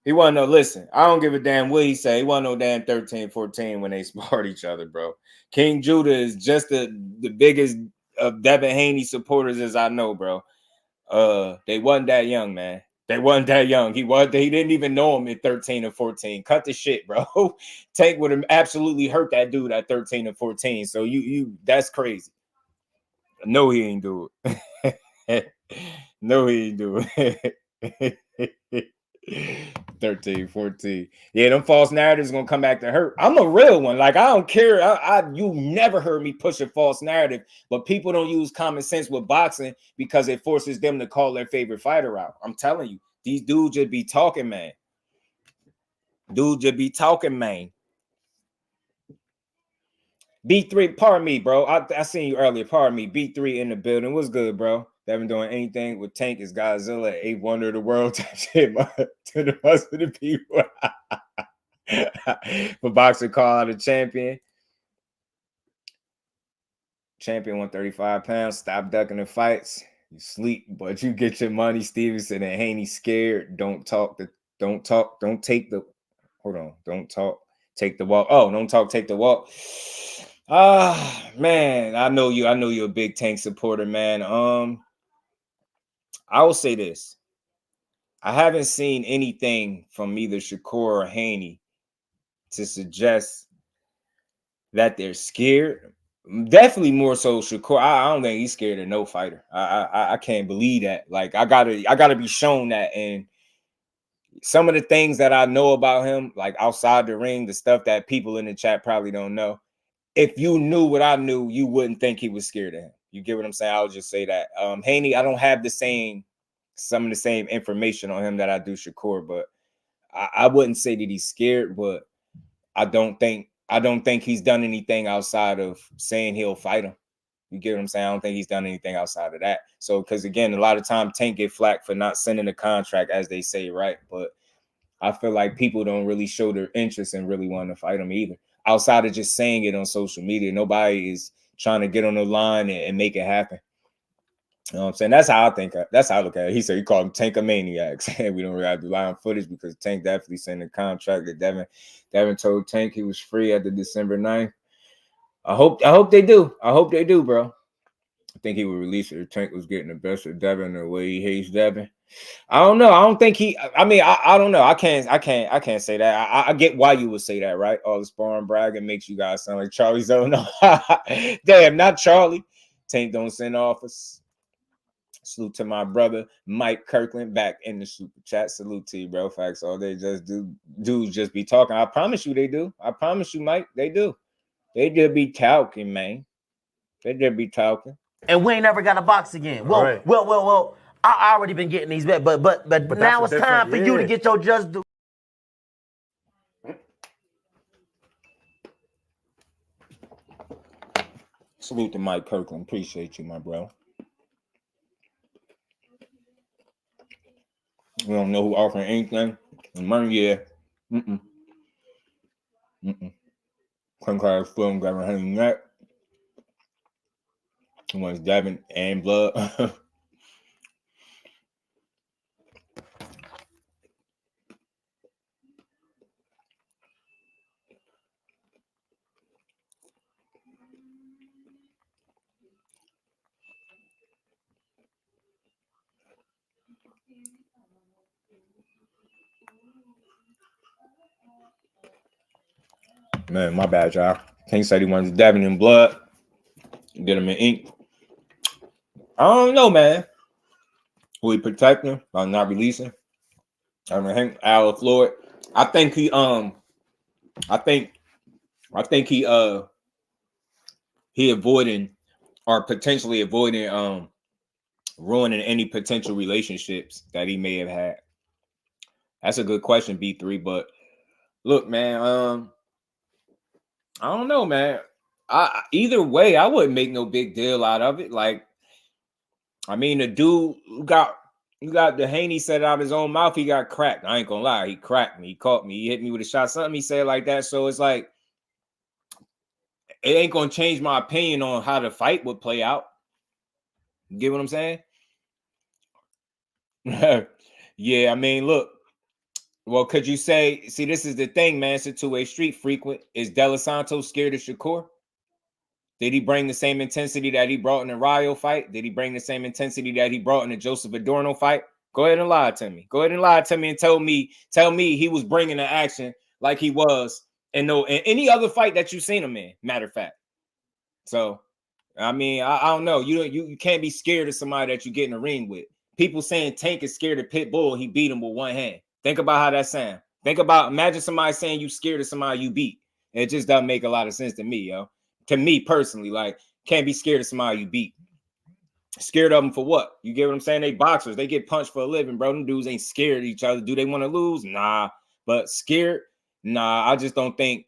He wasn't no, listen, I don't give a damn what he say. He wasn't no damn 13, 14 when they sparred each other, bro. King Judah is just the biggest of Devin Haney supporters as I know, bro. They wasn't that young, man. They wasn't that young. He didn't even know him at 13 or 14. Cut the shit, bro. Tank would have absolutely hurt that dude at 13 or 14. So you that's crazy. No, he ain't do it. No, he ain't do it. 13, 14. Yeah, them false narratives gonna come back to hurt. I'm a real one. Like, I don't care. You never heard me push a false narrative, but people don't use common sense with boxing because it forces them to call their favorite fighter out. I'm telling you, these dudes just be talking, man. B3, pardon me, bro. I seen you earlier. Pardon me. B3 in the building. What's good, bro? They haven't doing anything with Tank is Godzilla, eighth wonder of the world type shit to the rest of the people. For boxer call out a champion. Champion 135 pounds. Stop ducking the fights. You sleep, but you get your money. Stevenson and Haney scared. Don't talk. Don't take the walk. Oh, don't talk, take the walk. Man, I know you're a big Tank supporter, man. I will say this. I haven't seen anything from either Shakur or Haney to suggest that they're scared. Definitely more so Shakur. I don't think he's scared of no fighter. I can't believe that. Like I gotta be shown that. And some of the things that I know about him, like outside the ring, the stuff that people in the chat probably don't know. If you knew what I knew, you wouldn't think he was scared of him. You get what I'm saying? I'll just say that. Haney, I don't have some of the same information on him that I do Shakur, but I wouldn't say that he's scared, but I don't think he's done anything outside of saying he'll fight him. You get what I'm saying? I don't think he's done anything outside of that. So, because again, a lot of times Tank get flack for not sending a contract, as they say, right? But I feel like people don't really show their interest in really wanting to fight him either. Outside of just saying it on social media, nobody is trying to get on the line and make it happen. You know what I'm saying? That's how I think. That's how I look at it. He said he called him Tank a maniac. We don't really have to rely on footage because Tank definitely sent a contract that Devin told Tank he was free at the December 9th. I hope they do. I hope they do, bro. I think he would release it if Tank was getting the best of Devin the way he hates Devin. I don't know. I don't think he. I mean, I don't know. I can't say that. I get why you would say that, right? All the sparring bragging makes you guys sound like Charlie Zone. Damn, not Charlie. Tank don't send offers. Salute to my brother Mike Kirkland back in the super chat. Salute to you, bro. Facts all they just dudes just be talking. I promise you they do. I promise you, Mike, they do. They just be talking, man. They just be talking. And we ain't never got a box again. Well. I already been getting these bets, but now it's time for you to get your just due. Salute to Mike Kirkland. Appreciate you, my bro. We don't know who offering anything. Money, yeah. Couldn't call film grabbing Haney neck. He wants Devin and blood. Man, my bad, y'all. King said he wanted Devin in blood. Get him in ink. I don't know, man. Will he protect him by not releasing? I mean, Al Floyd. I think he avoiding or potentially avoiding ruining any potential relationships that he may have had. That's a good question, B3. But look, man, I don't know, man. Either way, I wouldn't make no big deal out of it. Like, I mean, the dude you got the Haney said out of his own mouth, he got cracked. I ain't gonna lie, he cracked me, he caught me, he hit me with a shot, something he said like that. So it's like, it ain't gonna change my opinion on how the fight would play out. You get what I'm saying? Yeah, I mean, look. Well, could you say, see, this is the thing, man. It's a two-way street. Frequent. Is De Los Santos scared of Shakur? Did he bring the same intensity that he brought in the Rayo fight? Did he bring the same intensity that he brought in the Joseph Adorno fight? Go ahead and lie to me. Go ahead and lie to me and tell me he was bringing the action like he was in any other fight that you've seen him in, matter of fact. So, I mean, I don't know. You can't be scared of somebody that you get in the ring with. People saying Tank is scared of Pitbull, he beat him with one hand. Think about how that sounds. Imagine somebody saying you scared of somebody you beat. It just doesn't make a lot of sense to me, yo. To me personally, like, can't be scared of somebody you beat. Scared of them for what? You get what I'm saying? They boxers. They get punched for a living, bro. Them dudes ain't scared of each other. Do they want to lose? Nah. But scared? Nah, I just don't think.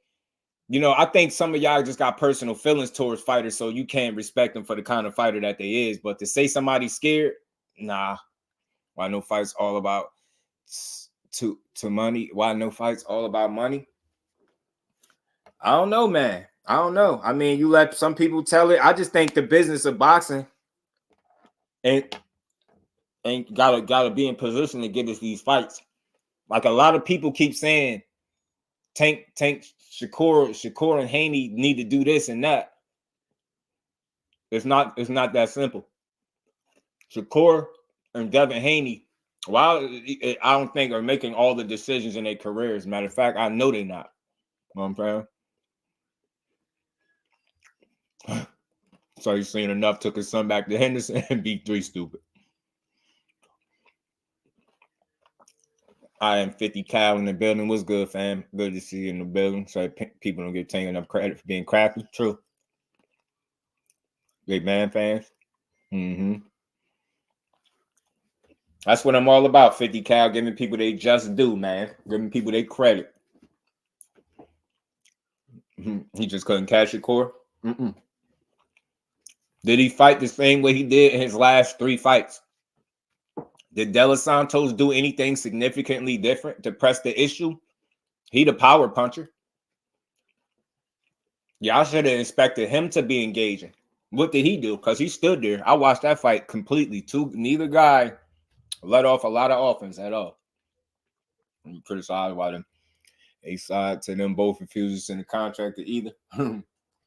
You know, I think some of y'all just got personal feelings towards fighters, so you can't respect them for the kind of fighter that they is. But to say somebody's scared? Nah. Why no fights all about to money? Why no fights all about money? I don't know, man. I don't know. I mean, you let some people tell it. I just think the business of boxing ain't gotta be in position to get us these fights. Like a lot of people keep saying, Tank, Shakur and Haney need to do this and that. It's not that simple. Shakur and Devin Haney Well, I don't think are making all the decisions in their careers. Matter of fact, I know they're not. You know what I'm saying? So you seen enough, took his son back to Henderson and beat 3 stupid. I am 50 Cal in the building. What's good, fam? Good to see you in the building. So people don't get taken enough credit for being crafty. True. Big man fans. That's what I'm all about, 50 Cal, giving people they just do, man. Giving people their credit. He just couldn't catch Shakur. Did he fight the same way he did in his last 3 fights? Did De Los Santos do anything significantly different to press the issue? He the power puncher. Y'all should have expected him to be engaging. What did he do? Because he stood there. I watched that fight completely. Neither guy let off a lot of offense at all. I'm criticized about them. A side to them both refuses in the contract to either.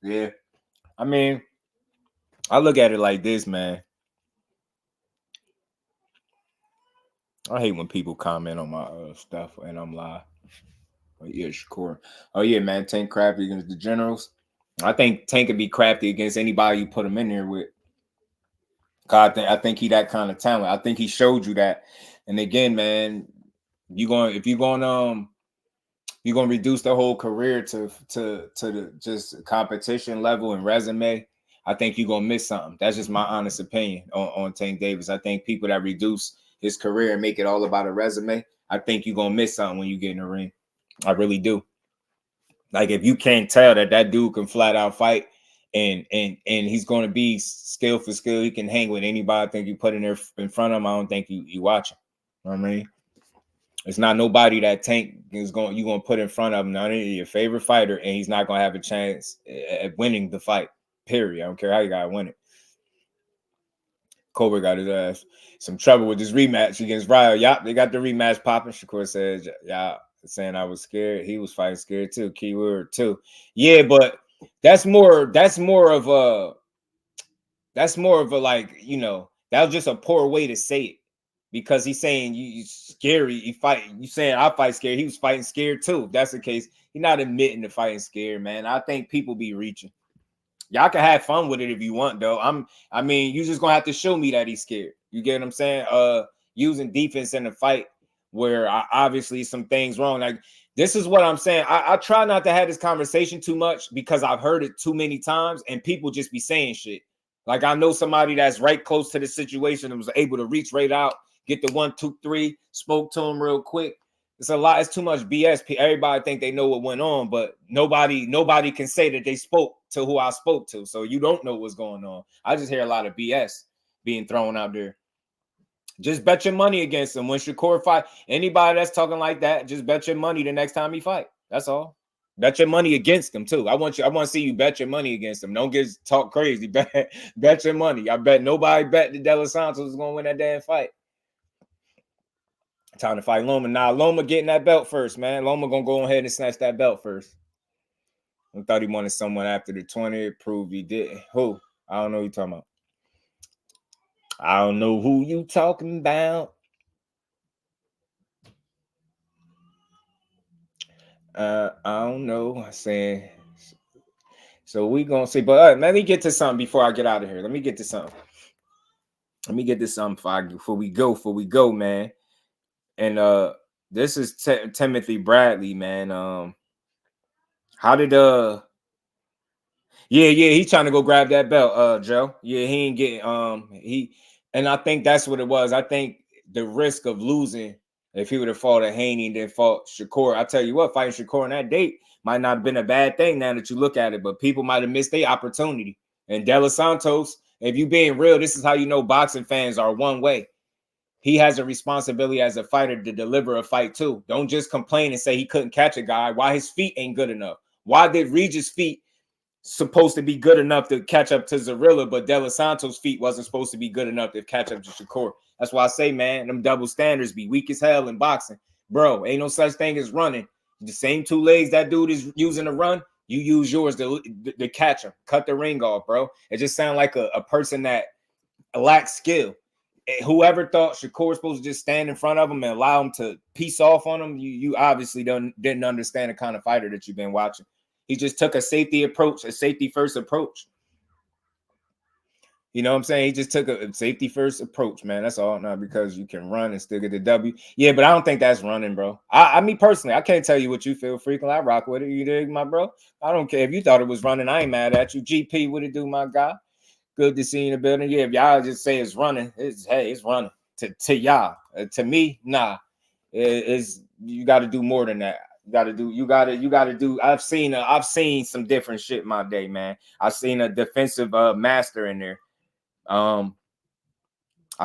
Yeah. I mean, I look at it like this, man. I hate when people comment on my stuff and I'm live. Oh, yeah, Shakur. Oh, yeah, man. Tank crafty against the Generals. I think Tank could be crafty against anybody you put him in there with. God, I think he that kind of talent. I think he showed you that. And again, man, if you're gonna reduce the whole career to the just competition level and resume, I think you're gonna miss something. That's just my honest opinion on Tank Davis. I think people that reduce his career and make it all about a resume, I think you're gonna miss something when you get in the ring. I really do. Like, if you can't tell that dude can flat out fight and he's going to be skill for skill, he can hang with anybody. I think you put in there in front of him, I don't think you watch him. You know what I mean? It's not nobody that Tank is going to put in front of him. None of your favorite fighter, and he's not going to have a chance at winning the fight. Period. I don't care how you got to win it. Cobra got his ass some trouble with this rematch against Ryo. Yup, they got the rematch popping. Shakur said, yeah, saying I was scared. He was fighting scared too. Keyword too. Yeah, but that's more of a like, you know, that was just a poor way to say it, because he's saying you scary, you fight, you saying I fight scared. He was fighting scared too. If that's the case, he's not admitting to fighting scared, man. I think people be reaching. Y'all can have fun with it if you want, though. I mean, you just gonna have to show me that he's scared. You get what I'm saying? Using defense in the fight where obviously some things wrong. Like, this is what I'm saying. I try not to have this conversation too much because I've heard it too many times and people just be saying shit. Like, I know somebody that's right close to the situation and was able to reach right out, get the 1, 2, 3, spoke to him real quick. It's a lot. It's too much BS. Everybody think they know what went on, but nobody can say that they spoke to who I spoke to. So you don't know what's going on. I just hear a lot of BS being thrown out there. Just bet your money against him. When Shakur fight, anybody that's talking like that, just bet your money the next time he fight. That's all. Bet your money against him too. I want to see you bet your money against him. Don't get talk crazy. Bet your money. I bet nobody bet that De Los Santos was gonna win that damn fight. Time to fight Loma. Now Loma getting that belt first, man. Loma gonna go ahead and snatch that belt first. I thought he wanted someone after the 20. Proved he didn't. Who? I don't know who you talking about. I don't know who you talking about. I don't know. I said. So we gonna see. But let me get to something before I get out of here. Let me get to something before we go, man. And this is Timothy Bradley, man. How did yeah, he's trying to go grab that belt, Joe. Yeah, he ain't getting and I think that's what it was. I think the risk of losing, if he would have fought a Haney and then fought Shakur, I tell you what, fighting Shakur on that date might not have been a bad thing now that you look at it, but people might have missed their opportunity. And De Los Santos, if you being real, this is how you know boxing fans are one way. He has a responsibility as a fighter to deliver a fight too. Don't just complain and say he couldn't catch a guy. Why his feet ain't good enough? Why did Regis' feet supposed to be good enough to catch up to Zarilla, but De Los Santos' feet wasn't supposed to be good enough to catch up to Shakur? That's why I say, man, them double standards be weak as hell in boxing. Bro, ain't no such thing as running. The same 2 legs that dude is using to run, you use yours to catch him. Cut the ring off, bro. It just sounds like a person that lacks skill. whoever thought Shakur was supposed to just stand in front of him and allow him to piece off on him, you obviously didn't understand the kind of fighter that you've been watching. He just took a safety approach, a safety first approach. You know what I'm saying? He just took a safety first approach, man. That's all. Not because you can run and still get the W. Yeah, but I don't think that's running, bro. I mean, personally, I can't tell you what you feel, frequently. I rock with it. You dig, my bro? I don't care if you thought it was running. I ain't mad at you. GP, what it do, my guy? Good to see you in the building. Yeah, if y'all just say it's running, it's running. To y'all. To me, nah. It's you got to do more than that. You got to do. I've seen some different shit in my day, man. I've seen a defensive master in there. I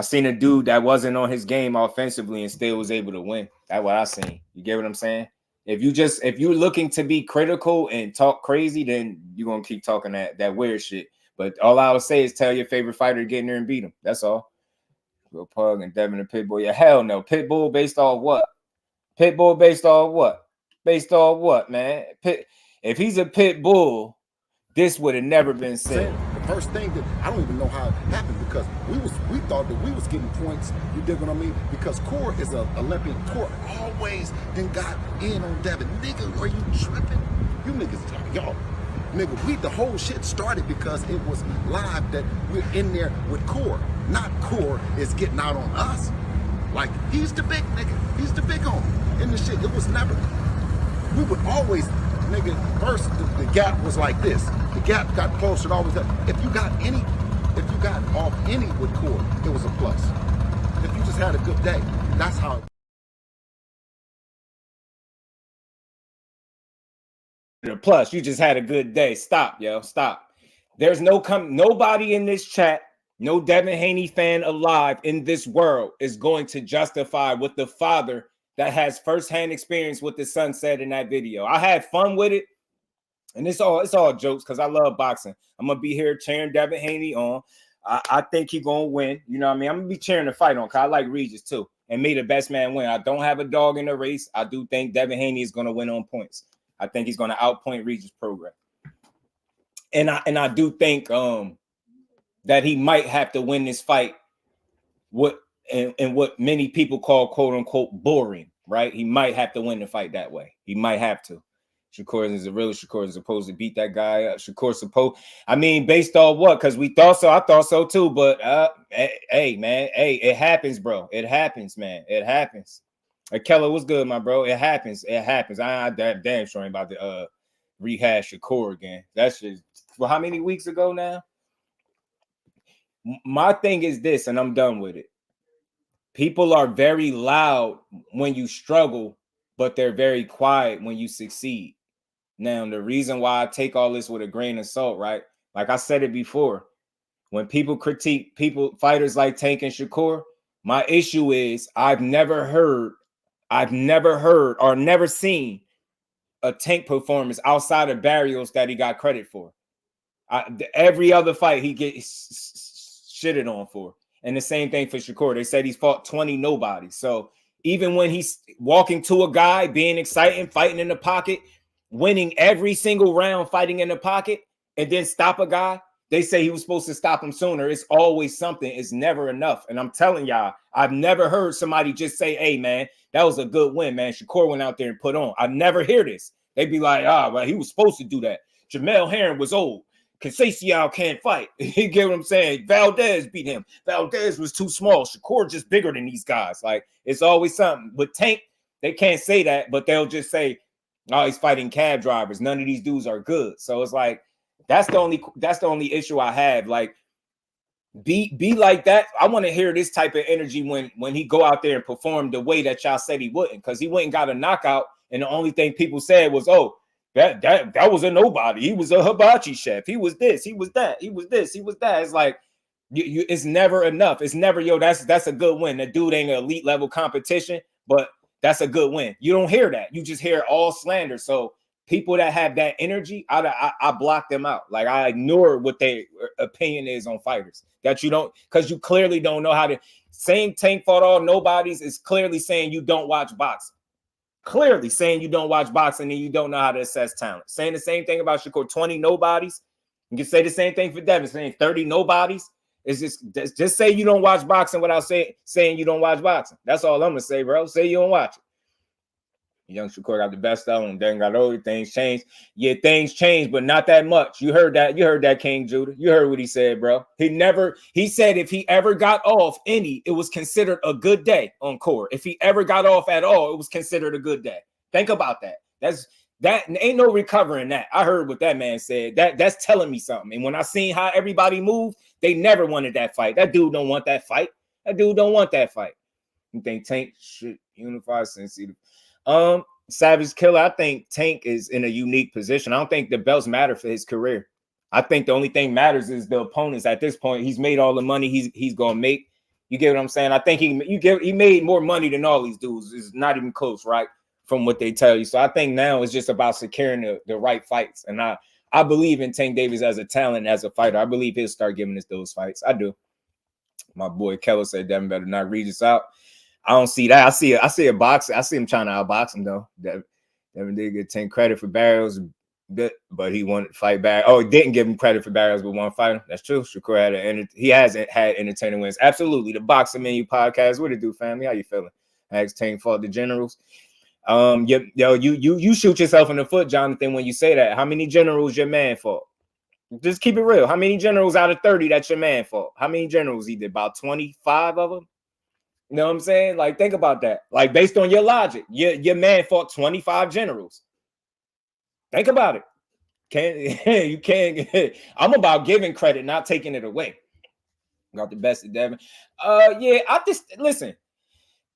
seen a dude that wasn't on his game offensively and still was able to win. That's what I seen. You get what I'm saying? If you're looking to be critical and talk crazy, then you're gonna keep talking that weird shit. But all I would say is tell your favorite fighter to get in there and beat him. That's all. Real Pug and Devin and Pitbull. Yeah, hell no. Pitbull based off what? Pitbull based off what? Based off what, man? If he's a Pitbull, this would have never been said. The first thing that I don't even know how it happened because we thought that we was getting points. You dig what I mean? Because Core is an Olympian. Core always then got in on Devin. Nigga, are you tripping? You niggas, y'all. Nigga, the whole shit started because it was live that we're in there with Core. Not Core is getting out on us. Like, he's the big nigga. He's the big homie. In the shit, it was never. We would always, nigga, first the gap was like this. The gap got closer and always that. If you got off any with Core, it was a plus. If you just had a good day, that's how. Plus, you just had a good day. Stop, yo. Stop. There's nobody in this chat, no Devin Haney fan alive in this world is going to justify what the father that has firsthand experience with the son said in that video. I had fun with it, and it's all jokes because I love boxing. I'm gonna be here cheering Devin Haney on. I think he's gonna win. You know what I mean? I'm gonna be cheering the fight on because I like Regis too. And may the best man win. I don't have a dog in the race. I do think Devin Haney is gonna win on points. I think he's going to outpoint Regis Prograis. And I do think that he might have to win this fight what many people call quote unquote boring, right? He might have to win the fight that way. He might have to. Shakur is a real Shakur is supposed to beat that guy up. Shakur supposed, I mean, based on what? Because we thought so. I thought so too. But hey, man, hey, it happens, bro. It happens, man. It happens. Keller, what's good, my bro? It happens. It happens. I damn sure ain't about to rehash Shakur again. That's just for how many weeks ago now? My thing is this, and I'm done with it. People are very loud when you struggle, but they're very quiet when you succeed. Now, the reason why I take all this with a grain of salt, right? Like I said it before, when people critique fighters like Tank and Shakur, my issue is I've never heard or never seen a Tank performance outside of Barrios that he got credit for. Every other fight he gets shitted on for. And the same thing for Shakur. They said he's fought 20 nobody. So even when he's walking to a guy, being exciting, fighting in the pocket, winning every single round, fighting in the pocket, and then stop a guy, they say he was supposed to stop him sooner. It's always something. It's never enough. And I'm telling y'all, I've never heard somebody just say, hey, man, that was a good win, man. Shakur went out there and put on. I never hear this. They'd be like, well, he was supposed to do that. Jamel Herring was old. Conceição can't fight. You get what I'm saying? Valdez beat him. Valdez was too small. Shakur just bigger than these guys. Like, it's always something. But Tank, they can't say that, but they'll just say, oh, he's fighting cab drivers. None of these dudes are good. So it's like, that's the only issue I have. Like, be like that. I want to hear this type of energy when he go out there and perform the way that y'all said he wouldn't, because he went and got a knockout, and the only thing people said was, oh, that was a nobody. He was a hibachi chef. He was this. He was that. He was this. He was that. It's like it's never enough. It's never, yo, that's a good win. That dude ain't an elite level competition, but that's a good win. You don't hear that. You just hear all slander. So people that have that energy, I block them out. Like, I ignore what their opinion is on fighters. That you don't, because you clearly don't know how to. Saying Tank fought all nobodies is clearly saying you don't watch boxing. Clearly saying you don't watch boxing and you don't know how to assess talent. Saying the same thing about Shakur, 20 nobodies. You can say the same thing for Devin, saying 30 nobodies. It's just say you don't watch boxing without saying you don't watch boxing. That's all I'm gonna say, bro. Say you don't watch it. Young Shakur got the best of him. Then got older. Things changed. Yeah, things changed, but not that much. You heard that. You heard that, King Judah. You heard what he said, bro. He said if he ever got off any, it was considered a good day on court. If he ever got off at all, it was considered a good day. Think about that. That ain't no recovering that. I heard what that man said. That's telling me something. And when I seen how everybody moved, they never wanted that fight. That dude don't want that fight. That dude don't want that fight. You think Tank should unify sensitive? Savage Killer, I think Tank is in a unique position. I don't think the belts matter for his career. I think the only thing matters is the opponents. At this point, he's made all the money he's gonna make. You get what I'm saying? I think he made more money than all these dudes. It's not even close, right? From what they tell you. So I think now it's just about securing the right fights. And I believe in Tank Davis as a talent, as a fighter. I believe he'll start giving us those fights. I do. My boy Keller said Devin better not Regis out. I don't see that. I see a boxer. I see him trying to outbox him though. Devin did get 10 credit for Barrios, but he wanted to fight back. Oh, he didn't give him credit for Barrios with one fighter. That's true. Shakur he hasn't had entertaining wins. Absolutely. The Boxing Menu podcast. What it do, family? How you feeling? Ask Tank fought the generals. You shoot yourself in the foot, Jonathan, when you say that. How many generals your man fought? Just keep it real. How many generals out of 30 that your man fought? How many generals he did? About 25 of them? You know what I'm saying? Like, think about that. Like, based on your logic, your man fought 25 generals. Think about it. You can't. I'm about giving credit, not taking it away. Got the best of Devin. Yeah, I just listen.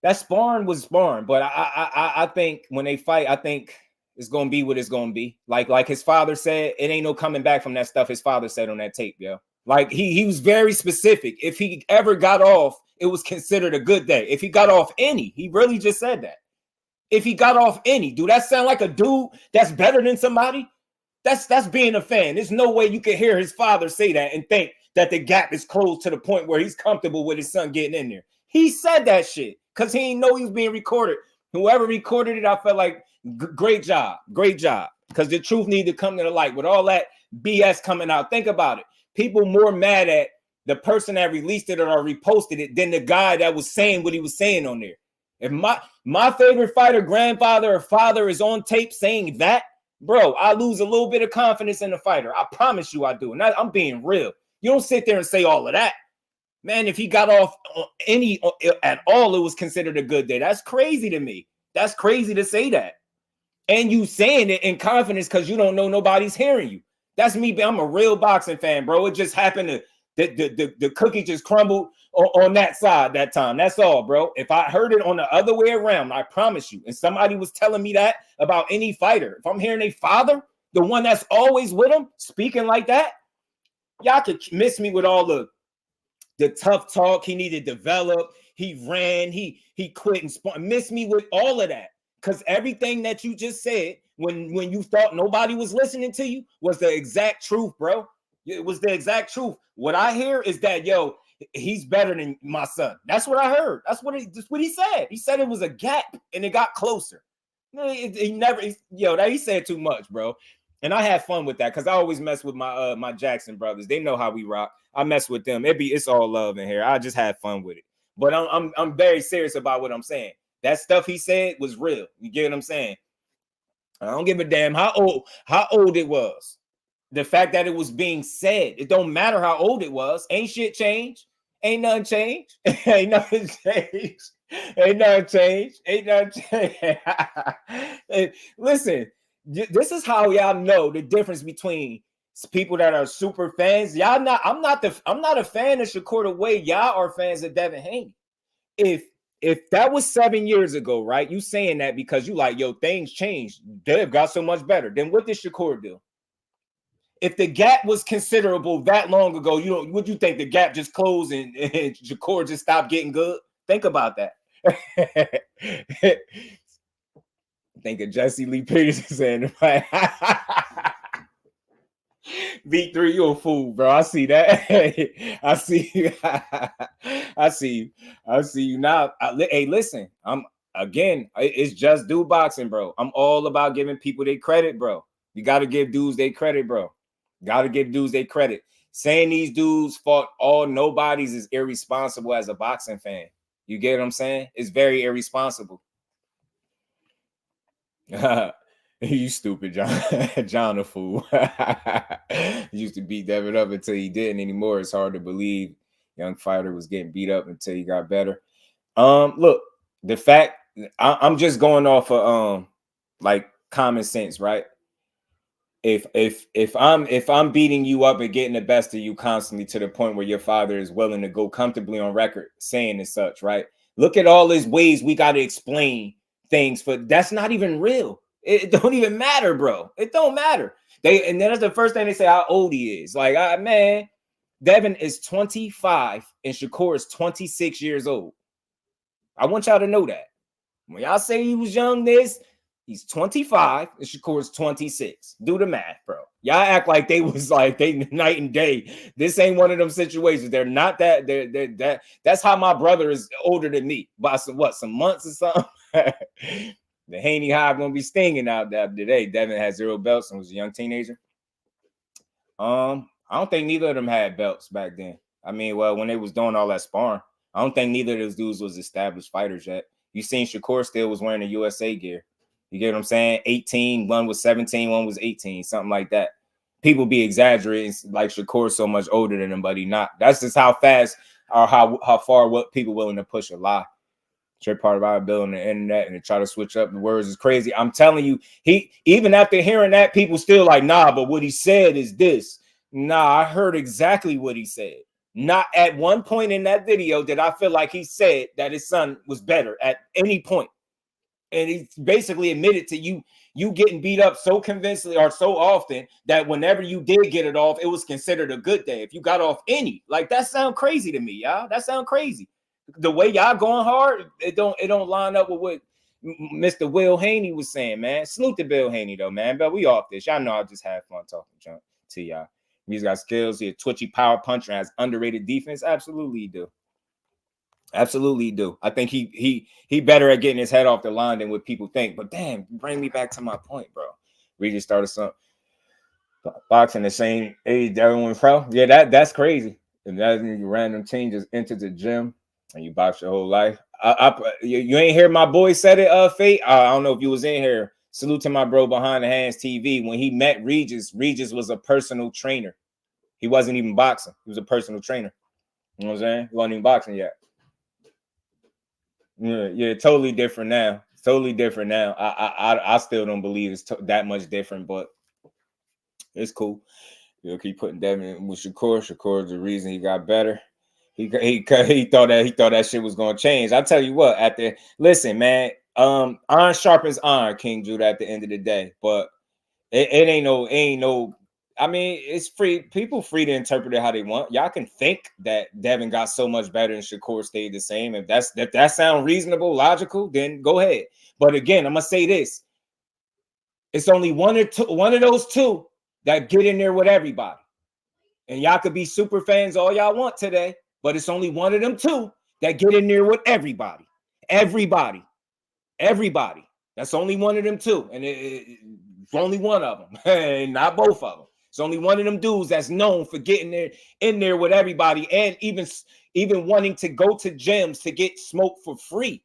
That sparring was sparring, but I think when they fight, I think it's gonna be what it's gonna be. Like his father said, it ain't no coming back from that stuff his father said on that tape, yo. Like he was very specific. If he ever got off, it was considered a good day. If he got off any, he really just said that. If he got off any, do that sound like a dude that's better than somebody? That's being a fan. There's no way you can hear his father say that and think that the gap is closed to the point where he's comfortable with his son getting in there. He said that shit because he didn't know he was being recorded. Whoever recorded it, I felt like great job. Because the truth needed to come to the light with all that BS coming out. Think about it. People more mad at the person that released it or reposted it than the guy that was saying what he was saying on there. If my favorite fighter, grandfather or father is on tape saying that, bro, I lose a little bit of confidence in the fighter. I promise you I do. And I'm being real. You don't sit there and say all of that. Man, if he got off any at all, it was considered a good day. That's crazy to me. That's crazy to say that. And you saying it in confidence because you don't know nobody's hearing you. That's me. I'm a real boxing fan, bro. It just happened to the cookie just crumbled on that side that time. That's all, bro. If I heard it on the other way around, I promise you, and somebody was telling me that about any fighter, if I'm hearing a father, the one that's always with him, speaking like that, y'all could miss me with all the tough talk he needed to develop. He ran, he quit and spun. Miss me with all of that. Because everything that you just said when you thought nobody was listening to you was the exact truth, bro. It was the exact truth. What I hear is that, yo, he's better than my son. That's what I heard. That's what he said. He said it was a gap and it got closer. He said too much, bro. And I had fun with that because I always mess with my Jackson brothers. They know how we rock. I mess with them. It's all love in here. I just had fun with it. But I'm very serious about what I'm saying. That stuff he said was real. You get what I'm saying? I don't give a damn how old it was. The fact that it was being said, it don't matter how old it was. Ain't shit changed. Ain't nothing changed. Ain't nothing changed. Ain't nothing changed. Ain't nothing changed. Listen, this is how y'all know the difference between people that are super fans. I'm not a fan of Shakur the way y'all are fans of Devin Haney. If that was 7 years ago, right? You saying that because you like, yo, things changed. Dev got so much better. Then what did Shakur do? If the gap was considerable that long ago, would you think the gap just closed and Shakur just stopped getting good? Think about that. Think of Jesse Lee Peterson saying, V3, you a fool, bro. I see that. I see you. I see you now. Hey, listen, it's just do boxing, bro. I'm all about giving people their credit, bro. You got to give dudes their credit, bro. Got to give dudes their credit. saying these dudes fought all nobodies is irresponsible as a boxing fan. You get what I'm saying? It's very irresponsible. You stupid, John. John a fool. He used to beat Devin up until he didn't anymore. It's hard to believe young fighter was getting beat up until he got better. Look, the fact I'm just going off of like common sense, right? If I'm beating you up and getting the best of you constantly to the point where your father is willing to go comfortably on record saying as such, right? Look at all these ways we got to explain things for that's not even real. It don't even matter, bro. It don't matter. And then that's the first thing they say how old he is. Like, man, Devin is 25 and Shakur is 26 years old. I want y'all to know that. When y'all say he was young, he's 25 and Shakur is 26. Do the math, bro. Y'all act like they was like they night and day. This ain't one of them situations. They're not that. They're that's how my brother is older than me by some months or something. The Haney hive gonna be stinging out there today. Devin had 0 belts and was a young teenager. I don't think neither of them had belts back then. I mean, well, when they was doing all that sparring, I don't think neither of those dudes was established fighters yet. You seen Shakur still was wearing the USA gear. You get what I'm saying? 18, one was 17, one was 18, something like that. People be exaggerating like Shakur's so much older than him, but he not. That's just how fast or how far what people willing to push a lie. Straight part about building the internet and to try to switch up the words is crazy. I'm telling you, he even after hearing that, people still like, nah, but what he said is this. Nah, I heard exactly what he said. Not at one point in that video did I feel like he said that his son was better at any point. And he basically admitted to you getting beat up so convincingly or so often that whenever you did get it off, it was considered a good day. If you got off any, like that sound crazy to me, y'all. That sound crazy. The way y'all going hard, it don't line up with what Mr. Will Haney was saying, man. Salute to Bill Haney though, man. But we off this. Y'all know I just had fun talking junk to y'all. He's got skills. He's a twitchy power puncher, has underrated defense. Absolutely he do. Absolutely he do. I think he better at getting his head off the line than what people think. But damn, bring me back to my point, bro. We just started some boxing the same age that everyone pro. Yeah, that's crazy. And that's random changes into the gym and you box your whole life. You ain't hear my boy said it, Fate. I don't know if you was in here. Salute to my bro behind the hands TV. When he met Regis was a personal trainer. He wasn't even boxing. He was a personal trainer. You know what I'm saying? He wasn't even boxing yet. Yeah, totally different now. Totally different now. I still don't believe it's that much different, but it's cool. You'll keep putting Devin with Shakur. Shakur's the reason he got better. He thought that shit was gonna change. I tell you what, listen, man, iron sharpens iron, King Judah at the end of the day. But it ain't no. I mean, it's free. People free to interpret it how they want. Y'all can think that Devin got so much better and Shakur stayed the same. If that sounds reasonable, logical, then go ahead. But again, I'm gonna say this: it's only one of those two that get in there with everybody. And y'all could be super fans all y'all want today. But it's only one of them two that get in there with everybody. Everybody. That's only one of them two. And it's only one of them. And not both of them. It's only one of them dudes that's known for getting in there with everybody and even wanting to go to gyms to get smoke for free.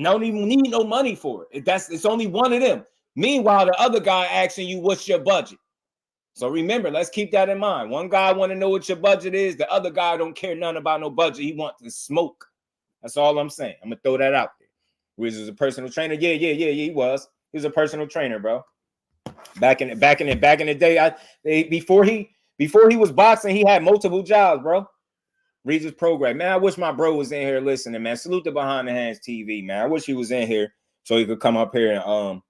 Don't even need no money for it. It's only one of them. Meanwhile, the other guy asking you, what's your budget? So remember, let's keep that in mind. One guy want to know what your budget is. The other guy don't care nothing about no budget. He wants to smoke. That's all I'm saying. I'm gonna throw that out there. Wiz was a personal trainer. Yeah. He was. He was a personal trainer, bro. Back in the day, before he was boxing, he had multiple jobs, bro. Regis Prograis. Man, I wish my bro was in here listening, man. Salute to Behind the Hands TV, man. I wish he was in here so he could come up here and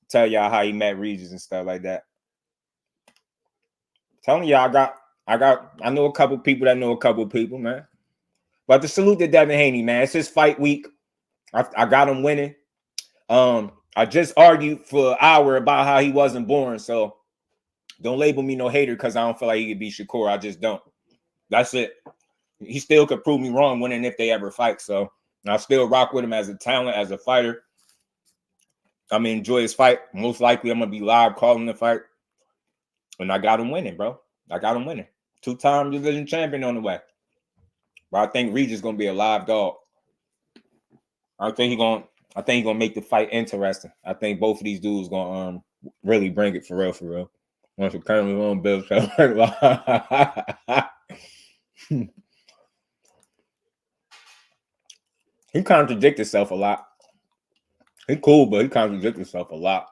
tell y'all how he met Regis and stuff like that. Telling y'all, I know a couple people that know a couple people, man. But to salute to Devin Haney, man. It's his fight week. I got him winning. I just argued for an hour about how he wasn't born. So don't label me no hater because I don't feel like he could beat Shakur. I just don't. That's it. He still could prove me wrong winning if they ever fight. So I still rock with him as a talent, as a fighter. I'm gonna enjoy his fight. Most likely I'm gonna be live calling the fight. And I got him winning, bro. I got him winning. 2-time division champion on the way. But I think Regis is gonna be a live dog. I think he's gonna make the fight interesting. I think both of these dudes gonna really bring it for real. Once we currently on Bill. He contradicts himself a lot. He cool, but he contradicts himself a lot.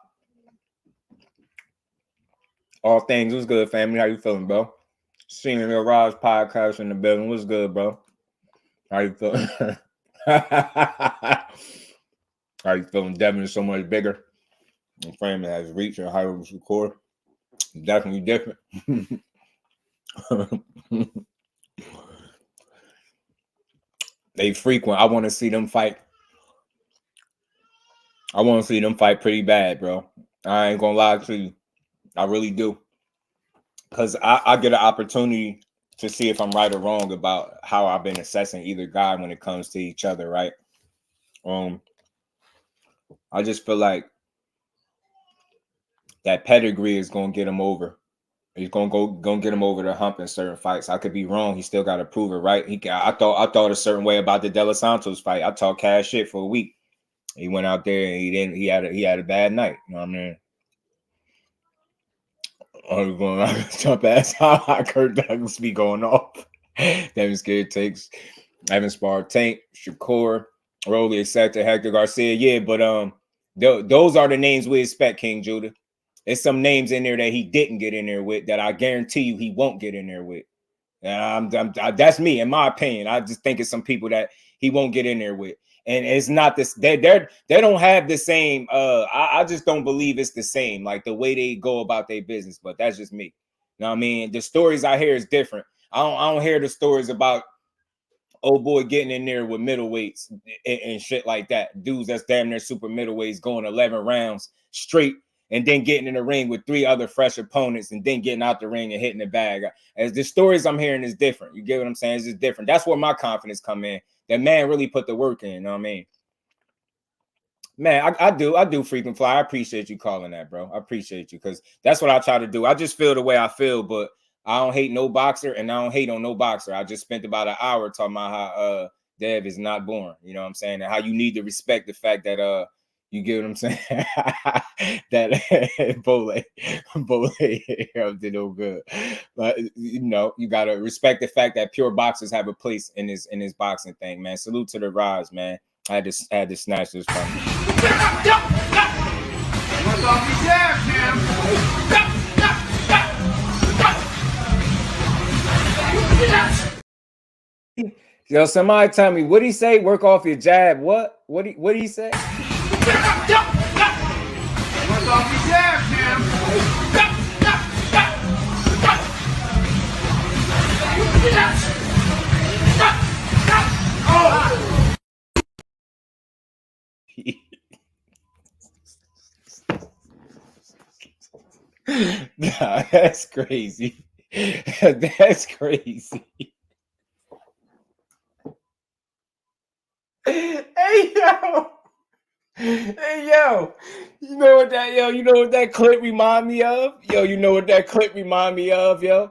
All things, what's good, family? How you feeling, bro? Seeing your Raj podcast in the building. What's good, bro? How you feeling? How you feeling? Devin is so much bigger. The frame has reach and how it record. Definitely different. They frequent. I want to see them fight. I want to see them fight pretty bad, bro. I ain't gonna lie to you. I really do. Because I get an opportunity to see if I'm right or wrong about how I've been assessing either guy when it comes to each other, right? I just feel like that pedigree is gonna get him over. He's gonna get him over the hump in certain fights. I could be wrong. He still got to prove it, right? I thought a certain way about the De Los Santos fight. I talked cash shit for a week. He went out there and he had a bad night. You know what I mean? I was going to jump ass how Kurt Douglas be going off. Devin Scared takes Evan Spar Tank, Shakur, Rolly, etc. Hector Garcia. Yeah, but those are the names we expect, King Judah. There's some names in there that he didn't get in there with that I guarantee you he won't get in there with. And that's me, in my opinion. I just think it's some people that he won't get in there with. And it's not this, they don't have the same, I just don't believe it's the same, like the way they go about their business, but that's just me. You know what I mean? The stories I hear is different. I don't hear the stories about old boy getting in there with middleweights and shit like that. Dudes that's damn near super middleweights going 11 rounds straight and then getting in the ring with 3 other fresh opponents and then getting out the ring and hitting the bag. As the stories I'm hearing is different. You get what I'm saying? It's just different. That's where my confidence come in. That man really put the work in, you know what I mean? Man, I do frequent fly. I appreciate you calling that, bro. I appreciate you because that's what I try to do. I just feel the way I feel, but I don't hate no boxer and I don't hate on no boxer. I just spent about an hour talking about how Dev is not born, you know what I'm saying? And how you need to respect the fact that you get what I'm saying? That Bole did no good. But you know, you gotta respect the fact that pure boxers have a place in this boxing thing, man. Salute to the rise, man. I had to snatch this from you. What's off your jab, Jim? Yo, somebody tell me what he say? Work off your jab. What he say? What's off your jab, Jim? Nah, that's crazy. That's crazy. Hey yo, you know what that clip remind me of? Yo, you know what that clip remind me of, yo?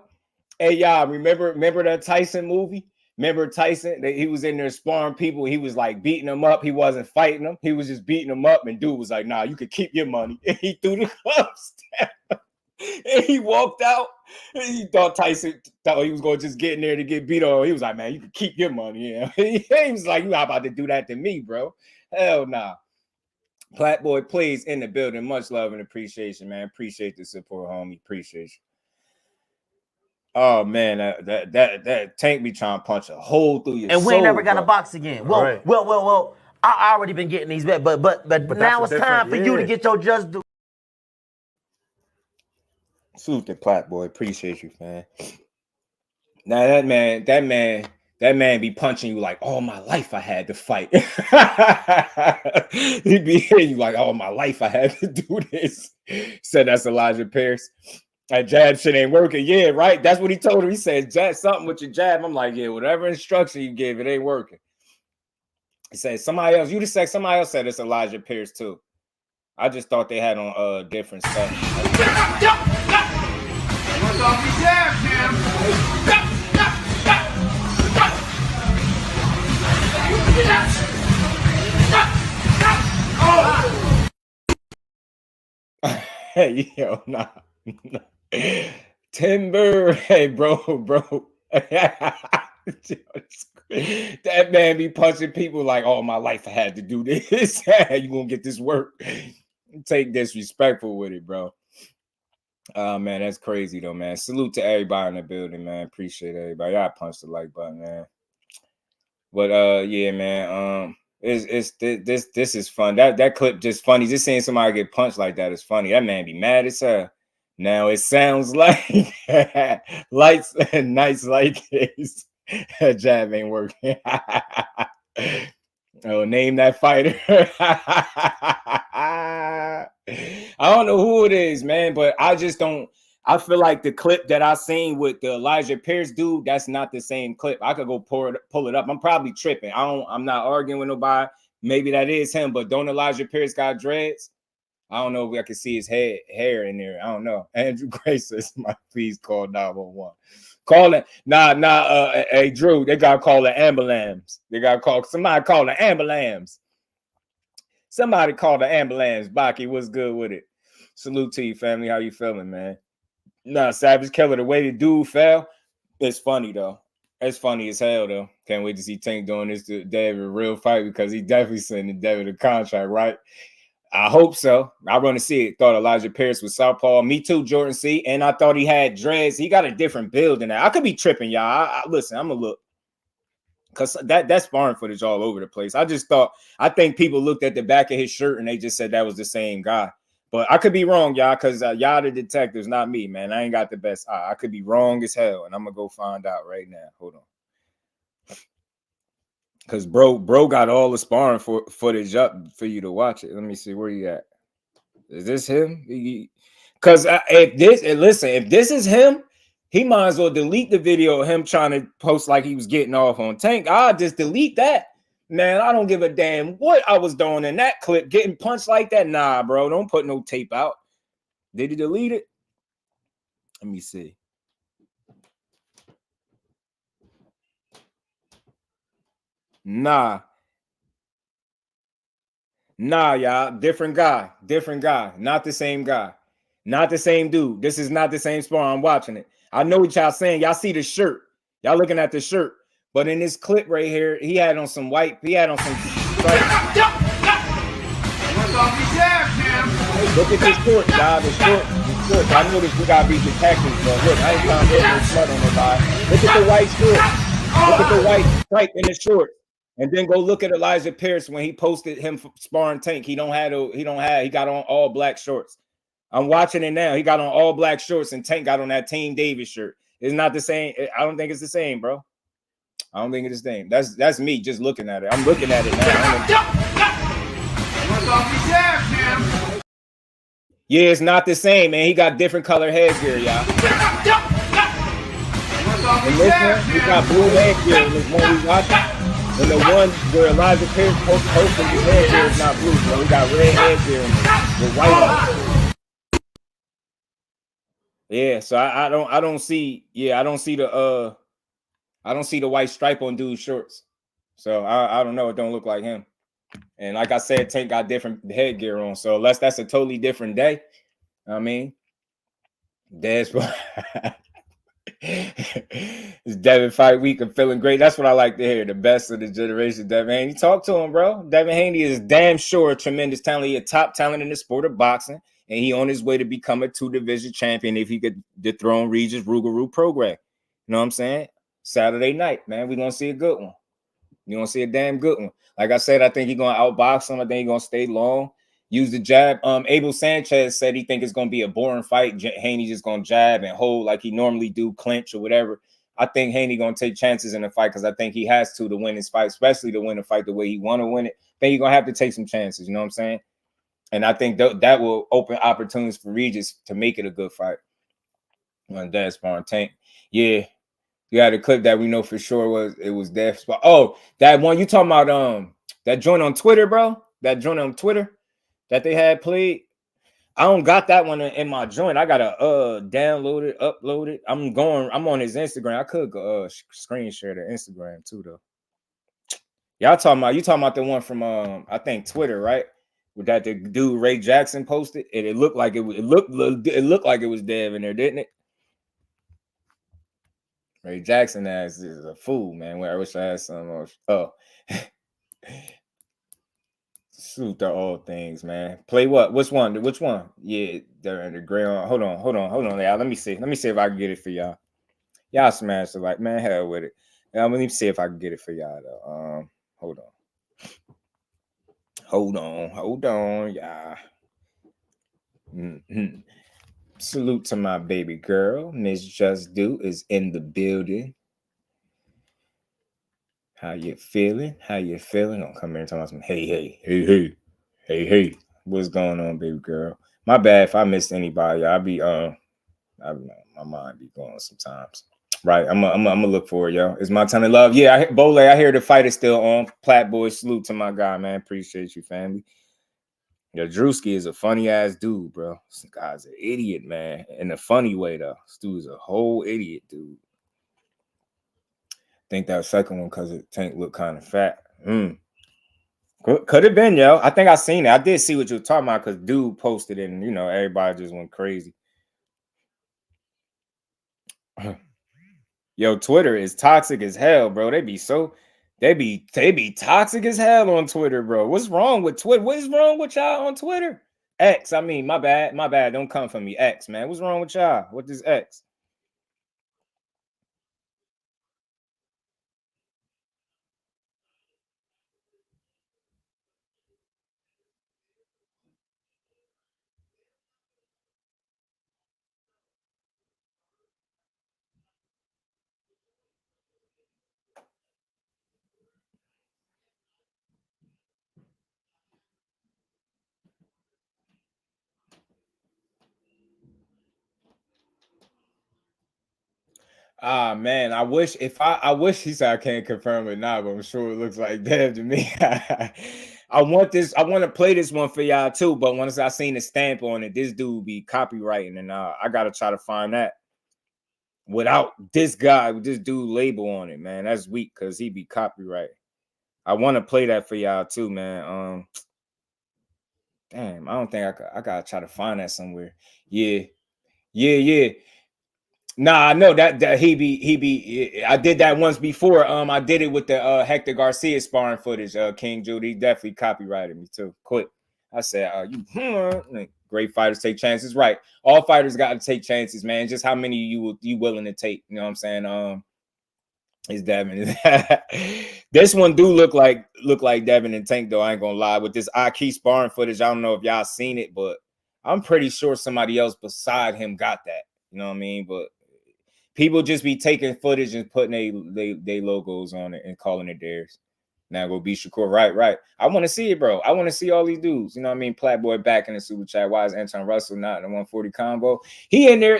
Hey y'all, remember that Tyson movie? Remember Tyson? He was in there sparring people. He was like beating them up. He wasn't fighting them. He was just beating them up. And dude was like, nah, you could keep your money. And he threw the gloves down. And he walked out. And he thought Tyson thought he was going to just get in there to get beat on. He was like, man, you can keep your money. Yeah. He was like, you're not about to do that to me, bro. Hell nah. Plat Boy plays in the building. Much love and appreciation, man. Appreciate the support, homie. Appreciate you. Oh man, that Tank be trying to punch a hole through your soul. And we ain't never got to box again. Well, right. well. I already been getting these bets, but now it's time for you to get your just do. Salute the Plat Boy. Appreciate you, man. Now that man be punching you like all my life I had to fight. He be hitting you like all my life I had to do this. Said that's Elijah Pierce. That jab shit ain't working. Yeah, right. That's what he told him. He said, jab something with your jab. I'm like, yeah, whatever instruction you give, it ain't working. He said somebody else. You just said somebody else said it's Elijah Pierce too. I just thought they had on different stuff. What's off your jab, Jim? Hey, yo, nah. Timber, hey, bro. That man be punching people like, all my life I had to do this. You gonna get this work. Take disrespectful with it, bro. Man, that's crazy though, man. Salute to everybody in the building, man. Appreciate everybody. I punched the like button, man. But yeah, man. This is fun. That clip just funny. Just seeing somebody get punched like that is funny. That man be mad as hell. Now it sounds like lights and nights like this. That jab ain't working. Oh, name that fighter. I don't know who it is, man, but I just don't. I feel like the clip that I seen with the Elijah Pierce dude, that's not the same clip. I could go pull it up. I'm probably tripping. I'm not arguing with nobody. Maybe that is him, but don't Elijah Pierce got dreads? I don't know if I can see his hair in there. I don't know. Andrew Gray says, please call 911. Call it. Hey, Drew, they got to call the ambulance. They got to call. Somebody call the ambulance. Somebody call the ambulance. Baki, what's good with it? Salute to you, family. How you feeling, man? Nah, Savage Killer, the way the dude fell, it's funny, though. It's funny as hell, though. Can't wait to see Tank doing this to David a real fight because he definitely sending David a contract, right? I hope so. I want to see it. Thought Elijah Pierce was southpaw. Me too, Jordan C. And I thought he had dreads. He got a different build than that. I could be tripping, y'all. Listen, I'm going to look. Because that's sparring footage all over the place. I think people looked at the back of his shirt and they just said that was the same guy. But I could be wrong, y'all, because y'all the detectives, not me, man. I ain't got the best eye. I could be wrong as hell, and I'm going to go find out right now. Hold on. Because bro got all the sparring footage up for you to watch it. Let me see. Where you at? Is this him? Because if this is him, he might as well delete the video of him trying to post like he was getting off on Tank. I'll just delete that. Man, I don't give a damn what I was doing in that clip. Getting punched like that? Nah, bro. Don't put no tape out. Did he delete it? Let me see. Nah, y'all. Different guy. Not the same guy. Not the same dude. This is not the same spar. I'm watching it. I know what y'all saying. Y'all see the shirt. Y'all looking at the shirt. But in this clip right here, he had on some white. He had on some stripes. Look at this short, y'all. The short. I know this we gotta be detectives, but look, I ain't trying to get no smut on nobody. Look at the white short. Look at the white stripe in the short. And then go look at Elijah Pierce when he posted him sparring Tank. He got on all black shorts. I'm watching it now. He got on all black shorts and Tank got on that Team Davis shirt. It's not the same. I don't think it's the same, bro. I don't think it's the same. That's me just looking at it. I'm looking at it now. Yeah, it's not the same, man. He got different color headgear, y'all. And this one, he got blue headgear in this one we watching. And the one where Elijah Pierce posted his headgear is not blue, bro. He got red headgear with white on it. Yeah, so I don't see the white stripe on dude's shorts. So I don't know. It don't look like him. And like I said, Tank got different headgear on. So unless that's a totally different day, I mean, that's what it's Devin fight week. I'm feeling great. That's what I like to hear. The best of the generation, Devin Haney. Talk to him, bro. Devin Haney is damn sure a tremendous talent. He a top talent in the sport of boxing. And he on his way to become a 2-division champion if he could dethrone Regis Prograis. You know what I'm saying? Saturday night, man. We're going to see a good one. You're going to see a damn good one. Like I said, I think he's going to outbox him. I think he's going to stay long. Use the jab. Abel Sanchez said he think it's going to be a boring fight. Haney just going to jab and hold like he normally do, clinch or whatever. I think Haney going to take chances in the fight because I think he has to win his fight, especially to win the fight the way he want to win it. I think he's going to have to take some chances. You know what I'm saying? And I think that will open opportunities for Regis to make it a good fight. On that sparring Tank. Yeah. You had a clip that we know for sure was death spot. Oh, that one you talking about, that joint on Twitter, bro. That joint on Twitter that they had played. I don't got that one in my joint. I gotta download it, upload it. I'm on his Instagram. I could go screen share the Instagram too though. Y'all talking about the one from I think Twitter, right? With that the dude Ray Jackson posted, and it looked like it looked like it was Dev in there, didn't it? Ray Jackson is a fool, man. I wish I had some more. Oh. Salute to all things, man. Play what? Which one? Yeah, they're in the gray on. Hold on, y'all. Let me see if I can get it for y'all. Y'all smash it like, man, hell with it. Let me see if I can get it for y'all though. Hold on, y'all. Salute to my baby girl, Miss Just Do is in the building. How you feeling? Don't come here and talk about some hey. What's going on, baby girl? My bad if I missed anybody. I'll be my mind be going sometimes. Right. I'm gonna look for it, yo. It's my time to love. Yeah, Bole, I hear the fight is still on. Plat boy, salute to my guy, man. Appreciate you, family. Yo, Drewski is a funny ass dude, bro. This guy's an idiot, man. In a funny way, though. This dude's a whole idiot, dude. I think that second one because the tank looked kind of fat. Could have been, yo. I think I seen it. I did see what you were talking about because dude posted it and, you know, everybody just went crazy. Yo, Twitter is toxic as hell, bro. They be toxic as hell on Twitter, bro. What's wrong with Twitter? What is wrong with y'all on Twitter? X, I mean, my bad. Don't come for me. X, man. What's wrong with y'all? What is X? Man, I wish he said I can't confirm it now, but I'm sure it looks like that to me. I want to play this one for y'all too, but once I seen the stamp on it, this dude be copywriting, and I gotta try to find that without this guy with this dude label on it, man. That's weak because he be copyrighting. I want to play that for y'all too, man. Damn, I don't think I gotta try to find that somewhere. Yeah. Nah, I know that he be. I did that once before. I did it with the Hector Garcia sparring footage. King Judy definitely copyrighted me too. Quick, I said, great fighters take chances, right? All fighters got to take chances, man. Just how many you willing to take? You know what I'm saying? Is Devin? This one do look like Devin and Tank though. I ain't gonna lie. With this Aki sparring footage, I don't know if y'all seen it, but I'm pretty sure somebody else beside him got that. You know what I mean? But people just be taking footage and putting they logos on it and calling it theirs. Now go be Shakur. Right. I want to see it, bro. I want to see all these dudes. You know what I mean? Platboy back in the super chat. Why is Anton Russell not in the 140 combo? He in there.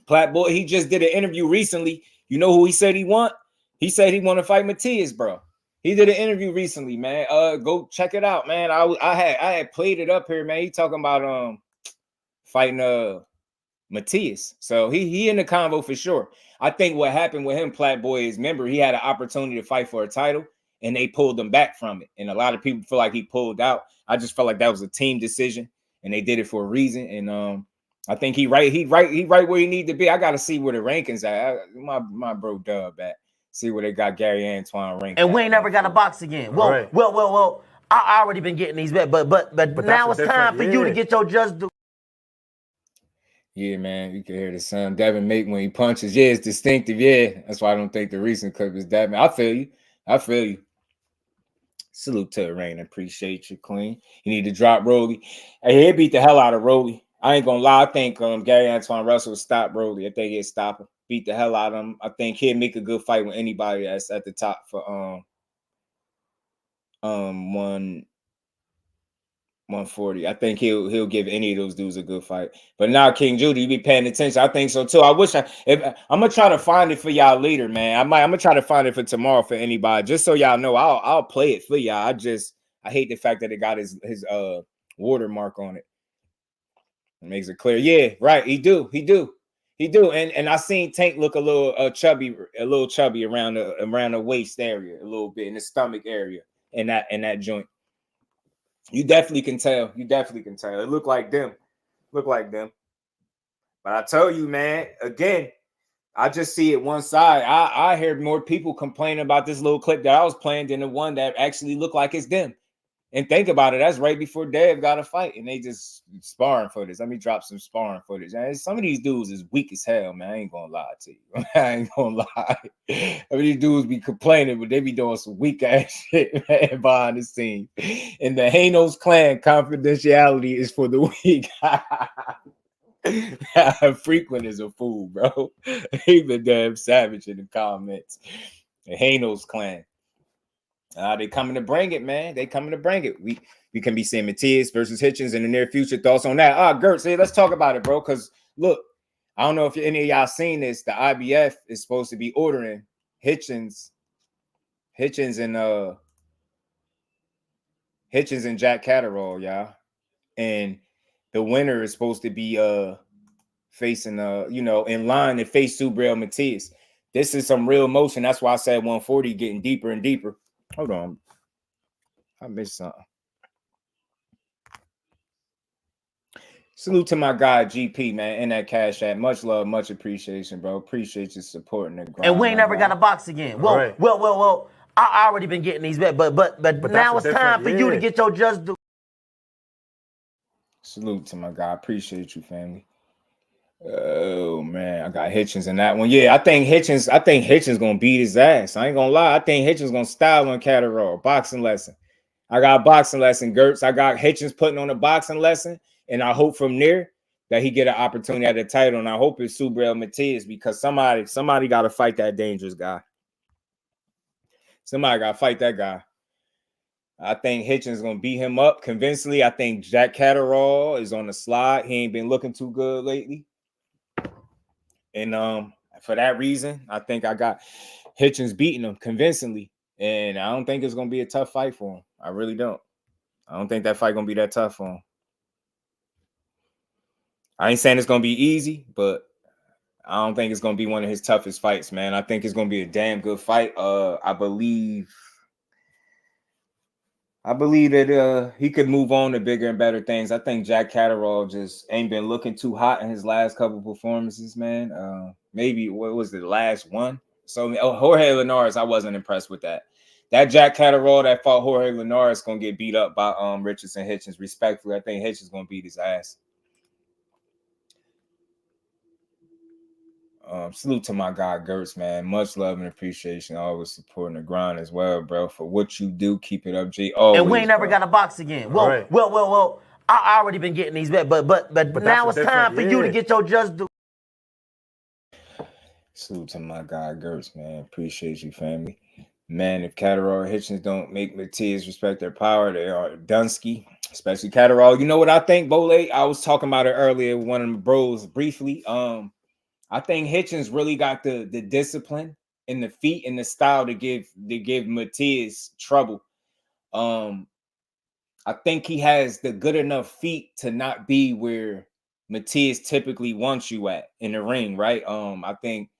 Platboy, he just did an interview recently. You know who he said he want? He said he want to fight MATHIAS, bro. He did an interview recently, man. Go check it out, man. I had played it up here, man. He talking about fighting MATHIAS. So he in the combo for sure. I think what happened with him, Platboy, is remember he had an opportunity to fight for a title and they pulled him back from it. And a lot of people feel like he pulled out. I just felt like that was a team decision and they did it for a reason. And I think he right where he need to be. I gotta see where the rankings at. My bro Dub at. See where they got Gary Antoine ranked. And we ain't never got a box again. Well. I already been getting these bet, but now it's time for you to get your just do. Yeah, man, you can hear the sound Devin make when he punches. Yeah, it's distinctive. Yeah, that's why I don't think the recent clip is Devin. I feel you. Salute to Rain. Appreciate you, Queen. You need to drop Rolly. Hey, he beat the hell out of Rolly. I ain't gonna lie. I think Gary Antoine Russell stop Rolly. I think he'll stop him. Beat the hell out of him. I think he'll make a good fight with anybody that's at the top for 140. I think he'll give any of those dudes a good fight. But now King Judy, you be paying attention. I think so too. I'm gonna try to find it for y'all later, man. I'm gonna try to find it for tomorrow for anybody, just so y'all know. I'll play it for y'all. I hate the fact that it got his watermark on it. It makes it clear. Yeah, right. He do. And I seen Tank look a little chubby around the waist area, a little bit in the stomach area, in that joint. You definitely can tell. It looked like them. But I tell you, man, again, I just see it one side. I heard more people complaining about this little clip that I was playing than the one that actually looked like it's them. And think about it, that's right before Dev got a fight, and they just sparring footage. Let me drop some sparring footage. Man, some of these dudes is weak as hell, man. I ain't gonna lie to you. I ain't gonna lie. I mean, these dudes be complaining, but they be doing some weak ass shit, man, behind the scenes. And the Haney's clan confidentiality is for the weak. Frequent is a fool, bro. He's a damn savage in the comments. The Haney's clan. They coming to bring it, man. They coming to bring it. We can be seeing Matthias versus Hitchins in the near future. Thoughts on that? Gertz, hey, let's talk about it, bro. Because look, I don't know if any of y'all seen this. The IBF is supposed to be ordering Hitchins and Jack Catterall, y'all. And the winner is supposed to be facing in line to face SUBRIEL Matthias. This is some real motion. That's why I said 140 getting deeper and deeper. Hold on. I missed something. Salute to my guy GP, man, in that cash app. Much love, much appreciation, bro. Appreciate you supporting the grind. And we ain't never got a box again. Well. I already been getting these bets, but now it's time for you to get your just do. Salute to my guy. Appreciate you, family. Oh man, I got Hitchins in that one. Yeah, I think Hitchins gonna beat his ass. I ain't gonna lie. I think Hitchins gonna style on Catterall. Boxing lesson. I got a boxing lesson, Gertz. I got Hitchins putting on a boxing lesson, and I hope from there that he get an opportunity at the title. And I hope it's SUBRIEL Matthias, because somebody got to fight that dangerous guy. Somebody got to fight that guy. I think Hitchins is going to beat him up convincingly. I think Jack Catterall is on the slide. He ain't been looking too good lately. And for that reason, I think I got Hitchins beating him convincingly. And I don't think it's going to be a tough fight for him. I really don't. I don't think that fight going to be that tough for him. I ain't saying it's going to be easy, but I don't think it's going to be one of his toughest fights, man. I think it's going to be a damn good fight. I believe that he could move on to bigger and better things. I think Jack Catterall just ain't been looking too hot in his last couple performances, man. Maybe what was the last one? So Jorge Linares, I wasn't impressed with that. That Jack Catterall that fought Jorge Linares is gonna get beat up by Richardson Hitchins. Respectfully, I think Hitchins gonna beat his ass. Salute to my guy Gertz, man. Much love and appreciation. Always supporting the grind as well, bro. For what you do, keep it up, G. Always, and we ain't never got a box again. Well. I already been getting these bets, but now it's time for you to get your just do. Salute to my guy Gertz, man. Appreciate you, family. Man, if Catterall or Hitchins don't make Matthias respect their power, they are Dunsky, especially Catterall. You know what I think, Bole? I was talking about it earlier with one of my bros briefly. I think Hitchins really got the discipline and the feet and the style to give Matthias trouble. I think he has the good enough feet to not be where Matthias typically wants you at in the ring, right? I think,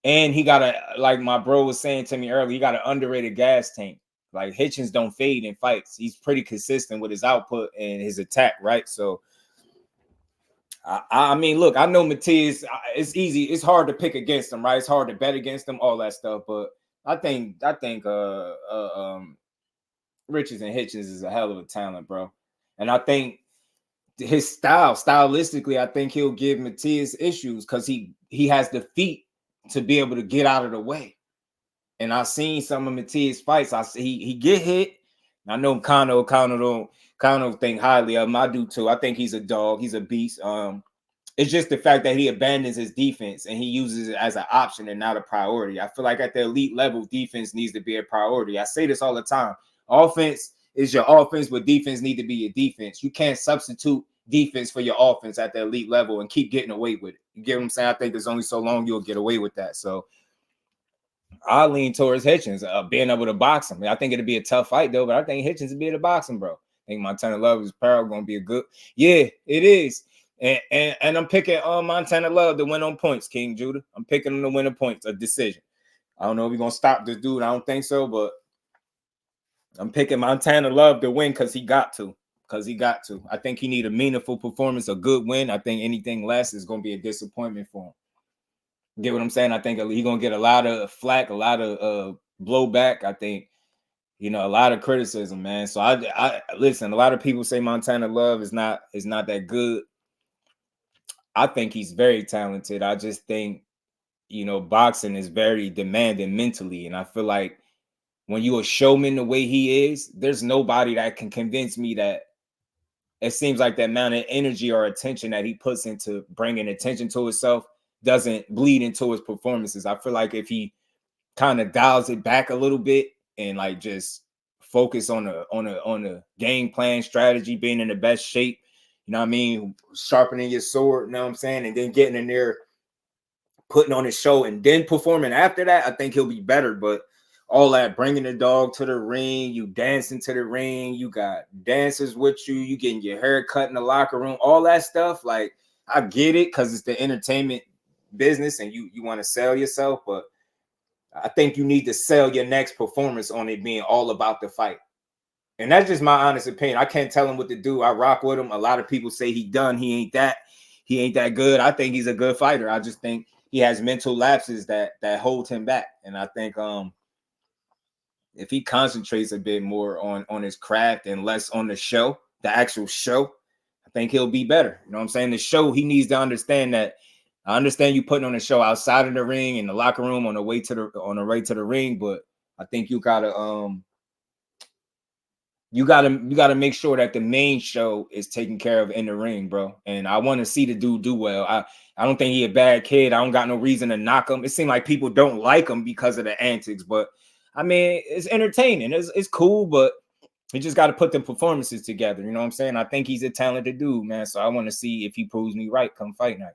and he got like my bro was saying to me earlier, he got an underrated gas tank. Like Hitchins don't fade in fights. He's pretty consistent with his output and his attack, right? So I mean, look, I know Matthias, it's easy. It's hard to pick against him, right? It's hard to bet against him, all that stuff. But I think Richards and Hitchins is a hell of a talent, bro. And I think his stylistically, I think he'll give Matthias issues because he has the feet to be able to get out of the way. And I've seen some of Matthias fights. I see he get hit. I know Kano don't think highly of him. I do too. I think he's a dog. He's a beast. It's just the fact that he abandons his defense and he uses it as an option and not a priority. I feel like at the elite level, defense needs to be a priority. I say this all the time. Offense is your offense, but defense need to be your defense. You can't substitute defense for your offense at the elite level and keep getting away with it. You get what I'm saying? I think there's only so long you'll get away with that. So I lean towards Hitchins being able to box him. I think it'd be a tough fight though, but I think Hitchins would be able to box him, bro. think Montana Love is probably going to be a good. Yeah, it is. And I'm picking Montana Love to win on points, King Judah. I'm picking him to win on points, a decision. I don't know if we're going to stop this dude. I don't think so, but I'm picking Montana Love to win because he got to. I think he need a meaningful performance, a good win. I think anything less is going to be a disappointment for him. Get what I'm saying? I think he's going to get a lot of flack, a lot of blowback. I think, a lot of criticism, man. So I listen, a lot of people say Montana Love is not that good. I think he's very talented. I just think, boxing is very demanding mentally. And I feel like when you're a showman the way he is, there's nobody that can convince me that it seems like the amount of energy or attention that he puts into bringing attention to himself doesn't bleed into his performances. I feel like if he kind of dials it back a little bit and like just focus on the game plan strategy, being in the best shape, sharpening your sword, and then getting in there, putting on his show and then performing after that, I think he'll be better. But all that bringing the dog to the ring, you dancing to the ring, you got dancers with you, you getting your hair cut in the locker room, all that stuff. Like, I get it because it's the entertainment business and you want to sell yourself, but I think you need to sell your next performance on it being all about the fight. And that's just my honest opinion. I can't tell him what to do. I rock with him. A lot of people say he ain't that good. I think he's a good fighter. I just think he has mental lapses that hold him back. And I think if he concentrates a bit more on his craft and less on the show, the actual show, I think he'll be better. You know what I'm saying? The show, he needs to understand that. I understand you putting on a show outside of the ring, in the locker room, on the way to the ring, but I think you gotta make sure that the main show is taken care of in the ring, bro. And I want to see the dude do well. I don't think he a bad kid. I don't got no reason to knock him. It seems like people don't like him because of the antics, but I mean, it's entertaining. It's cool, but he just got to put the performances together. You know what I'm saying? I think he's a talented dude, man. So I want to see if he proves me right come fight night.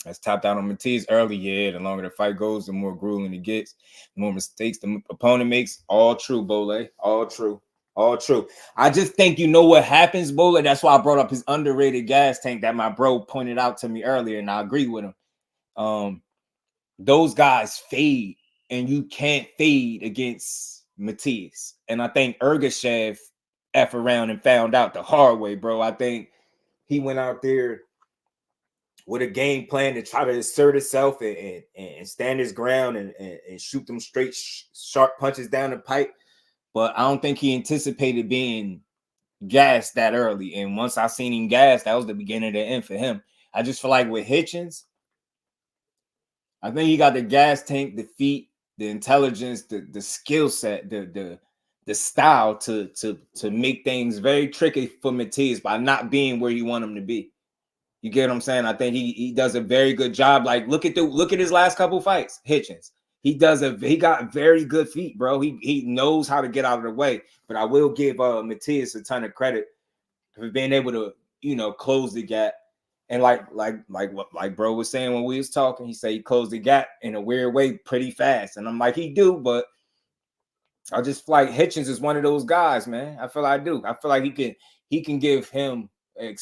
That's tapped out on Mathias early. Yeah, the longer the fight goes, the more grueling it gets, the more mistakes the opponent makes. All true, Bole. All true. All true. I just think what happens, Bole. That's why I brought up his underrated gas tank that my bro pointed out to me earlier, and I agree with him. Those guys fade, and you can't fade against Mathias. And I think Ergashev F around and found out the hard way, bro. I think he went out there with a game plan to try to assert itself and stand his ground and shoot them straight, sharp punches down the pipe. But I don't think he anticipated being gassed that early. And once I seen him gassed, that was the beginning of the end for him. I just feel like with Hitchins, I think he got the gas tank, the feet, the intelligence, the skill set, the style to make things very tricky for Mathias by not being where you want him to be. You get what I'm saying? I think he does a very good job. Like, look at his last couple fights, Hitchins. He got very good feet, bro. He knows how to get out of the way. But I will give Mathias a ton of credit for being able to, close the gap. And like bro was saying when we was talking, he said he closed the gap in a weird way pretty fast. And I'm like, he do, but I just feel like Hitchins is one of those guys, man. I feel like he can give him an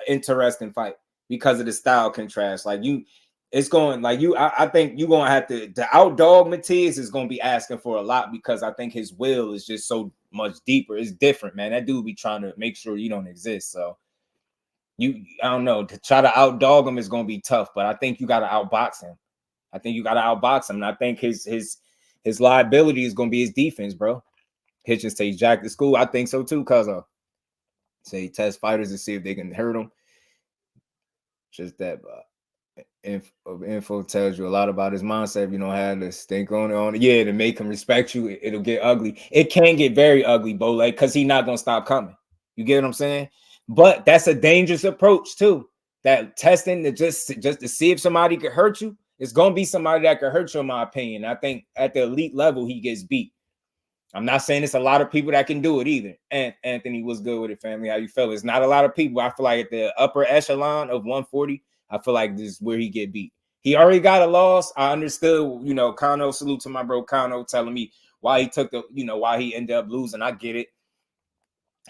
interesting fight because of the style contrast. Like I think you're gonna have to outdog Mathias is gonna be asking for a lot because I think his will is just so much deeper. It's different, man. That dude be trying to make sure you don't exist. So I don't know, to try to outdog him is gonna be tough, but I think you gotta outbox him. And I think his liability is gonna be his defense, bro. Hitchins say Jack to school. I think so too, cuz say test fighters to see if they can hurt him. Just that info tells you a lot about his mindset. If you don't have this stink on it, to make him respect you, it'll get ugly. It can get very ugly, Bole, because he's not gonna stop coming. You get what I'm saying? But that's a dangerous approach too. That testing to just to see if somebody could hurt you, it's gonna be somebody that could hurt you, in my opinion. I think at the elite level, he gets beat. I'm not saying it's a lot of people that can do it either. And Anthony, was good with it, family? How you feel? It's not a lot of people. I feel like at the upper echelon of 140, I feel like this is where he get beat. He already got a loss. I understood, Kano, salute to my bro Kano telling me why he took why he ended up losing. I get it.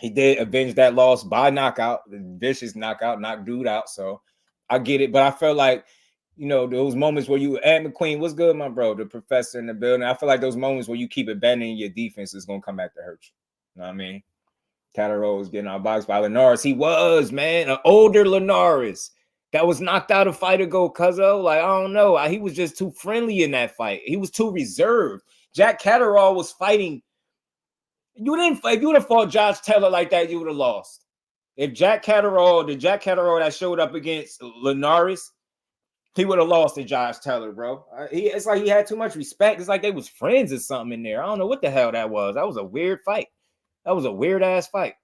He did avenge that loss by knockout, vicious knockout, knocked dude out. So I get it, but I felt like, you know, those moments where you, Ed McQueen, what's good, my bro? The professor in the building. I feel like those moments where you keep abandoning your defense is gonna come back to hurt you. You know what I mean? Catterall was getting outboxed by Linares. He was, man, an older Linares that was knocked out a fight ago, cuzzo. Like, I don't know. He was just too friendly in that fight. He was too reserved. Jack Catterall was fighting. You didn't fight. If you would have fought Josh Taylor like that, you would have lost. If the Jack Catterall that showed up against Linares, he would have lost to Josh Taylor, bro. It's like he had too much respect. It's like they was friends or something in there. I don't know what the hell that was. That was a weird fight. That was a weird-ass fight.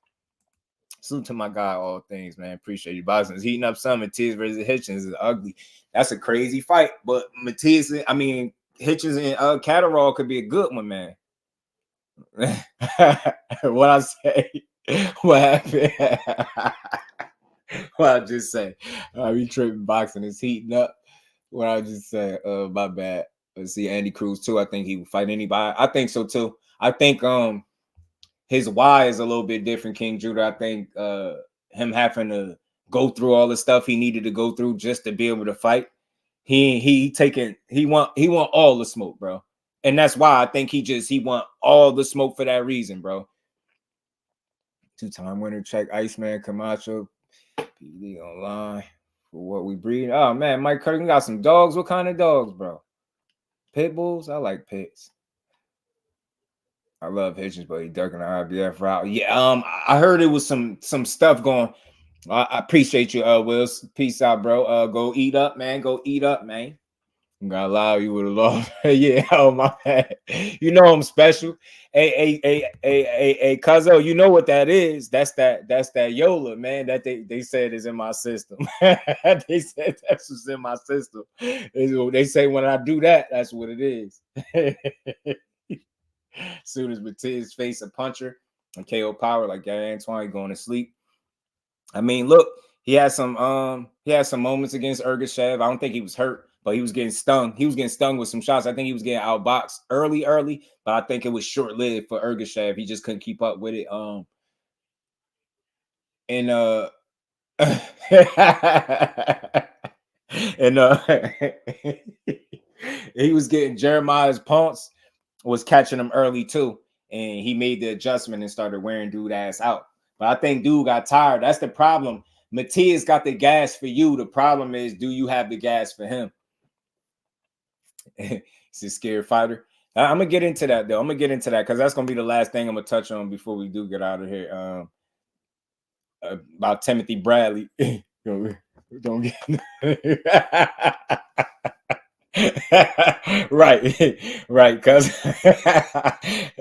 Salute to my guy, all things, man. Appreciate you. Boxing is heating up some. Matias versus Hitchins is ugly. That's a crazy fight. But Hitchins and Catterall could be a good one, man. What I say? What happened? What I just say? We tripping. Boxing is heating up. What I just say? My bad. Let's see. Andy Cruz too. I think he would fight anybody. I think so too. I think his why is a little bit different, King Judah. I think him having to go through all the stuff he needed to go through just to be able to fight. He want all the smoke, bro. And that's why I think he want all the smoke for that reason, bro. Two-time winner, check Iceman Camacho. PD online for what we breed. Oh man, Mike Curtin got some dogs. What kind of dogs, bro? Pit bulls? I like pits. I love Hitchins, but he ducking the IBF route. Yeah, I heard it was some stuff going. I appreciate you, Wills. Peace out, bro. Go eat up, man. Go eat up, man. I'm gonna allow you with a love. Yeah, oh my bad. You know I'm special. Hey, Cuzzo, you know what that is? That's that Yola, man. That they said is in my system. They said that's what's in my system. They say when I do that, that's what it is. Soon as Matias face a puncher and KO power like Gary Antoine going to sleep. I mean, look, he had some moments against Ergashev. I don't think he was hurt, but he was getting stung. He was getting stung with some shots. I think he was getting outboxed early, but I think it was short-lived for Ergashev. He just couldn't keep up with it. He was getting Jeremiah's punts. Was catching him early too, and he made the adjustment and started wearing dude ass out. But I think dude got tired. That's the problem. Matias got the gas for you. The problem is, do you have the gas for him? He's a scared fighter. I'm gonna get into that though. I'm gonna get into that because that's gonna be the last thing I'm gonna touch on before we do get out of here. About Timothy Bradley. Don't get right, cuz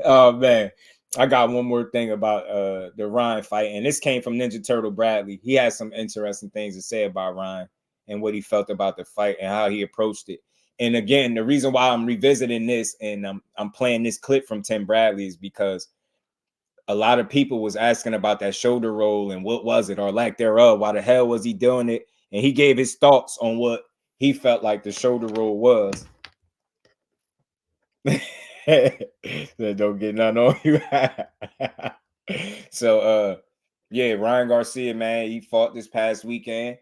oh man, I got one more thing about the Ryan fight, and this came from Ninja Turtle Bradley. He had some interesting things to say about Ryan and what he felt about the fight and how he approached it. And again, the reason why I'm revisiting this and I'm playing this clip from Tim Bradley is because a lot of people was asking about that shoulder roll and what was it or lack thereof. Why the hell was he doing it? And he gave his thoughts on what he felt like the shoulder roll was. Don't get none on you. So yeah, Ryan Garcia, man, he fought this past weekend.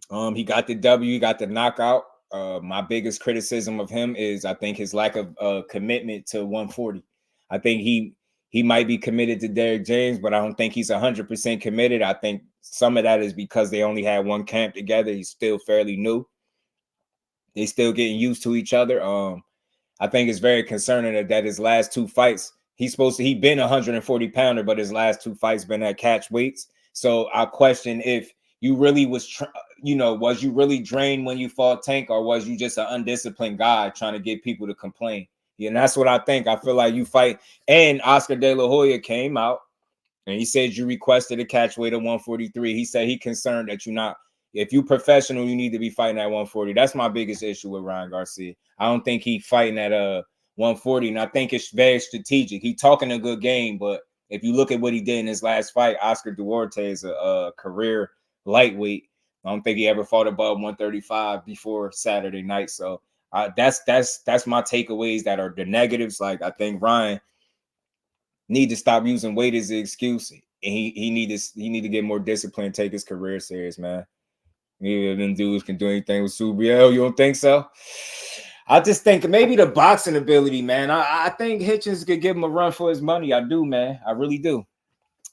He got the W, he got the knockout. My biggest criticism of him is I think his lack of commitment to 140. I think he might be committed to Derrick James, but I don't think he's 100% committed. I think some of that is because they only had one camp together. He's still fairly new. They still getting used to each other. I think it's very concerning that his last two fights, he's been 140 pounder, but his last two fights been at catch weights. So I question if you really was you really drained when you fought Tank, or was you just an undisciplined guy trying to get people to complain? Yeah, and that's what I think. I feel like you fight. And Oscar De La Hoya came out and he said you requested a catch weight of 143. He said he concerned that if you professional, you need to be fighting at 140. That's my biggest issue with Ryan Garcia. I don't think he fighting at 140, and I think it's very strategic. He talking a good game, but if you look at what he did in his last fight, Oscar Duarte is a career lightweight. I don't think he ever fought above 135 before Saturday night. So that's my takeaways that are the negatives. Like I think Ryan need to stop using weight as an excuse, and he need to get more discipline, take his career serious, man. Neither of them dudes can do anything with SUBRIEL. You don't think so? I just think maybe the boxing ability, man. I think Hitchins could give him a run for his money. I do, man. I really do.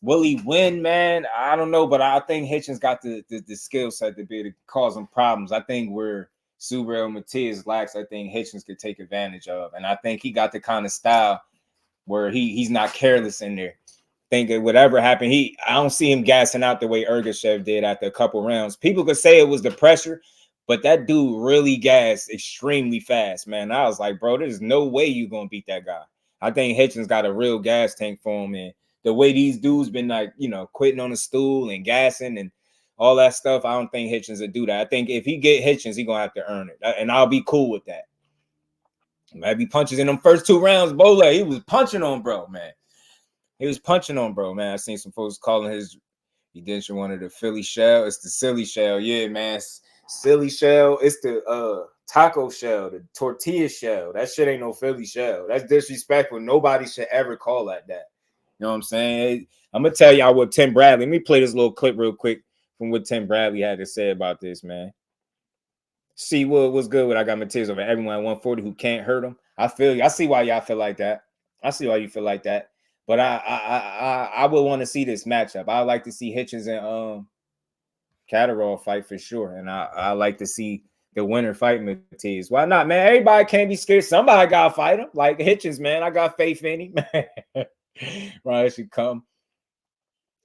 Will he win, man? I don't know, but I think Hitchins got the skill set to be able to cause him problems. I think where SUBRIEL and MATHIAS lacks, I think Hitchins could take advantage of. And I think he got the kind of style where he's not careless in there. Think that whatever happened, I don't see him gassing out the way Ergashev did after a couple rounds. People could say it was the pressure, but that dude really gassed extremely fast, man. I was like, bro, there's no way you're going to beat that guy. I think Hitchins got a real gas tank for him. And the way these dudes been like, quitting on the stool and gassing and all that stuff, I don't think Hitchins would do that. I think if he get Hitchins, he going to have to earn it. And I'll be cool with that. Maybe punches in them first 2 rounds, Bole, he was punching on bro, man. He was punching on bro, man. I seen some folks calling he didn't one of the Philly shell. It's the silly shell. Yeah, man. Silly shell. It's the taco shell, the tortilla shell. That shit ain't no Philly shell. That's disrespectful. Nobody should ever call that. You know what I'm saying? I'm gonna tell y'all what Tim Bradley. Let me play this little clip real quick from what Tim Bradley had to say about this, man. See what's good with I got MATHIAS over everyone at 140 who can't hurt him. I feel you. I see why y'all feel like that. I see why you feel like that. But I would want to see this matchup. I like to see Hitchins and CATTERALL fight for sure. And I like to see the winner fight MATHIAS. Why not, man? Everybody can't be scared. Somebody gotta fight him. Like Hitchins, man. I got faith in him. Ryan should come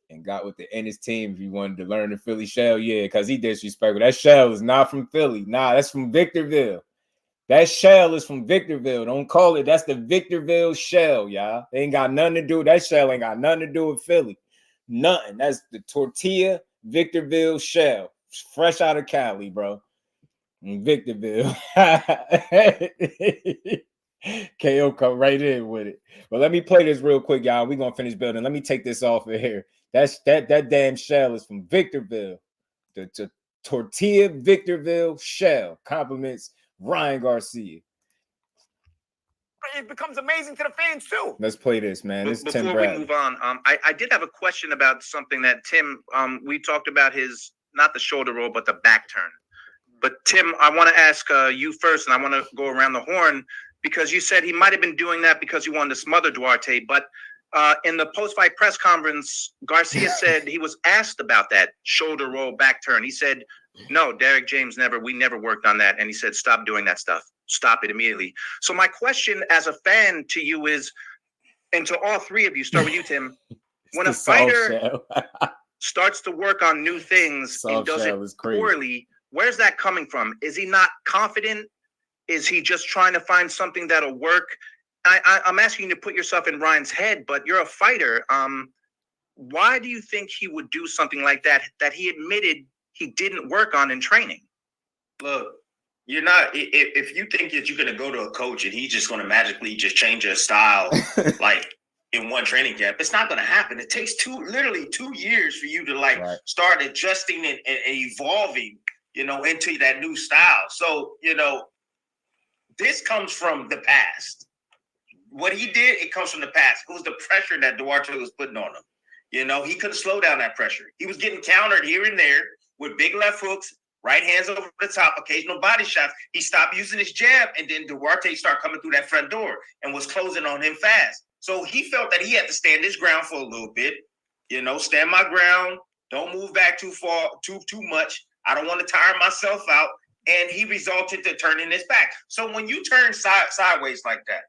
and got with the Ennis team if you wanted to learn the Philly shell. Yeah, because he disrespectful. That shell is not from Philly. Nah, that's from Victorville. That shell is from Victorville. Don't call it. That's the Victorville shell, y'all. They ain't got nothing to do. That shell ain't got nothing to do with Philly. Nothing. That's the tortilla Victorville shell. Fresh out of Cali, bro. In Victorville. KO come right in with it. But let me play this real quick, y'all. We're gonna finish building. Let me take this off of here. That damn shell is from Victorville. The tortilla Victorville shell. Compliments Ryan Garcia. It becomes amazing to the fans too. Let's play this, man. This is Tim Before Bradley. we move on, I did have a question about something that Tim, we talked about his, not the shoulder roll, but the back turn. But Tim, I want to ask you first, and I want to go around the horn, because you said he might have been doing that because he wanted to smother Duarte. But in the post-fight press conference, Garcia said he was asked about that shoulder roll back turn. He said, no, Derek James we never worked on that. And he said, stop doing that stuff. Stop it immediately. So my question as a fan to you is, and to all three of you, start with you, Tim, when a fighter starts to work on new things and does it poorly, where's that coming from? Is he not confident? Is he just trying to find something that'll work? I'm asking you to put yourself in Ryan's head, but you're a fighter. Why do you think he would do something like that he admitted he didn't work on in training? Look, you're not, if you think that you're going to go to a coach and he's just going to magically just change your style, like in one training camp, it's not going to happen. It takes literally 2 years for you to start adjusting and evolving, into that new style. So, this comes from the past. What he did, it comes from the past. It was the pressure that Duarte was putting on him. He couldn't slow down that pressure. He was getting countered here and there with big left hooks, right hands over the top, occasional body shots. He stopped using his jab, and then Duarte started coming through that front door and was closing on him fast. So he felt that he had to stand his ground for a little bit, stand my ground, don't move back too far, too much. I don't want to tire myself out. And he resulted to turning his back. So when you turn sideways like that,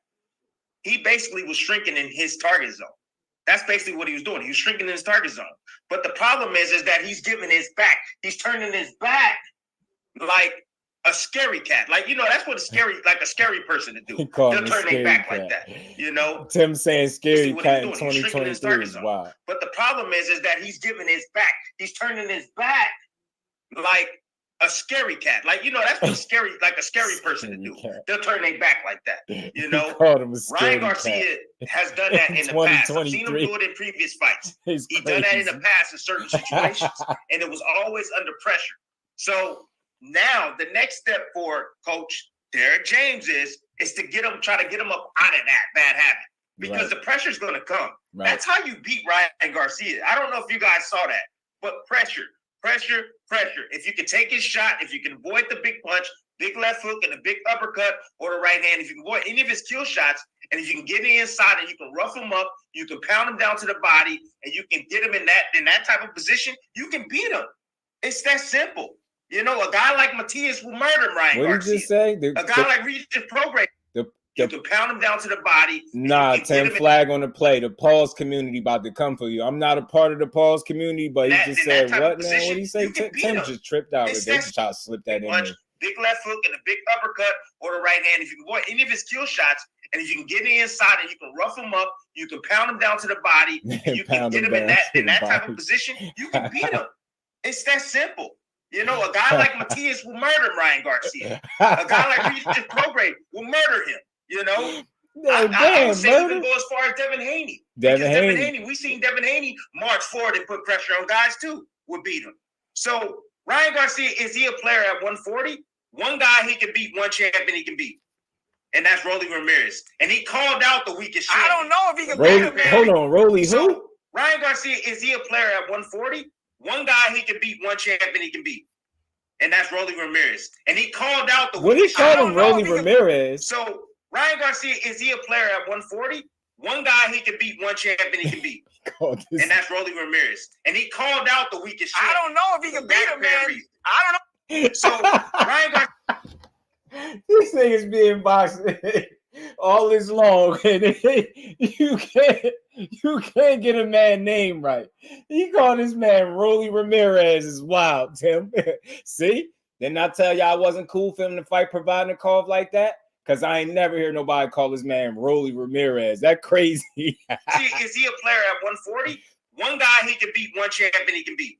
he basically was shrinking in his target zone. That's basically what he was doing. He was shrinking in his target zone. But the problem is that he's giving his back. He's turning his back like a scary cat. That's what a scary person to do. They'll turn their back like that. Tim saying scary cat in 2023 is wild. But the problem is that he's giving his back. He's turning his back like a scary cat. That's what a scary person to do. They'll turn their back like that. Ryan Garcia has done that in the past. I've seen him do it in previous fights. He's done that in the past in certain situations, and it was always under pressure. So now the next step for Coach Derek James is to try to get him up out of that bad habit. because the pressure is going to come. That's how you beat Ryan Garcia. I don't know if you guys saw that, but pressure. If you can take his shot, if you can avoid the big punch, big left hook, and a big uppercut, or the right hand, if you can avoid any of his kill shots, and if you can get inside and you can rough him up, you can pound him down to the body, and you can get him in that type of position, you can beat him. It's that simple. You know, a guy like Matthias will murder Ryan Garcia. What did you just say? A guy like Regis Prograis, you can pound him down to the body. Nah, Tim, flag on the play. The pause community about to come for you. I'm not a part of the pause community, but he just said, what now? What did he say? Tim just tripped out. They just tried to slip that in there. Big left hook and a big uppercut or the right hand. If you can avoid any of his kill shots, and if you can get inside and you can rough him up, you can pound him down to the body, and you can get him in that type of position, you can beat him. It's that simple. You know, a guy like Matthias will murder Ryan Garcia. A guy like Regis Prograis will murder him. You know, I would say even go as far as Devin Haney. Devin Haney, we seen Devin Haney march forward and put pressure on guys too. Would beat him. So Ryan Garcia, is he a player at 140? One guy he can beat, one champion he can beat, and that's Rolly Ramirez. And he called out the weakest champion. I don't know if he can beat him, man. Hold on, Rolly who? Ryan Garcia, is he a player at 140? One guy he can beat, one champion he can beat, and that's Rolly Ramirez. And he called out the weakest champion. What he called him Rolly Ramirez? So Ryan Garcia, is he a player at 140? One guy he can beat, one champion he can beat. And that's Rolly Ramirez. And he called out the weakest champion. I don't know if he can beat him, man. I don't know. So Ryan Garcia. This thing is being boxed all this long, and you can't get a man name right. You call this man Rolly Ramirez is wild, Tim. See? Didn't I tell y'all I wasn't cool for him to fight providing a call like that? Because I ain't never hear nobody call this man Rolly Ramirez. That crazy. Is he a player at 140? One guy he can beat, one champion he can beat.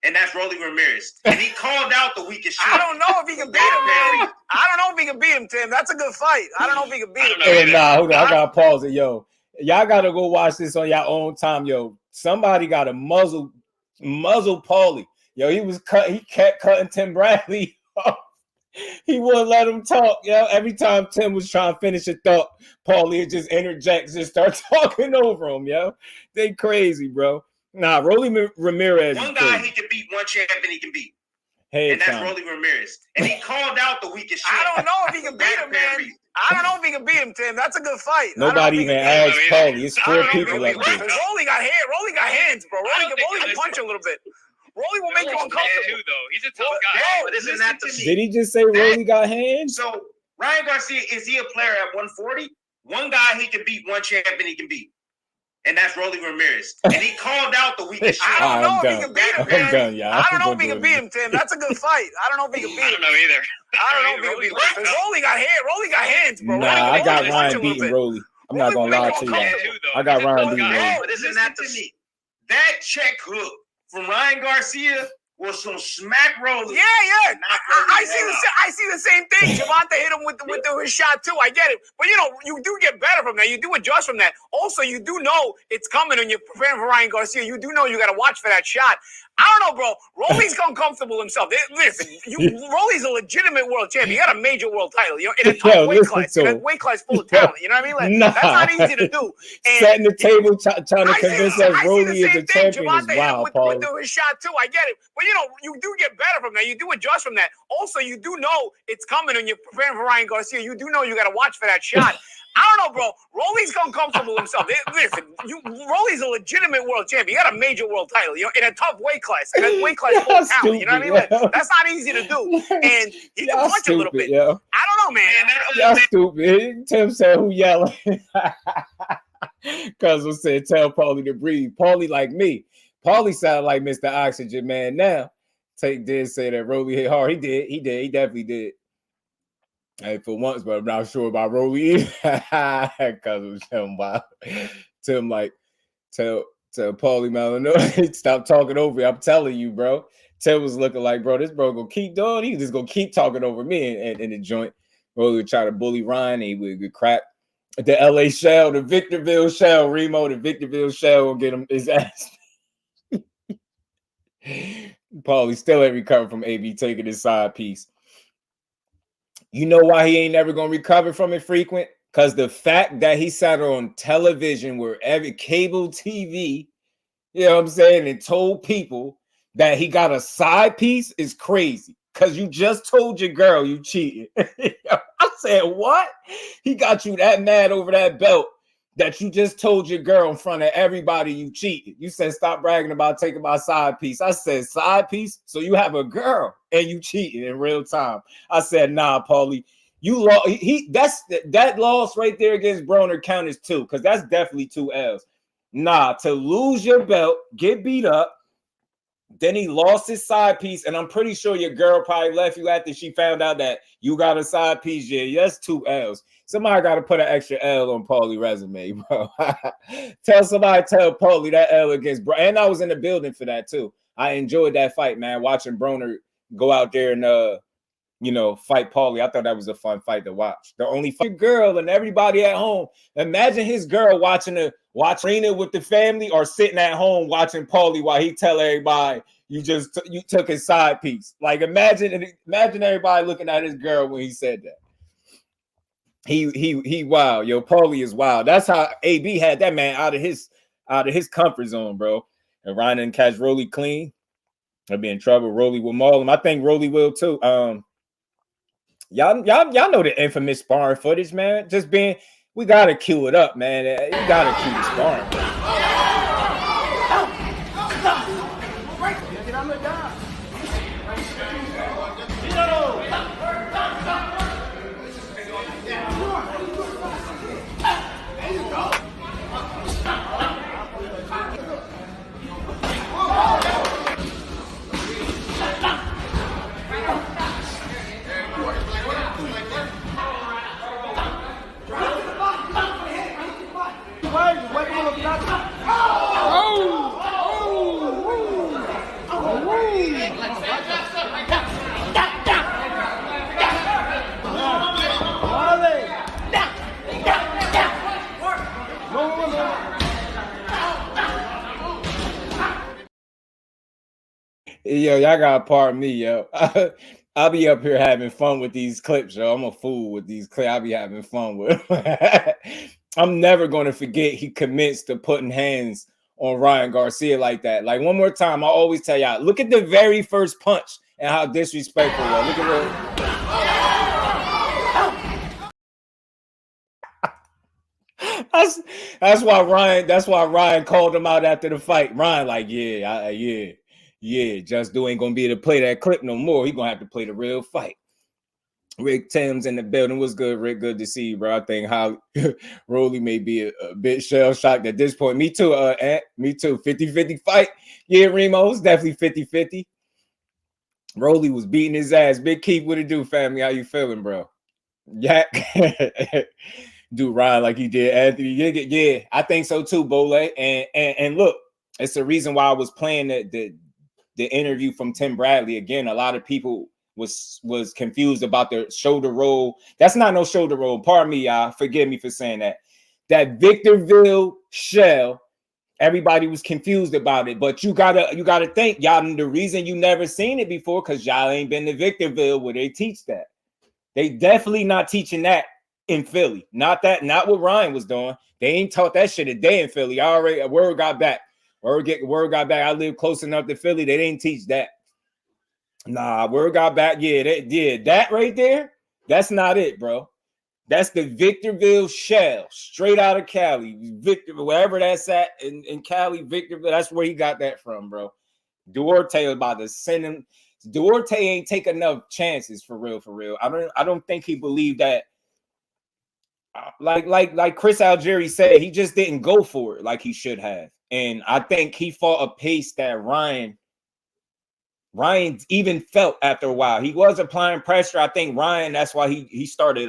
And that's Rolly Ramirez. And he called out the weakest champion. I don't know if he can beat him, man. I don't know if he can beat him, Tim. That's a good fight. I don't know if he can beat him. Hey, nah, hold on. I gotta pause it, yo. Y'all gotta go watch this on your own time, yo. Somebody got to muzzle Paulie. Yo, he kept cutting Tim Bradley off. He wouldn't let him talk, yo. Every time Tim was trying to finish a thought, Paulie would just interject, just start talking over him, yo. They crazy, bro. Nah, Rolly Ramirez. One guy he can beat, one champion he can beat. Hey, and that's Rolly Ramirez. And he called out the weakest champion. I don't know if he can beat him, man. I don't know if he can beat him, Tim. That's a good fight. Nobody even asked Paulie. It's 4 people up there. Rolly got hair. Rolly got hands, bro. Rolly can punch a little bit. Rolly will make you uncomfortable. Too, though. He's a tough guy. But isn't that the Did he just say Rolly got hands? So Ryan Garcia, is he a player at 140? One guy he can beat, one champion he can beat. And that's Rolly Ramirez. And he called out the weakest champion. I don't know if he can beat him, man. I'm done, y'all. I don't know if he can beat him, Tim. That's a good fight. I don't know if he can beat him. I don't know either. I don't know if he can beat him. Rolly got hair. Rolly got hands, bro. Nah, I got Ryan beating Rolly. I'm not gonna lie to you. I got Ryan beating Rolly. But isn't that the me? That check hook from Ryan Garcia was some smack Rolly. Yeah. I see the same thing. Javante hit him with his shot too. I get it, but you do get better from that. You do adjust from that. Also, you do know it's coming when you're preparing for Ryan Garcia. You do know you got to watch for that shot. I don't know, bro. Rolly's uncomfortable himself. Listen, Rolly's a legitimate world champion. He got a major world title. In a top weight class. In a weight class full of talent. You know what I mean? Like, that's not easy to do. And setting the table, trying to convince us Rolly is a champion is wild, Paul. With his shot too. I get it, but you do get better from that. You do adjust from that. Also, you do know it's coming when you're preparing for Ryan Garcia. You do know you got to watch for that shot. I don't know, bro. Rolly's uncomfortable himself. Listen, Rolly's a legitimate world champion. He got a major world title. In a tough weight class. In a weight class full of talent. You know what I mean? Like, that's not easy to do. And he can punch a little bit. Yo. I don't know, man. Y'all stupid. Tim said, who yelling? Cousin said, tell Paulie to breathe. Paulie like me. Paulie sounded like Mr. Oxygen Man now. Take did say that Rolly hit hard. He did. He definitely did. Hey, for once, but I'm not sure about Rolly either. Because Tim like tell Paulie Malignaggi, stop talking over me. I'm telling you, bro. Tim was looking like, bro, this bro gonna keep doing. He just gonna keep talking over me in the joint. Rolly would try to bully Ryan. He would crack the LA shell, the Victorville shell, Remo, the Victorville shell will get him his ass. Paulie still ain't recovered from AB taking his side piece. You know why he ain't never gonna recover from it frequent? Because the fact that he sat on television where every cable TV, you know what I'm saying, and told people that he got a side piece is crazy. Because you just told your girl you cheated. I said, what? He got you that mad over that belt that you just told your girl in front of everybody you cheated. You said, stop bragging about taking my side piece. I said, side piece? So you have a girl and you cheated in real time. I said, nah, Paulie, you lost. That loss right there against Broner count as 2, because that's definitely 2 L's. Nah, to lose your belt, get beat up, then he lost his side piece, and I'm pretty sure your girl probably left you after she found out that you got a side piece. Yeah, that's 2 L's. Somebody got to put an extra L on Paulie's resume, bro. Tell Paulie that L against Bro. And I was in the building for that too. I enjoyed that fight, man. Watching Broner go out there and fight Paulie. I thought that was a fun fight to watch. The only girl and everybody at home. Imagine his girl watching Rena with the family, or sitting at home watching Paulie while he tell everybody you took his side piece. Like imagine everybody looking at his girl when he said that. He wild, yo. Paulie is wild. That's how AB had that man out of his comfort zone, bro. And Ryan didn't catch Rolly clean. I'll be in trouble. Rolly will maul him. I think Rolly will too. Y'all know the infamous sparring footage, man. We gotta cue it up, man. You gotta cue the sparring. Yo, y'all gotta pardon me, yo. I'll be up here having fun with these clips, yo. I'm a fool with these clips. I'll be having fun with them. I'm never gonna forget he commits to putting hands on Ryan Garcia like that. Like, one more time, I always tell y'all, look at the very first punch and how disrespectful it was. Look at that's why Ryan called him out after the fight. Ryan, like, yeah, Just Do ain't gonna be able to play that clip no more. He gonna have to play the real fight. Rick Tim's in the building. What's good, Rick? Good to see you, bro. I think how Rolly may be a bit shell-shocked at this point. Me too, Ant. Me too. 50-50 fight. Yeah, Remo, it's definitely 50-50. Rolly was beating his ass. Big Keith, what it do, family? How you feeling, bro? Yeah. Do Ryan like he did Anthony. Yeah, I think so too, Bole. And look, it's the reason why I was playing the interview from Tim Bradley. Again, a lot of people was confused about the shoulder roll. That's not no shoulder roll. Pardon me, y'all. Forgive me for saying that. That Victorville shell, everybody was confused about it. But you gotta think, y'all, the reason you never seen it before, because y'all ain't been to Victorville where they teach that. They definitely not teaching that in Philly. Not what Ryan was doing. They ain't taught that shit a day in Philly. Word got back. Word got back. I live close enough to Philly. They didn't teach that. Nah, word got back. That right there, that's not it, bro. That's the Victorville shell, straight out of Cali. Victor, wherever that's at in Cali, Victorville, that's where he got that from, bro. Duarte was about to send him. Duarte ain't take enough chances for real. I don't think he believed that. Like Chris Algieri said, he just didn't go for it like he should have. And I think he fought a pace that Ryan even felt after a while. He was applying pressure. I think Ryan, that's why he started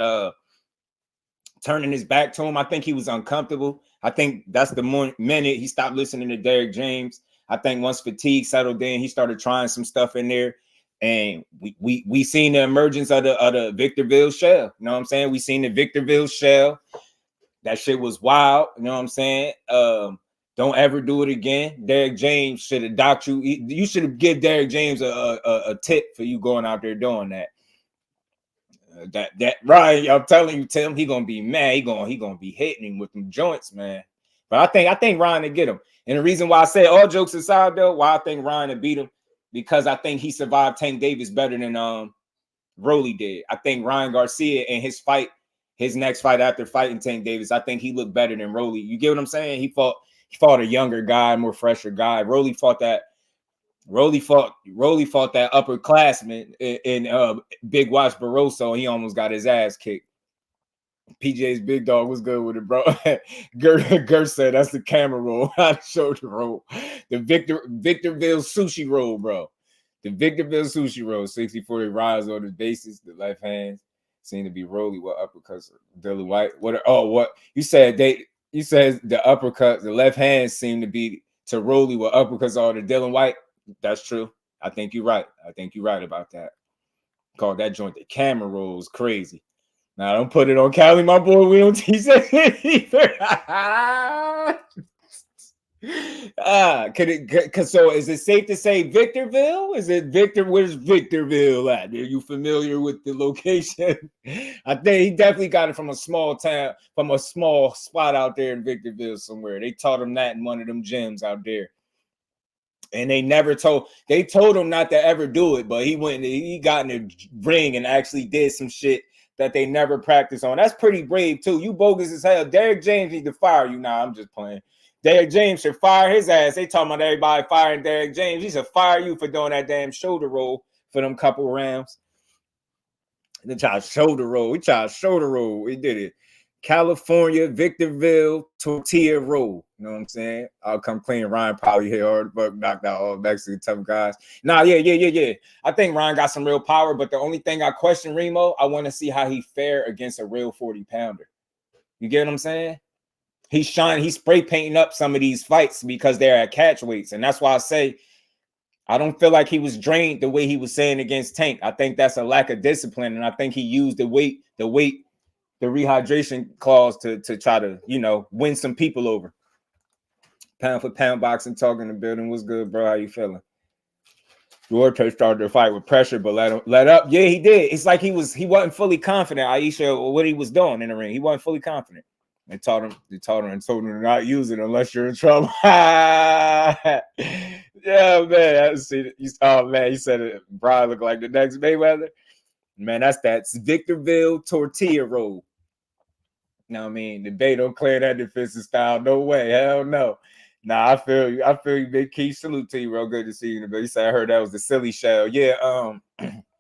turning his back to him. I think he was uncomfortable. I think that's the minute he stopped listening to Derrick James. I think once fatigue settled in, he started trying some stuff in there. And we seen the emergence of the Victorville shell. You know what I'm saying? We seen the Victorville shell. That shit was wild. You know what I'm saying? Don't ever do it again. Derrick James should have docked you. You should have given Derrick James a tip for you going out there doing that. That Ryan, I'm telling you, Tim, he gonna be mad. He gonna be hitting him with them joints, man. But I think Ryan will get him. And the reason why I say, all jokes aside, though, why I think Ryan will beat him, because I think he survived Tank Davis better than Rolly did. I think Ryan Garcia in his next fight after fighting Tank Davis, I think he looked better than Rolly. You get what I'm saying? He fought a younger guy, more fresher guy. Rolly fought that upperclassman in Big Watch Barroso, and he almost got his ass kicked. PJ's big dog was good with it, bro. Ger said that's the camera roll, not the shoulder roll. The Victorville sushi roll, bro. The Victorville sushi roll. 60-40 rise on the bases. The left hands seem to be Rolly. What uppercuts? Dylan White. What you said? You said the uppercuts. The left hands seem to be to Rolly. What uppercuts are to Dylan White? That's true. I think you're right. I think you're right about that. Call that joint the camera rolls. Crazy. Now don't put it on Cali, my boy. We don't teach that either. So is it safe to say Victorville? Is it Victor? Where's Victorville at? Are you familiar with the location? I think he definitely got it from a small town, from a small spot out there in Victorville somewhere. They taught him that in one of them gyms out there. And they told him not to ever do it, but he got in the ring and actually did some shit that they never practiced on. That's pretty brave too. You bogus as hell. Derrick James need to fire you. Nah, I'm just playing. Derrick James should fire his ass. They talking about everybody firing Derrick James. He should fire you for doing that damn shoulder roll for them couple rounds. They tried shoulder roll. We tried shoulder roll. We did it. California, Victorville, tortilla roll. You know what I'm saying? I'll come clean. Ryan probably hit hard, but knocked out all Mexican tough guys. Nah, yeah. I think Ryan got some real power, but the only thing I question, Remo, I want to see how he fare against a real 40-pounder. You get what I'm saying? He's spray painting up some of these fights because they're at catch weights. And that's why I say I don't feel like he was drained the way he was saying against Tank. I think that's a lack of discipline. And I think he used the rehydration clause to try to, win some people over. Pound for pound boxing talk in the building. What's good, bro? How you feeling? Duarte started the fight with pressure, but let up. Yeah, he did. It's like he wasn't fully confident, Aisha, or what he was doing in the ring. He wasn't fully confident. They told him and told him to not use it unless you're in trouble. Yeah, man. Oh man, he said it. Brian looked like the next Mayweather. Man, that's Victorville tortilla roll. You know what I mean? The Bay don't clear that defensive style. No way. Hell no. Nah, I feel you. Big Keith. Salute to you, bro. Good to see you. But he said I heard that was the silly shell. Yeah,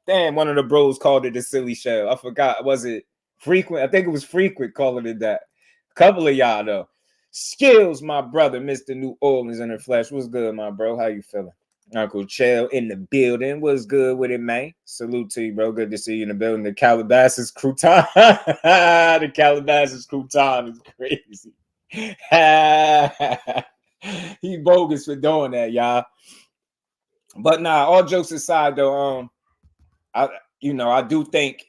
damn, one of the bros called it the silly shell. I forgot. Was it Frequent? I think it was Frequent calling it that. A couple of y'all though. Skills, my brother, Mr. New Orleans in the flesh. What's good, my bro? How you feeling? Uncle Chell in the building. What's good with it, man? Salute to you, bro. Good to see you in the building. The Calabasas crouton. The Calabasas crouton is crazy. He bogus for doing that, y'all. But nah, all jokes aside, though, I do think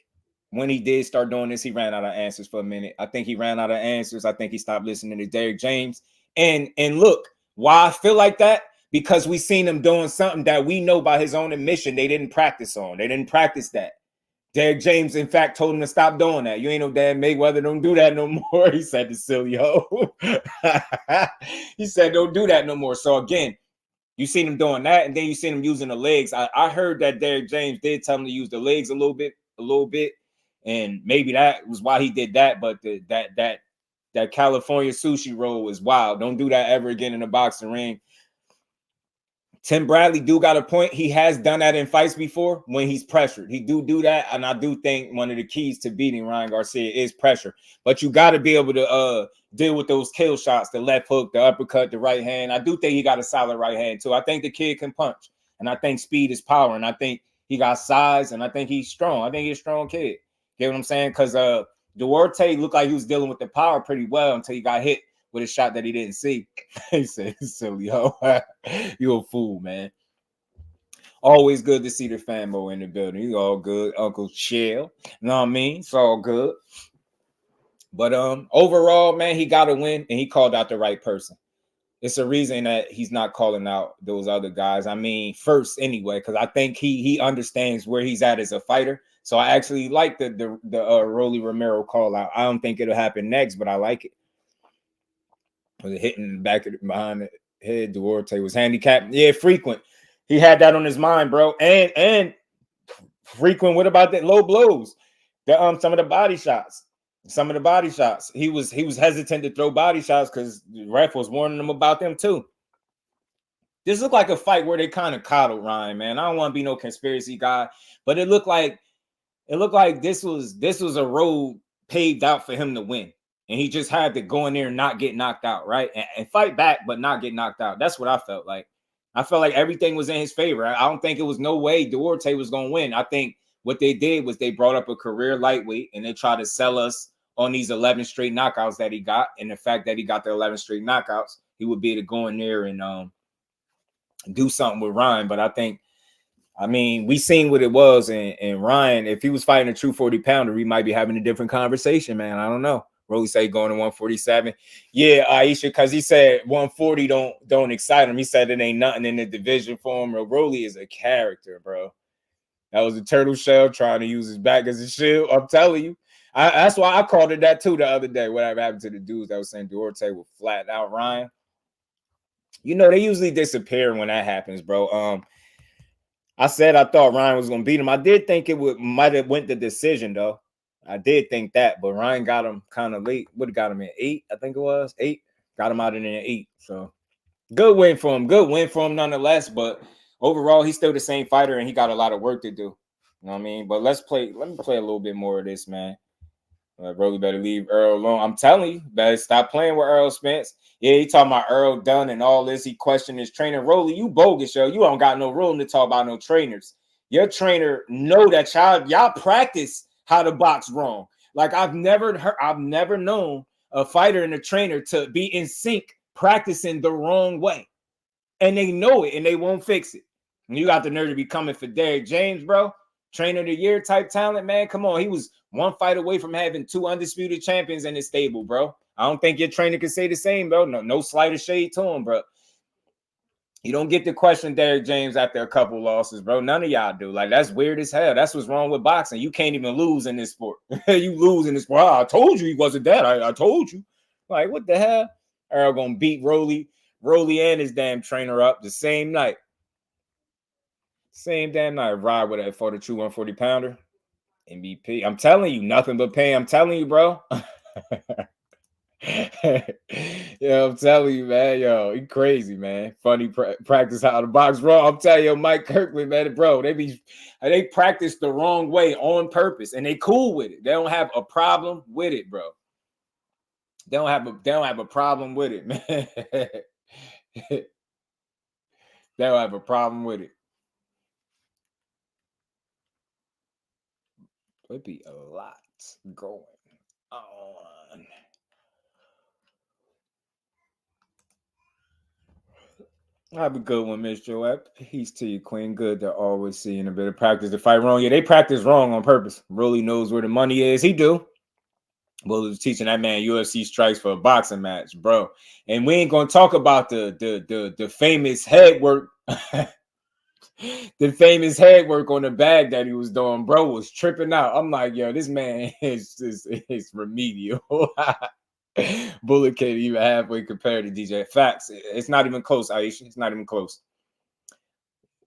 when he did start doing this, he ran out of answers for a minute. I think he ran out of answers. I think he stopped listening to Derrick James. And look, why I feel like that? Because we seen him doing something that we know by his own admission they didn't practice on. They didn't practice that. Derrick James, in fact, told him to stop doing that. You ain't no damn Mayweather. Don't do that no more. He said to silly ho. He said, don't do that no more. So again, you seen him doing that, and then you seen him using the legs. I heard that Derrick James did tell him to use the legs a little bit, and maybe that was why he did that. But that California sushi roll is wild. Don't do that ever again in a boxing ring. Tim Bradley do got a point. He has done that in fights before when he's pressured. He do that, and I do think one of the keys to beating Ryan Garcia is pressure. But you got to be able to deal with those kill shots, the left hook, the uppercut, the right hand. I do think he got a solid right hand too. I think the kid can punch, and I think speed is power, and I think he got size, and I think he's strong. I think he's a strong kid. Get what I'm saying? Because Duarte looked like he was dealing with the power pretty well until he got hit with a shot that he didn't see. He said, silly ho. You a fool, man. Always good to see the fanboy in the building. You all good, Uncle Chill. You know what I mean? It's all good. But overall, man, he got to win, and he called out the right person. It's a reason that he's not calling out those other guys. I mean, first anyway, because I think he understands where he's at as a fighter. So I actually like the Rolly Romero call out. I don't think it'll happen next, but I like it. Was it hitting the back of behind the head? Duarte was handicapped. Yeah, frequent. He had that on his mind, bro. And frequent. What about that low blows? Some of the body shots. Some of the body shots. He was hesitant to throw body shots because the ref was warning him about them too. This looked like a fight where they kind of coddled Ryan, man. I don't want to be no conspiracy guy, but it looked like this was a road paved out for him to win. And he just had to go in there and not get knocked out, right? And fight back, but not get knocked out. That's what I felt like. I felt like everything was in his favor. I don't think it was no way Duarte was going to win. I think what they did was they brought up a career lightweight and they tried to sell us on these 11 straight knockouts that he got. And the fact that he got the 11 straight knockouts, he would be able to go in there and do something with Ryan. But I mean, we seen what it was. And Ryan, if he was fighting a true 40-pounder, we might be having a different conversation, man. I don't know. Rolly say going to 147. Yeah, Aisha, because he said 140 don't excite him. He said it ain't nothing in the division for him. Rolly is a character, bro. That was a turtle shell trying to use his back as a shield. I'm telling you. That's why I called it that too the other day. Whatever happened to the dudes that was saying Duarte will flatten out Ryan. You know, they usually disappear when that happens, bro. I said I thought Ryan was going to beat him. I did think might have went the decision, though. I did think that, but Ryan got him kind of late. What got him in 8? I think it was 8. Got him out in 8. So good win for him. Good win for him nonetheless. But overall, he's still the same fighter, and he got a lot of work to do. You know what I mean? But let me play a little bit more of this, man. Rolly better leave Earl alone. I'm telling you, better stop playing with Earl Spence. Yeah, he talking about Earl done and all this. He questioned his trainer. Rolly, you bogus, yo. You don't got no room to talk about no trainers. Your trainer know that y'all practice how to box wrong. Like I've never known a fighter and a trainer to be in sync practicing the wrong way. And they know it and they won't fix it. And you got the nerve to be coming for Derrick James, bro. Trainer of the year type talent, man. Come on. He was one fight away from having 2 undisputed champions in his stable, bro. I don't think your trainer can say the same, bro. No slight of shade to him, bro. You don't get to question Derrick James after a couple losses, bro. None of y'all do. Like, that's weird as hell. That's what's wrong with boxing. You can't even lose in this sport. You lose in this sport. Oh, I told you he wasn't that. I told you. Like, what the hell? Earl gonna beat Rolly and his damn trainer up the same night. Same damn night. Ride with it for the true 140-pounder. MVP. I'm telling you, nothing but pain. I'm telling you, bro. Yo, I'm telling you, man. Yo, he crazy, man. Funny practice how to box wrong. I'm telling you, Mike Kirkland, man, bro. They practice the wrong way on purpose, and they cool with it. They don't have a problem with it, bro. They don't have a problem with it, man. They don't have a problem with it. There'd be a lot going on. Have a good one, Miss Joette. Peace to you, Queen. Good to always see in a bit of practice to fight wrong. Yeah, they practice wrong on purpose. Rolly knows where the money is. He do. Well, was teaching that man UFC strikes for a boxing match, bro. And we ain't gonna talk about the famous head work. The famous head work on the bag that he was doing, bro, was tripping out. I'm like, yo, this man is remedial. Bullet can't even halfway compare to DJ. Facts. It's not even close, Aisha. It's not even close.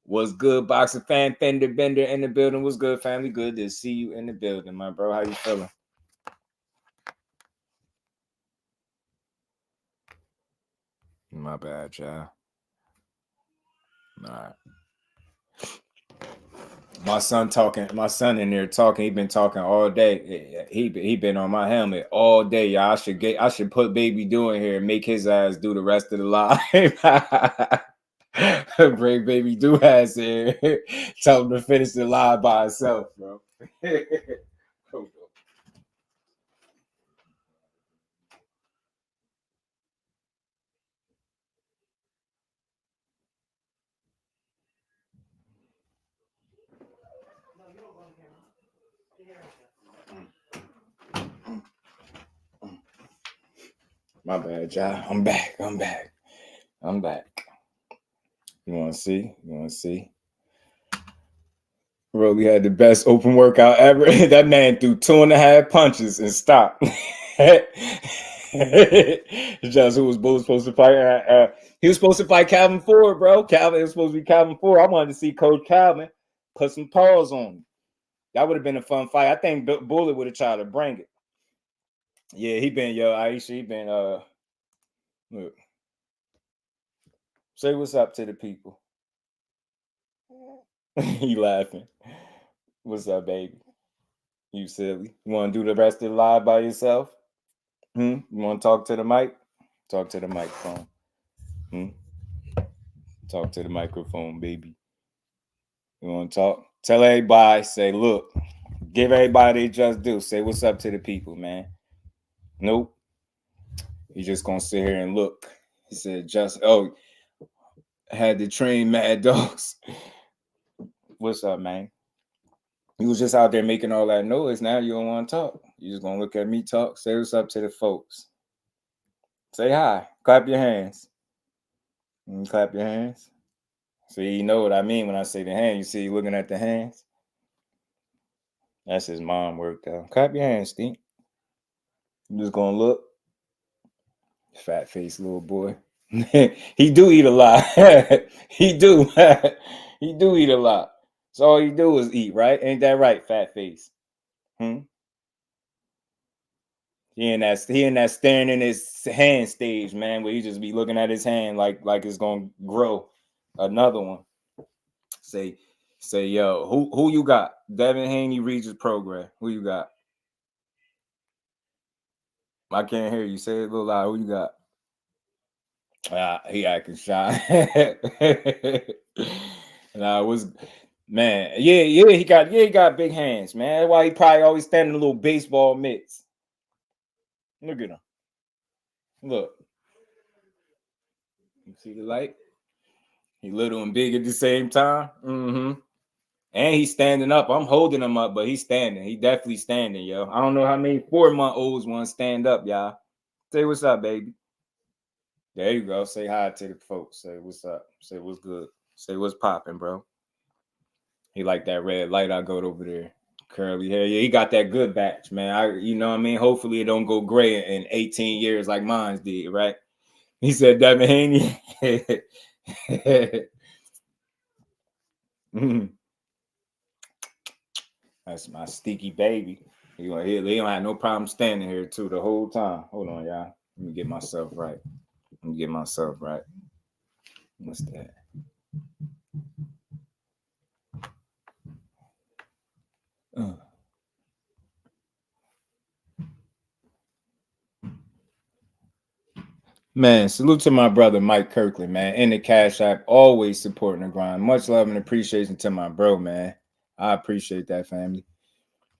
Was good, boxing fan. Fender Bender in the building. Was good, family. Good to see you in the building, my bro. How you feeling? My bad, y'all. All right. My son in there talking. He been talking all day. He been on my helmet all day, y'all. I should put Baby Do in here and make his ass do the rest of the live. Bring Baby Do ass in. Tell him to finish the live by himself, bro. My bad, y'all. I'm back. You want to see? Rolly had the best open workout ever. That man threw 2.5 punches and stopped. Just who was supposed to fight? He was supposed to fight Calvin Ford, bro. Calvin, it was supposed to be Calvin Ford. I wanted to see Coach Calvin put some paws on him. That would have been a fun fight. I think Bullet would have tried to bring it. Yeah, he been, Aisha, he been, look. Say what's up to the people. He laughing. What's up, baby? You silly. You want to do the rest of the live by yourself? You want to talk to the mic? Talk to the microphone. Talk to the microphone, baby. You want to talk? Tell everybody, say, look, give everybody their just due. Say what's up to the people, man. Nope. He's just going to sit here and look. He said, I had to train mad dogs. What's up, man? You was just out there making all that noise. Now you don't want to talk. You just going to look at me talk. Say what's up to the folks. Say hi. Clap your hands. Clap your hands. So you know what I mean when I say the hand. You see you looking at the hands? That's his mom worked out. Clap your hands, Steve. I'm just going to look. Fat face little boy. He do eat a lot. He do. He do eat a lot. So all you do is eat, right? Ain't that right, fat face? He in that staring in his hand stage, man, where he just be looking at his hand like it's gonna grow another one. Say, yo, who you got? Devin Haney, Regis, Prograis. Who you got? I can't hear you. Say it a little loud. Who you got? He acting shy. Man, he got big hands, man. That's why he probably always standing in little baseball mitts. Look at him. Look. You see the light? He little and big at the same time. And he's standing up. I'm holding him up, but he's standing. He definitely standing, yo. I don't know how many 4-month-olds want to stand up, y'all. Say what's up, baby. There you go. Say hi to the folks. Say what's up. Say what's good. Say what's popping, bro. He like that red light I got over there. Curly hair. Yeah, he got that good batch, man. You know what I mean? Hopefully it don't go gray in 18 years like mine did, right? He said, Devin Haney. That's my sticky baby. He don't have no problem standing here too the whole time. Hold on, y'all. Let me get myself right. What's that? Man, salute to my brother Mike Kirkland, man. In the Cash App, always supporting the grind. Much love and appreciation to my bro, man. I appreciate that, family.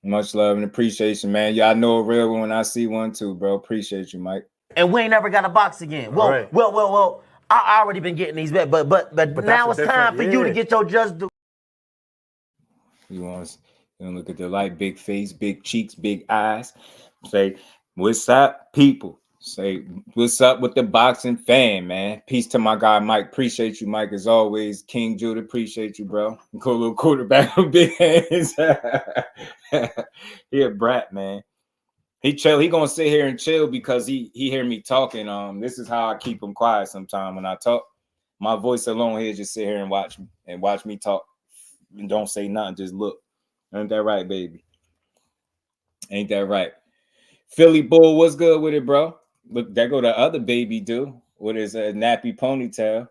Much love and appreciation, man. Y'all know a real one when I see one too, bro. Appreciate you, Mike. And we ain't never got a box again. Well. I already been getting these back, but now it's time for you to get your just due. You want to look at the light, big face, big cheeks, big eyes. Say, what's up, people? Say, what's up with the boxing fan, man? Peace to my guy, Mike. Appreciate you, Mike, as always. King Judah, appreciate you, bro. Cool little quarterback with big hands. He a brat, man. He chill. He gonna sit here and chill because he hear me talking. This is how I keep him quiet sometimes when I talk. My voice alone, he'll just sit here and watch me talk. And don't say nothing, just look. Ain't that right, baby? Ain't that right? Philly Bull, what's good with it, bro? Look, there go the other baby dude with his nappy ponytail.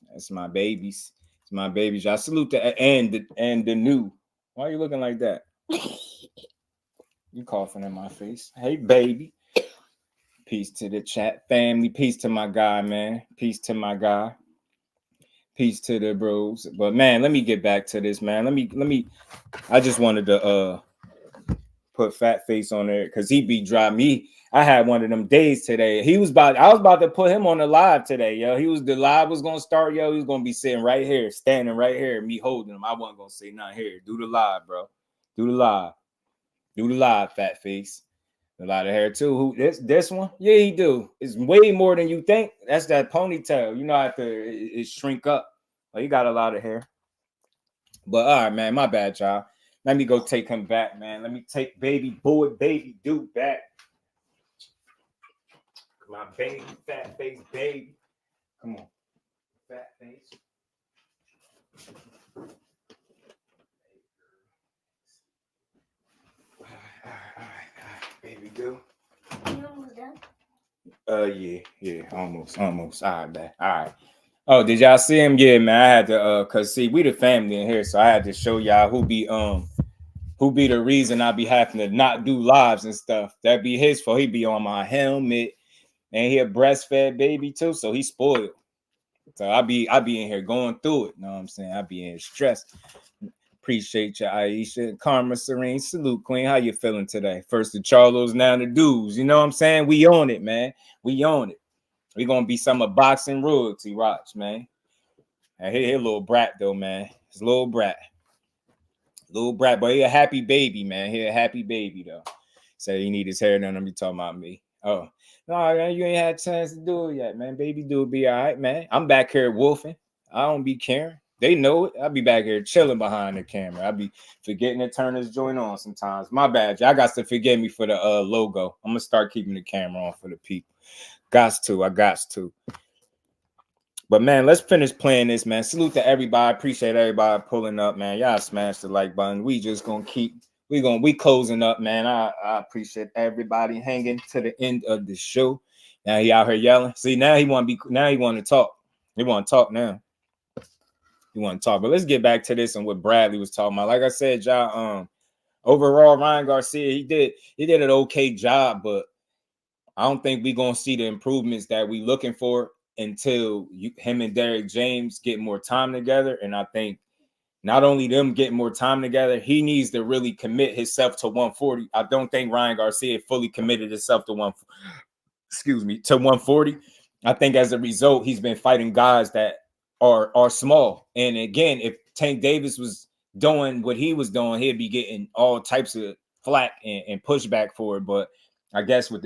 That's my babies. It's my babies. I salute the and the new. Why are you looking like that? You coughing in my face. Hey, baby. Peace to the chat family. Peace to my guy, man. Peace to my guy. Peace to the bros. But man, let me get back to this, man. Let me. I just wanted to put Fat Face on there because he be dry me. I had one of them days today. I was about to put him on the live today, yo. The live was gonna start, yo. He was gonna be sitting right here, standing right here, me holding him. I wasn't gonna say nothing here. Do the live, bro. Do the live. Do the live, Fat Face. A lot of hair too. Who this one? Yeah, he do. It's way more than you think. That's that ponytail. You know, after it shrink up. Well, he got a lot of hair. But all right, man, my bad, y'all. Let me go take him back, man. Let me take baby dude back. My baby, fat face baby. Come on. Fat face. All right, baby dude. You almost done? Yeah, almost. All right, man. All right. Oh, did y'all see him? Yeah, man. I had to cause see, we the family in here, so I had to show y'all who be the reason I be having to not do lives and stuff. That be his fault. He be on my helmet, and he a breastfed baby too, so he spoiled. So I be in here going through it. You know what I'm saying? I be in here stressed. Appreciate you, Aisha. Karma Serene. Salute, Queen. How you feeling today? First the Charlos, now the dudes. You know what I'm saying? We on it, man. We on it. We gonna be some of boxing royalty, watch, man. And here little brat though, man. It's little brat, but he a happy baby, man. He a happy baby though. Said he need his hair done. I'm be talking about me. Oh no, you ain't had a chance to do it yet, man. Baby dude be all right, man. I'm back here wolfing. I don't be caring. They know it. I'll be back here chilling behind the camera. I'll be forgetting to turn this joint on sometimes. My bad. Y'all got to forgive me for the logo. I'm gonna start keeping the camera on for the people. I got to. But man, let's finish playing this, man. Salute to everybody. Appreciate everybody pulling up, man. Y'all smash the like button. We just gonna we closing up, man. I appreciate everybody hanging to the end of the show. Now he out here yelling. See, now he want to talk. He want to talk now. He want to talk. But let's get back to this and what Bradley was talking about. Like I said, y'all, overall, Ryan Garcia, he did an okay job, but I don't think we're gonna see the improvements that we looking for until him and Derek James get more time together. And I think not only them getting more time together, he needs to really commit himself to 140. I don't think Ryan Garcia fully committed himself to 140. I think as a result, he's been fighting guys that are small. And again, if Tank Davis was doing what he was doing, he'd be getting all types of flack and pushback for it. But I guess with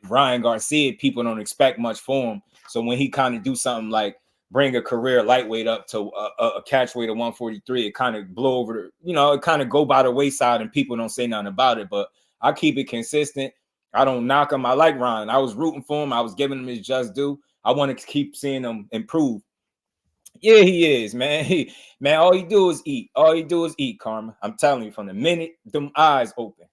Ryan Garcia, people don't expect much for him. So when he kind of do something like bring a career lightweight up to a catch weight of 143, it kind of blow over it kind of go by the wayside and people don't say nothing about it. But I keep it consistent. I don't knock him. I like Ryan. I was rooting for him. I was giving him his just due. I want to keep seeing him improve. Yeah, he is, man. All he do is eat. All he do is eat, Karma. I'm telling you, from the minute them eyes open.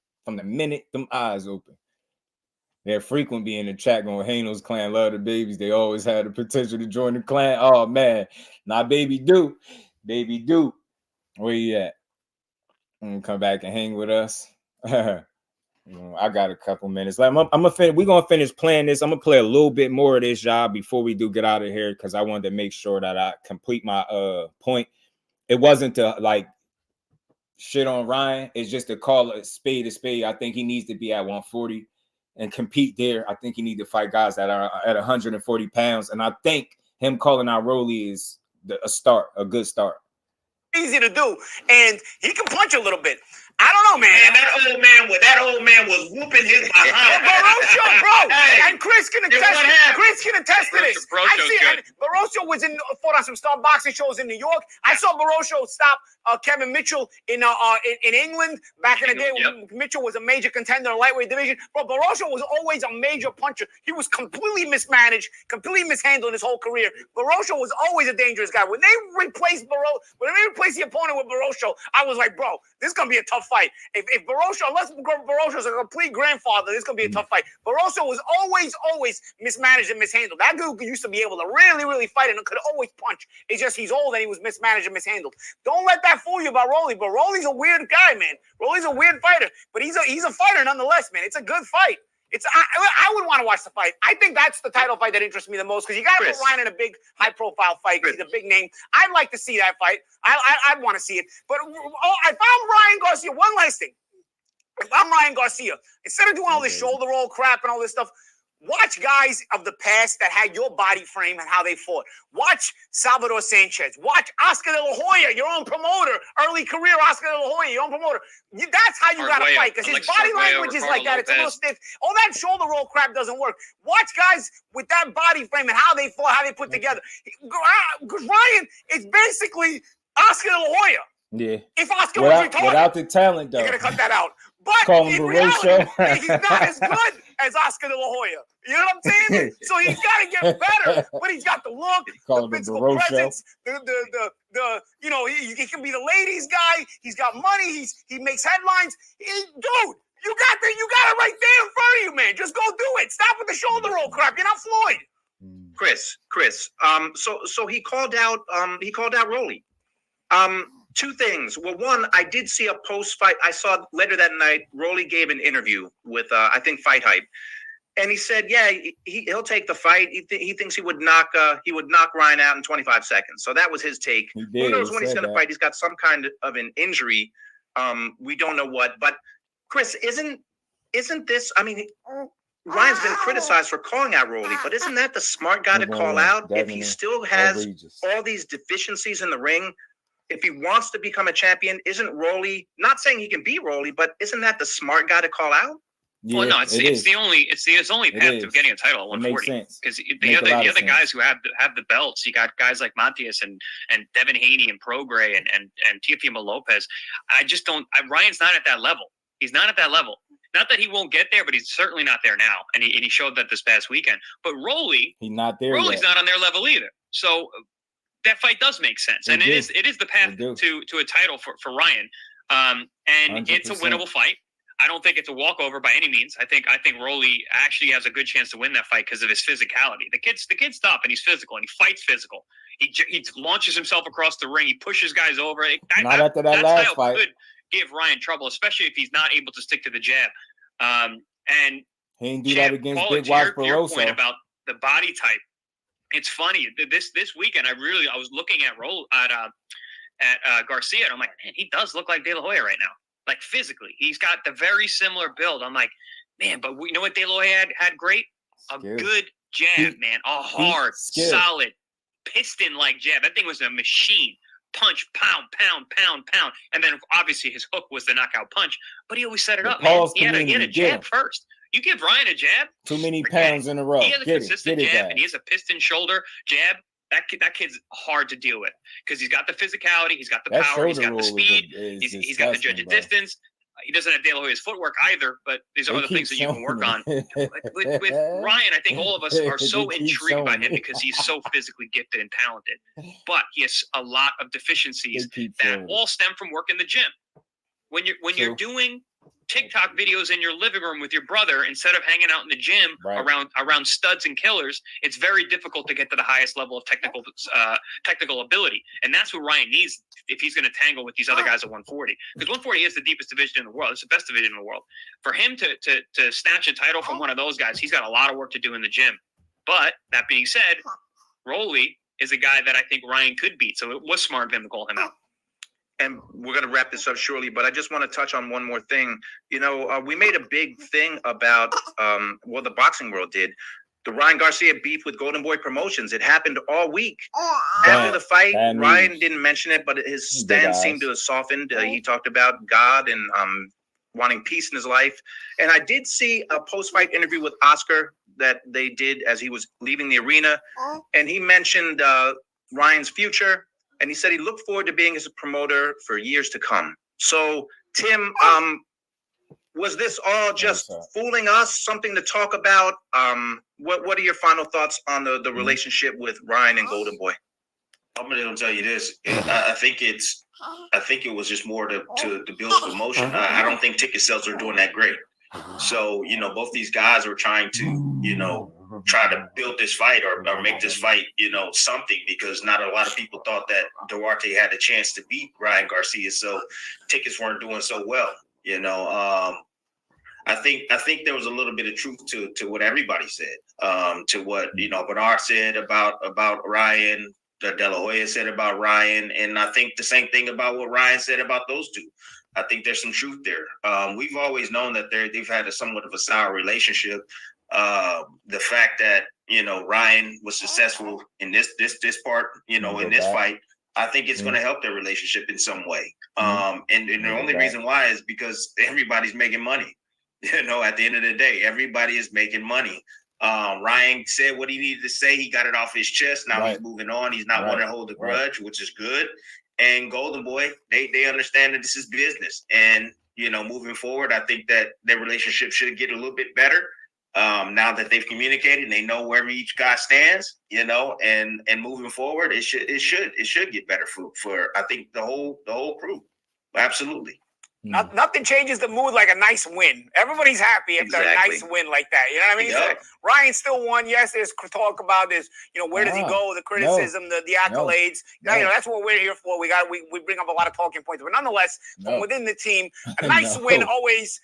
They're frequent be in the chat going, Haney's clan love the babies. They always had the potential to join the clan. Oh, man. Now, baby do. Where you at? Come back and hang with us. I got a couple minutes. We're gonna finish playing this. I'm gonna play a little bit more of this, y'all, before we do get out of here, because I wanted to make sure that I complete my point. It wasn't to like shit on Ryan. It's just to call a spade a spade. I think he needs to be at 140 and compete there. I think he needs to fight guys that are at 140 pounds. And I think him calling out Rolly is a good start. Easy to do, and he can punch a little bit. I don't know, man. That old man was whooping his behind. Barroso, bro, hey, and Chris can attest to this. Barroso fought on some star boxing shows in New York. I saw Barroso stop Kevin Mitchell in England back in the day. When Mitchell was a major contender in the lightweight division. Bro, Barroso was always a major puncher. He was completely mismanaged, completely mishandled his whole career. Barroso was always a dangerous guy. When they replaced the opponent with Barroso, I was like, bro, this is gonna be a tough fight. If Barroso, unless Barroso's a complete grandfather, this is gonna be a tough fight. Barroso was always mismanaged and mishandled. That dude used to be able to really fight and could always punch. It's just he's old and he was mismanaged and mishandled. Don't let that fool you about Rolly, but Rolly's a weird guy, man. Rolly's a weird fighter, but he's a fighter nonetheless, man. It's a good fight. I would want to watch the fight. I think that's the title fight that interests me the most, because you got to put Ryan in a big, high-profile fight because he's a big name. I'd like to see that fight. I'd want to see it. But if I'm Ryan Garcia, one last thing. If I'm Ryan Garcia, instead of doing all this shoulder roll crap and all this stuff, watch guys of the past that had your body frame and how they fought. Watch Salvador Sanchez. Watch Oscar De La Hoya, your own promoter. Early career Oscar De La Hoya, your own promoter. That's how you got to fight, because his body language is like that. It's a little stiff. All that shoulder roll crap doesn't work. Watch guys with that body frame and how they fought, how they put together. Because Ryan is basically Oscar De La Hoya. Yeah. If Oscar was retarded, without the talent, though, you're gonna cut that out. But call him in Barocho. reality, he's not as good as Oscar De La Hoya. You know what I'm saying? So he's got to get better. But he's got the look, Call the him physical Barocho. presence, the you know, he can be the ladies' guy. He's got money. He makes headlines. Dude, you got it right there in front of you, man. Just go do it. Stop with the shoulder roll crap. You're not Floyd. Chris. So he called out Rolly. Two things. Well, one, I did see a post-fight. I saw later that night, Rolly gave an interview with, I think, Fight Hype. And he said, yeah, he'll take the fight. He thinks he would knock Ryan out in 25 seconds. So that was his take. Who knows when he's going to fight? He's got some kind of an injury. We don't know what. But, Chris, isn't this, I mean, Ryan's been criticized for calling out Rolly, but isn't that the smart guy to call out if he still has all these deficiencies in the ring? If he wants to become a champion, isn't Rolly, not saying he can beat Rolly, but isn't that the smart guy to call out? Yeah, well, no, it's the only path to getting a title at 140. Because the other guys who have the belts, you got guys like MATHIAS and Devin Haney and Prograis and Teofimo Lopez. Ryan's not at that level. He's not at that level. Not that he won't get there, but he's certainly not there now. And he showed that this past weekend. But Rolly, he's not there. Rolly's not on their level either. So that fight does make sense, and it is the path to a title for Ryan, and 100%. It's a winnable fight. I don't think it's a walkover by any means. I think Rolly actually has a good chance to win that fight because of his physicality. The kid's tough and he's physical and he fights physical. He launches himself across the ring. He pushes guys over. Not after that last fight. Could give Ryan trouble, especially if he's not able to stick to the jab. And he didn't do that against Big Watch Barroso. Your point about the body type. It's funny. This weekend, I was looking at Garcia, and I'm like, man, he does look like De La Hoya right now. Like physically, he's got the very similar build. I'm like, man, but you know what De La Hoya had great? A good jab, man. A hard, solid, piston-like jab. That thing was a machine. Punch, pound, pound, pound, pound. And then obviously his hook was the knockout punch, but he always set it up, man. He had a jab first. You give Ryan a jab. Too many pounds in a row. He has a consistent jab, and he has a piston shoulder jab. That kid's hard to deal with because he's got the phicality, he's got the power, he's got the speed, he's got the judge of distance. He doesn't have De La Hoya's footwork either, but these are other things that you can work on. With Ryan, I think all of us are so intrigued by him because he's so physically gifted and talented. But he has a lot of deficiencies that all stem from work in the gym. When you're doing TikTok videos in your living room with your brother instead of hanging out in the gym around studs and killers, it's very difficult to get to the highest level of technical ability. And that's what Ryan needs if he's going to tangle with these other guys at 140. Because 140 is the deepest division in the world. It's the best division in the world. For him to snatch a title from one of those guys, he's got a lot of work to do in the gym. But that being said, Rolly is a guy that I think Ryan could beat. So it was smart of him to call him out. And we're going to wrap this up shortly, but I just want to touch on one more thing. You know, we made a big thing about, the boxing world did. The Ryan Garcia beef with Golden Boy Promotions. It happened all week. After the fight, Ryan didn't mention it, but his stance seemed to have softened. He talked about God and wanting peace in his life. And I did see a post-fight interview with Oscar that they did as he was leaving the arena. And he mentioned Ryan's future. And he said he looked forward to being his promoter for years to come. So, Tim, was this all just fooling us? Something to talk about? What are your final thoughts on the relationship with Ryan and Golden Boy? I'm gonna tell you this. I think it was just more to build promotion. I don't think ticket sales are doing that great. So, you know, both these guys were trying to, you know, try to build this fight or make this fight, you know, something, because not a lot of people thought that Duarte had a chance to beat Ryan Garcia. So tickets weren't doing so well, you know. I think there was a little bit of truth to what everybody said, to what, you know, Bernard said about Ryan, that De La Hoya said about Ryan, and I think the same thing about what Ryan said about those two. I think there's some truth there. We've always known that they've had a somewhat of a sour relationship. The fact that, you know, Ryan was successful in this part, you know, in this fight, I think it's going to help their relationship in some way. And the only reason why is because everybody's making money. You know, at the end of the day, everybody is making money. Ryan said what he needed to say. He got it off his chest. Now he's moving on. He's not wanting to hold a grudge, which is good. and Golden Boy, they understand that this is business. And, you know, moving forward, I think that their relationship should get a little bit better. Now that they've communicated and they know where each guy stands, you know, and moving forward, it should get better for I think the whole crew. Absolutely. Nothing changes the mood like a nice win. Everybody's happy after a nice win like that. You know what I mean? Yep. So Ryan still won. Yes, there's talk about this. You know, where does he go? The criticism, the accolades. You know, that's what we're here for. We bring up a lot of talking points, but nonetheless, from within the team, a nice win always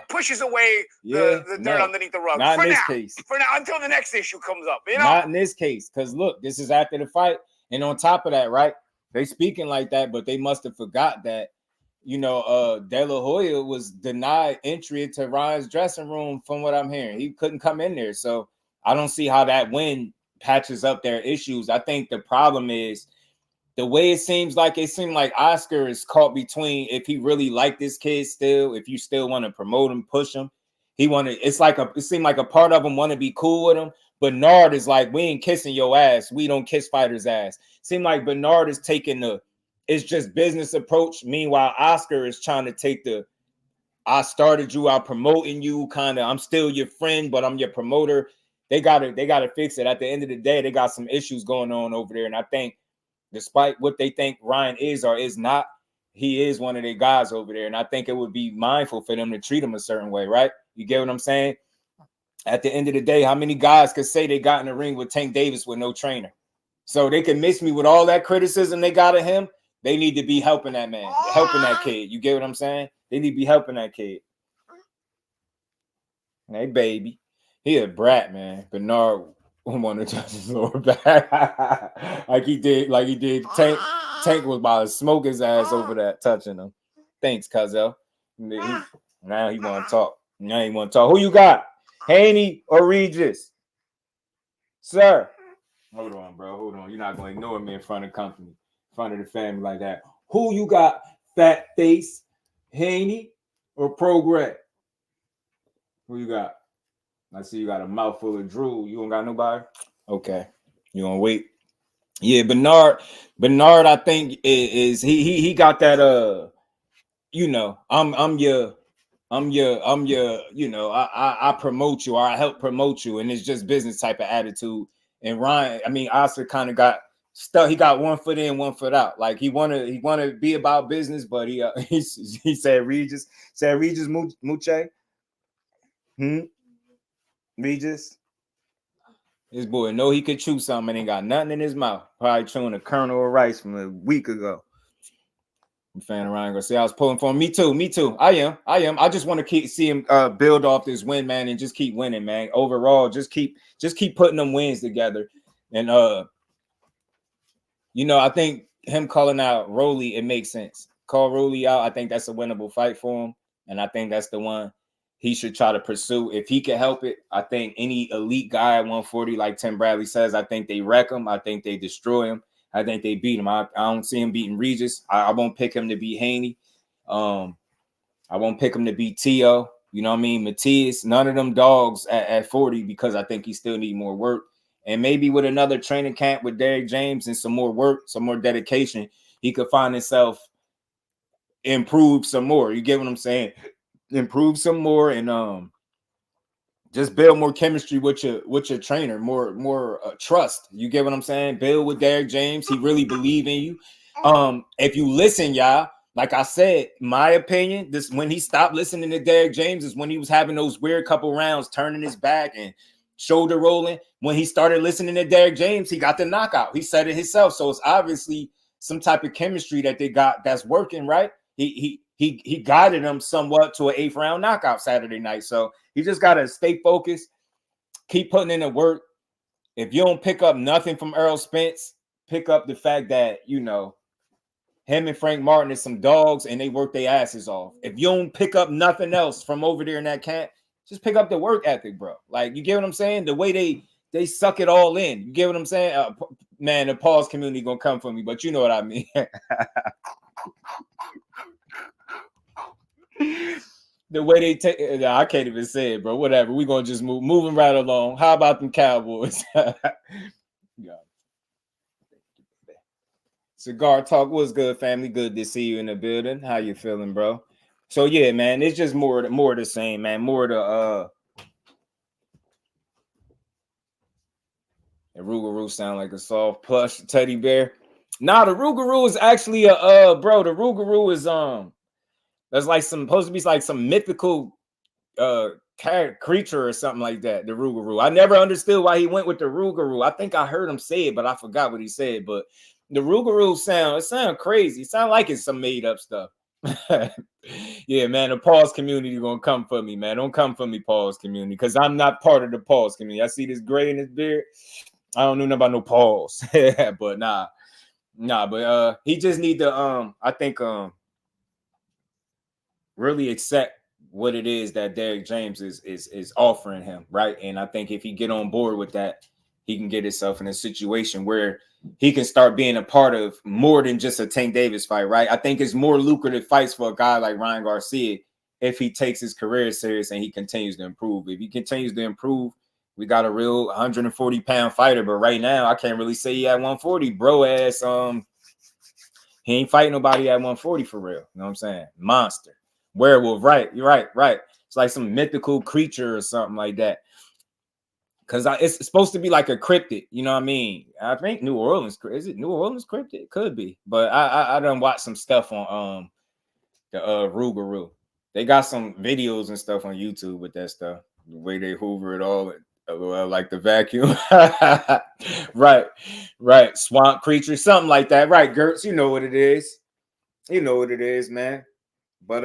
pushes away the dirt underneath the rug. Not for in this now, case. for now, until the next issue comes up. You know, not in this case, because look, this is after the fight, and on top of that, right? They speaking like that, but they must have forgot that. You know, De La Hoya was denied entry into Ryan's dressing room from what I'm hearing. He couldn't come in there. So I don't see how that win patches up their issues. I think the problem is the way it seemed like Oscar is caught between if he really liked this kid still, if you still want to promote him, push him. It seemed like a part of him want to be cool with him. Bernard is like, we ain't kissing your ass. We don't kiss fighters' ass. Seemed like Bernard is taking it's just business approach. Meanwhile, Oscar is trying to take I started you, I'm promoting you, kind of. I'm still your friend, but I'm your promoter. They gotta fix it. At the end of the day, they got some issues going on over there. And I think despite what they think Ryan is or is not, he is one of their guys over there. And I think it would be mindful for them to treat him a certain way, right? You get what I'm saying? At the end of the day, how many guys could say they got in the ring with Tank Davis with no trainer? So they can miss me with all that criticism they got of him. They need to be helping that man, helping that kid. You get what I'm saying? They need to be helping that kid. Hey, baby. He a brat, man. Bernard want to touch his lower back like he did. Tank was about to smoke his ass over that, touching him. Thanks, Cuzzo. Now he want to talk. Now he want to talk. Who you got? Haney or Regis? Sir. Hold on, bro. Hold on. You're not going to ignore me in front of company. Front of the family like that. Who you got? Fat face, Haney, or Prograis? Who you got? I see you got a mouthful of drool. You don't got nobody? Okay. You gonna wait? Yeah, Bernard, I think is he got that you know, I'm your, you know, I promote you or I help promote you, and it's just business type of attitude. And Ryan, I mean, Oscar kind of got stuck. He got 1 foot in, 1 foot out. Like he wanna be about business, but he said Regis Muche. Regis. This boy know he could chew something and ain't got nothing in his mouth. Probably chewing a kernel of rice from a week ago. I'm fan of Ryan Garcia. I was pulling for him. Me too. I am. I just want to see him build off this win, man, and just keep winning, man. Overall, just keep putting them wins together. And you know, I think him calling out Rolly, it makes sense. Call Rolly out. I think that's a winnable fight for him. And I think that's the one he should try to pursue. If he can help it, I think any elite guy at 140, like Tim Bradley says, I think they wreck him. I think they destroy him. I think they beat him. I don't see him beating Regis. I won't pick him to beat Haney. I won't pick him to beat Tio. You know what I mean? Matthias, none of them dogs at 40, because I think he still need more work. And maybe with another training camp with Derek James and some more work, some more dedication, he could find himself improve some more. You get what I'm saying? Improve some more and just build more chemistry with your trainer, more trust. You get what I'm saying? Build with Derek James. He really believe in you. If you listen, y'all, like I said, my opinion, this when he stopped listening to Derek James is when he was having those weird couple rounds, turning his back and shoulder rolling. When he started listening to Derek James, he got the knockout. He said it himself. So it's obviously some type of chemistry that they got that's working, right? He guided him somewhat to an 8th round knockout Saturday night. So you just got to stay focused, keep putting in the work. If you don't pick up nothing from Errol Spence, pick up the fact that, you know, him and Frank Martin is some dogs and they work their asses off. If you don't pick up nothing else from over there in that camp, just pick up the work ethic, bro. Like, you get what I'm saying? The way they suck it all in. You get what I'm saying? Man, the pause community going to come for me, but you know what I mean. The way they take, I can't even say it, bro. Whatever. We're going to just moving right along. How about them Cowboys? So Cigar Talk was good, family. Good to see you in the building. How you feeling, bro? So yeah, man, it's just more of the same, man. More of the Rougarou sound like a soft plush teddy bear. Nah, the Rougarou is actually a bro. The Rougarou is that's like supposed to be like some mythical creature or something like that. The Rougarou. I never understood why he went with the Rougarou. I think I heard him say it, but I forgot what he said. But the Rougarou sound crazy. It sound like it's some made up stuff. Yeah, man, the pause community gonna come for me, man. Don't come for me, pause community, because I'm not part of the pause community. I see this gray in his beard. I don't know nothing about no pause. But but he just need to I think really accept what it is that Derrick James is offering him, right? And I think if he get on board with that, he can get himself in a situation where he can start being a part of more than just a Tank Davis fight, right? I think it's more lucrative fights for a guy like Ryan Garcia if he takes his career serious and he continues to improve. If he continues to improve, we got a real 140-pound fighter. But right now, I can't really say he at 140. Bro ass, he ain't fighting nobody at 140 for real. You know what I'm saying? Monster. Werewolf, right? You're right. It's like some mythical creature or something like that. Because it's supposed to be like a cryptid, you know what I mean? I think New Orleans, is it New Orleans cryptid? It could be. But I done watched some stuff on the Rougarou. They got some videos and stuff on YouTube with that stuff. The way they hoover it all, like the vacuum. Right. Swamp creature, something like that. Right, Gertz, you know what it is. You know what it is, man. But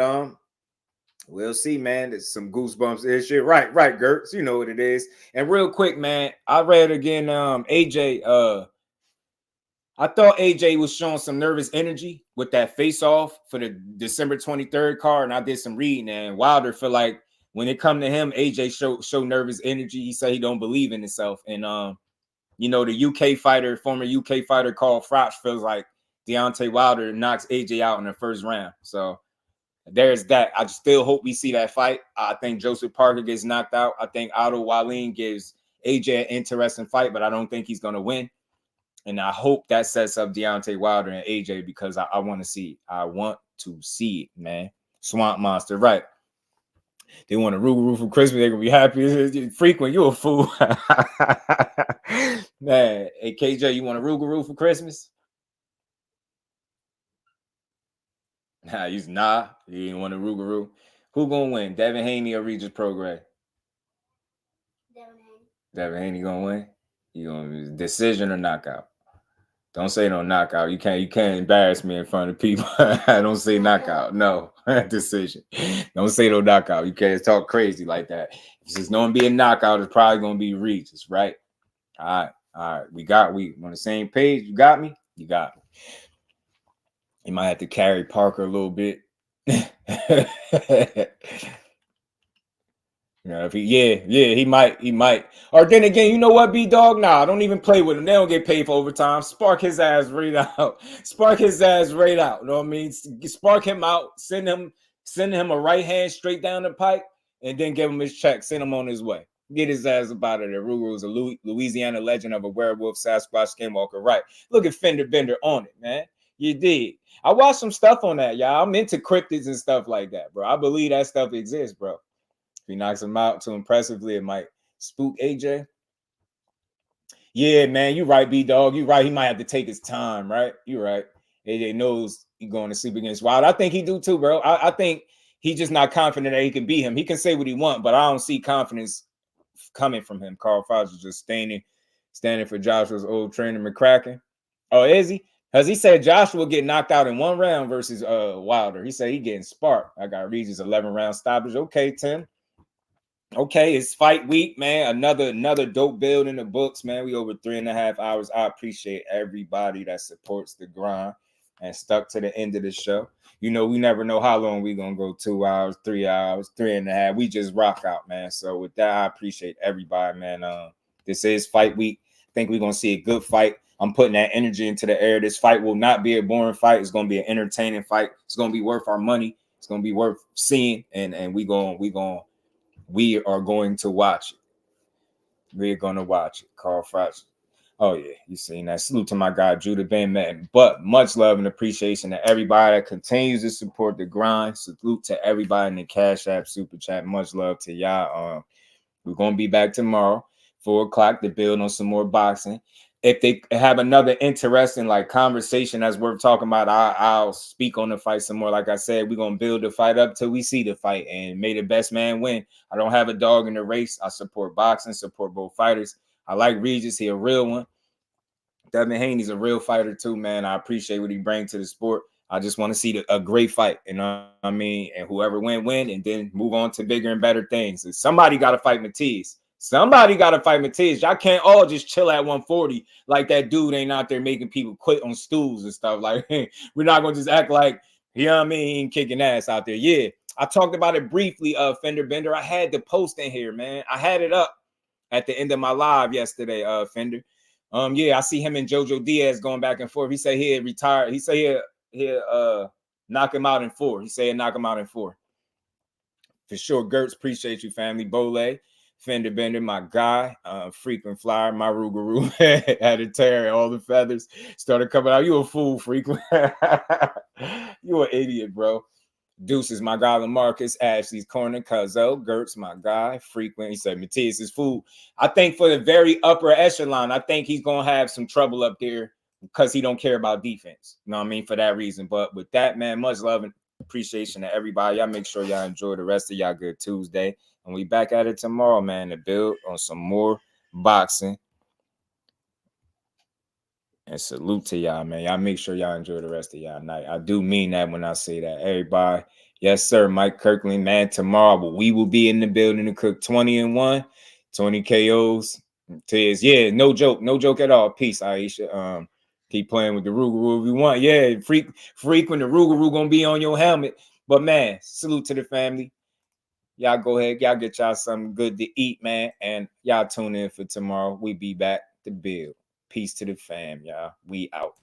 we'll see, man. There's some goosebumps and shit. Right, Gertz. You know what it is. And real quick, man, I read again, AJ. I thought AJ was showing some nervous energy with that face-off for the December 23rd card, and I did some reading, and Wilder feel like when it come to him, AJ show nervous energy. He said he don't believe in himself. And you know, the former UK fighter Carl Froch feels like Deontay Wilder knocks AJ out in the first round. So there's that. I still hope we see that fight. I think Joseph Parker gets knocked out. I think Otto Wallin gives AJ an interesting fight, but I don't think he's going to win. And I hope that sets up Deontay Wilder and AJ because I want to see it. I want to see it, man. Swamp Monster, right. They want a Rougarou for Christmas. They're going to be happy. Frequent, you a fool. Man, hey, KJ, you want a Rougarou for Christmas? Nah, you didn't want a Rougarou. Who gonna win, Devin Haney or Regis Prograis? Devin Haney gonna win. You gonna decision or knockout? Don't say no knockout. You can't embarrass me in front of people. I don't say knockout. No decision. Don't say no knockout. You can't talk crazy like that. If it's gonna be a knockout, it's probably gonna be Regis, right? All right. We on the same page. You got me. You got me. He might have to carry Parker a little bit. He might. Or then again, you know what, B-Dog? Nah, don't even play with him. They don't get paid for overtime. Spark his ass right out. You know what I mean? Spark him out. Send him a right hand straight down the pipe, and then give him his check. Send him on his way. Get his ass up out of there. Rougarou, a Louisiana legend of a werewolf, Sasquatch, skinwalker. Right. Look at Fender Bender on it, man. You did. I watched some stuff on that, y'all. I'm into cryptids and stuff like that, bro. I believe that stuff exists, bro. If he knocks him out too impressively, it might spook AJ. Yeah, man, you right, B-Dog. You right. He might have to take his time, right? You right. AJ knows he's going to sleep against Wild. I think he do too, bro. I think he's just not confident that he can beat him. He can say what he wants, but I don't see confidence coming from him. Carl Froch is just standing for Joshua's old trainer, McCracken. Oh, is he? Because he said Joshua get knocked out in one round versus Wilder. He said he getting sparked. I got Regis 11-round stoppage. Okay, Tim. Okay, it's fight week, man. Another dope build in the books, man. We over 3.5 hours. I appreciate everybody that supports the grind and stuck to the end of the show. You know, we never know how long we gonna go. 2 hours, 3 hours, 3.5. We just rock out, man. So with that, I appreciate everybody, man. This is fight week. I think we're gonna see a good fight. I'm putting that energy into the air. This fight will not be a boring fight. It's gonna be an entertaining fight. It's gonna be worth our money. It's gonna be worth seeing, and we are going to watch it. We're going to watch it. Carl Froch. Oh, yeah, you seen that. Salute to my guy, Judah Ben, man. But much love and appreciation to everybody that continues to support the grind. Salute to everybody in the Cash App, Super Chat. Much love to y'all. We're going to be back tomorrow, 4 o'clock, to build on some more boxing. If they have another interesting like conversation that's worth talking about, I'll speak on the fight some more. Like I said, we're going to build the fight up till we see the fight, and may the best man win. I don't have a dog in the race. I support boxing, support both fighters. I like Regis. He a real one. Devin Haney's a real fighter too, man. I appreciate what he brings to the sport. I just want to see a great fight, you know what I mean? And whoever win, and then move on to bigger and better things. And somebody got to fight Mathias. Somebody got to fight Mathias. Y'all can't all just chill at 140 like that dude ain't out there making people quit on stools and stuff. Like, we're not going to just act like, you know what I mean, he ain't kicking ass out there. Yeah, I talked about it briefly, Fender Bender. I had the post in here, man. I had it up at the end of my live yesterday, Fender. Yeah, I see him and Jojo Diaz going back and forth. He said he'd retire. He said he'll knock him out in 4. He said knock him out in 4. For sure. Gertz, appreciate you, family. Bole, Fender Bender, my guy, frequent flyer, my Rougarou had to tear all the feathers. Started coming out. You a fool, frequent. You an idiot, bro. Deuces, my guy, Lamarcus, Ashley's Corner, Cuzzo, Gertz, my guy, frequent. He said Mathias is fool. I think for the very upper echelon, I think he's going to have some trouble up there because he don't care about defense. You know what I mean? For that reason. But with that, man, much love and appreciation to everybody. Y'all make sure y'all enjoy the rest of y'all good Tuesday. And we back at it tomorrow, man, to build on some more boxing. And salute to y'all, man. Y'all make sure y'all enjoy the rest of y'all night. I do mean that when I say that. Everybody, yes, sir, Mike Kirkland, man, tomorrow, but we will be in the building to cook 20-1, 20 KOs. Yeah, no joke at all. Peace, Aisha. Keep playing with the Rougarou if you want. Yeah, frequent the Rougarou gonna be on your helmet. But, man, salute to the family. Y'all go ahead. Y'all get y'all something good to eat, man. And y'all tune in for tomorrow. We be back to build. Peace to the fam, y'all. We out.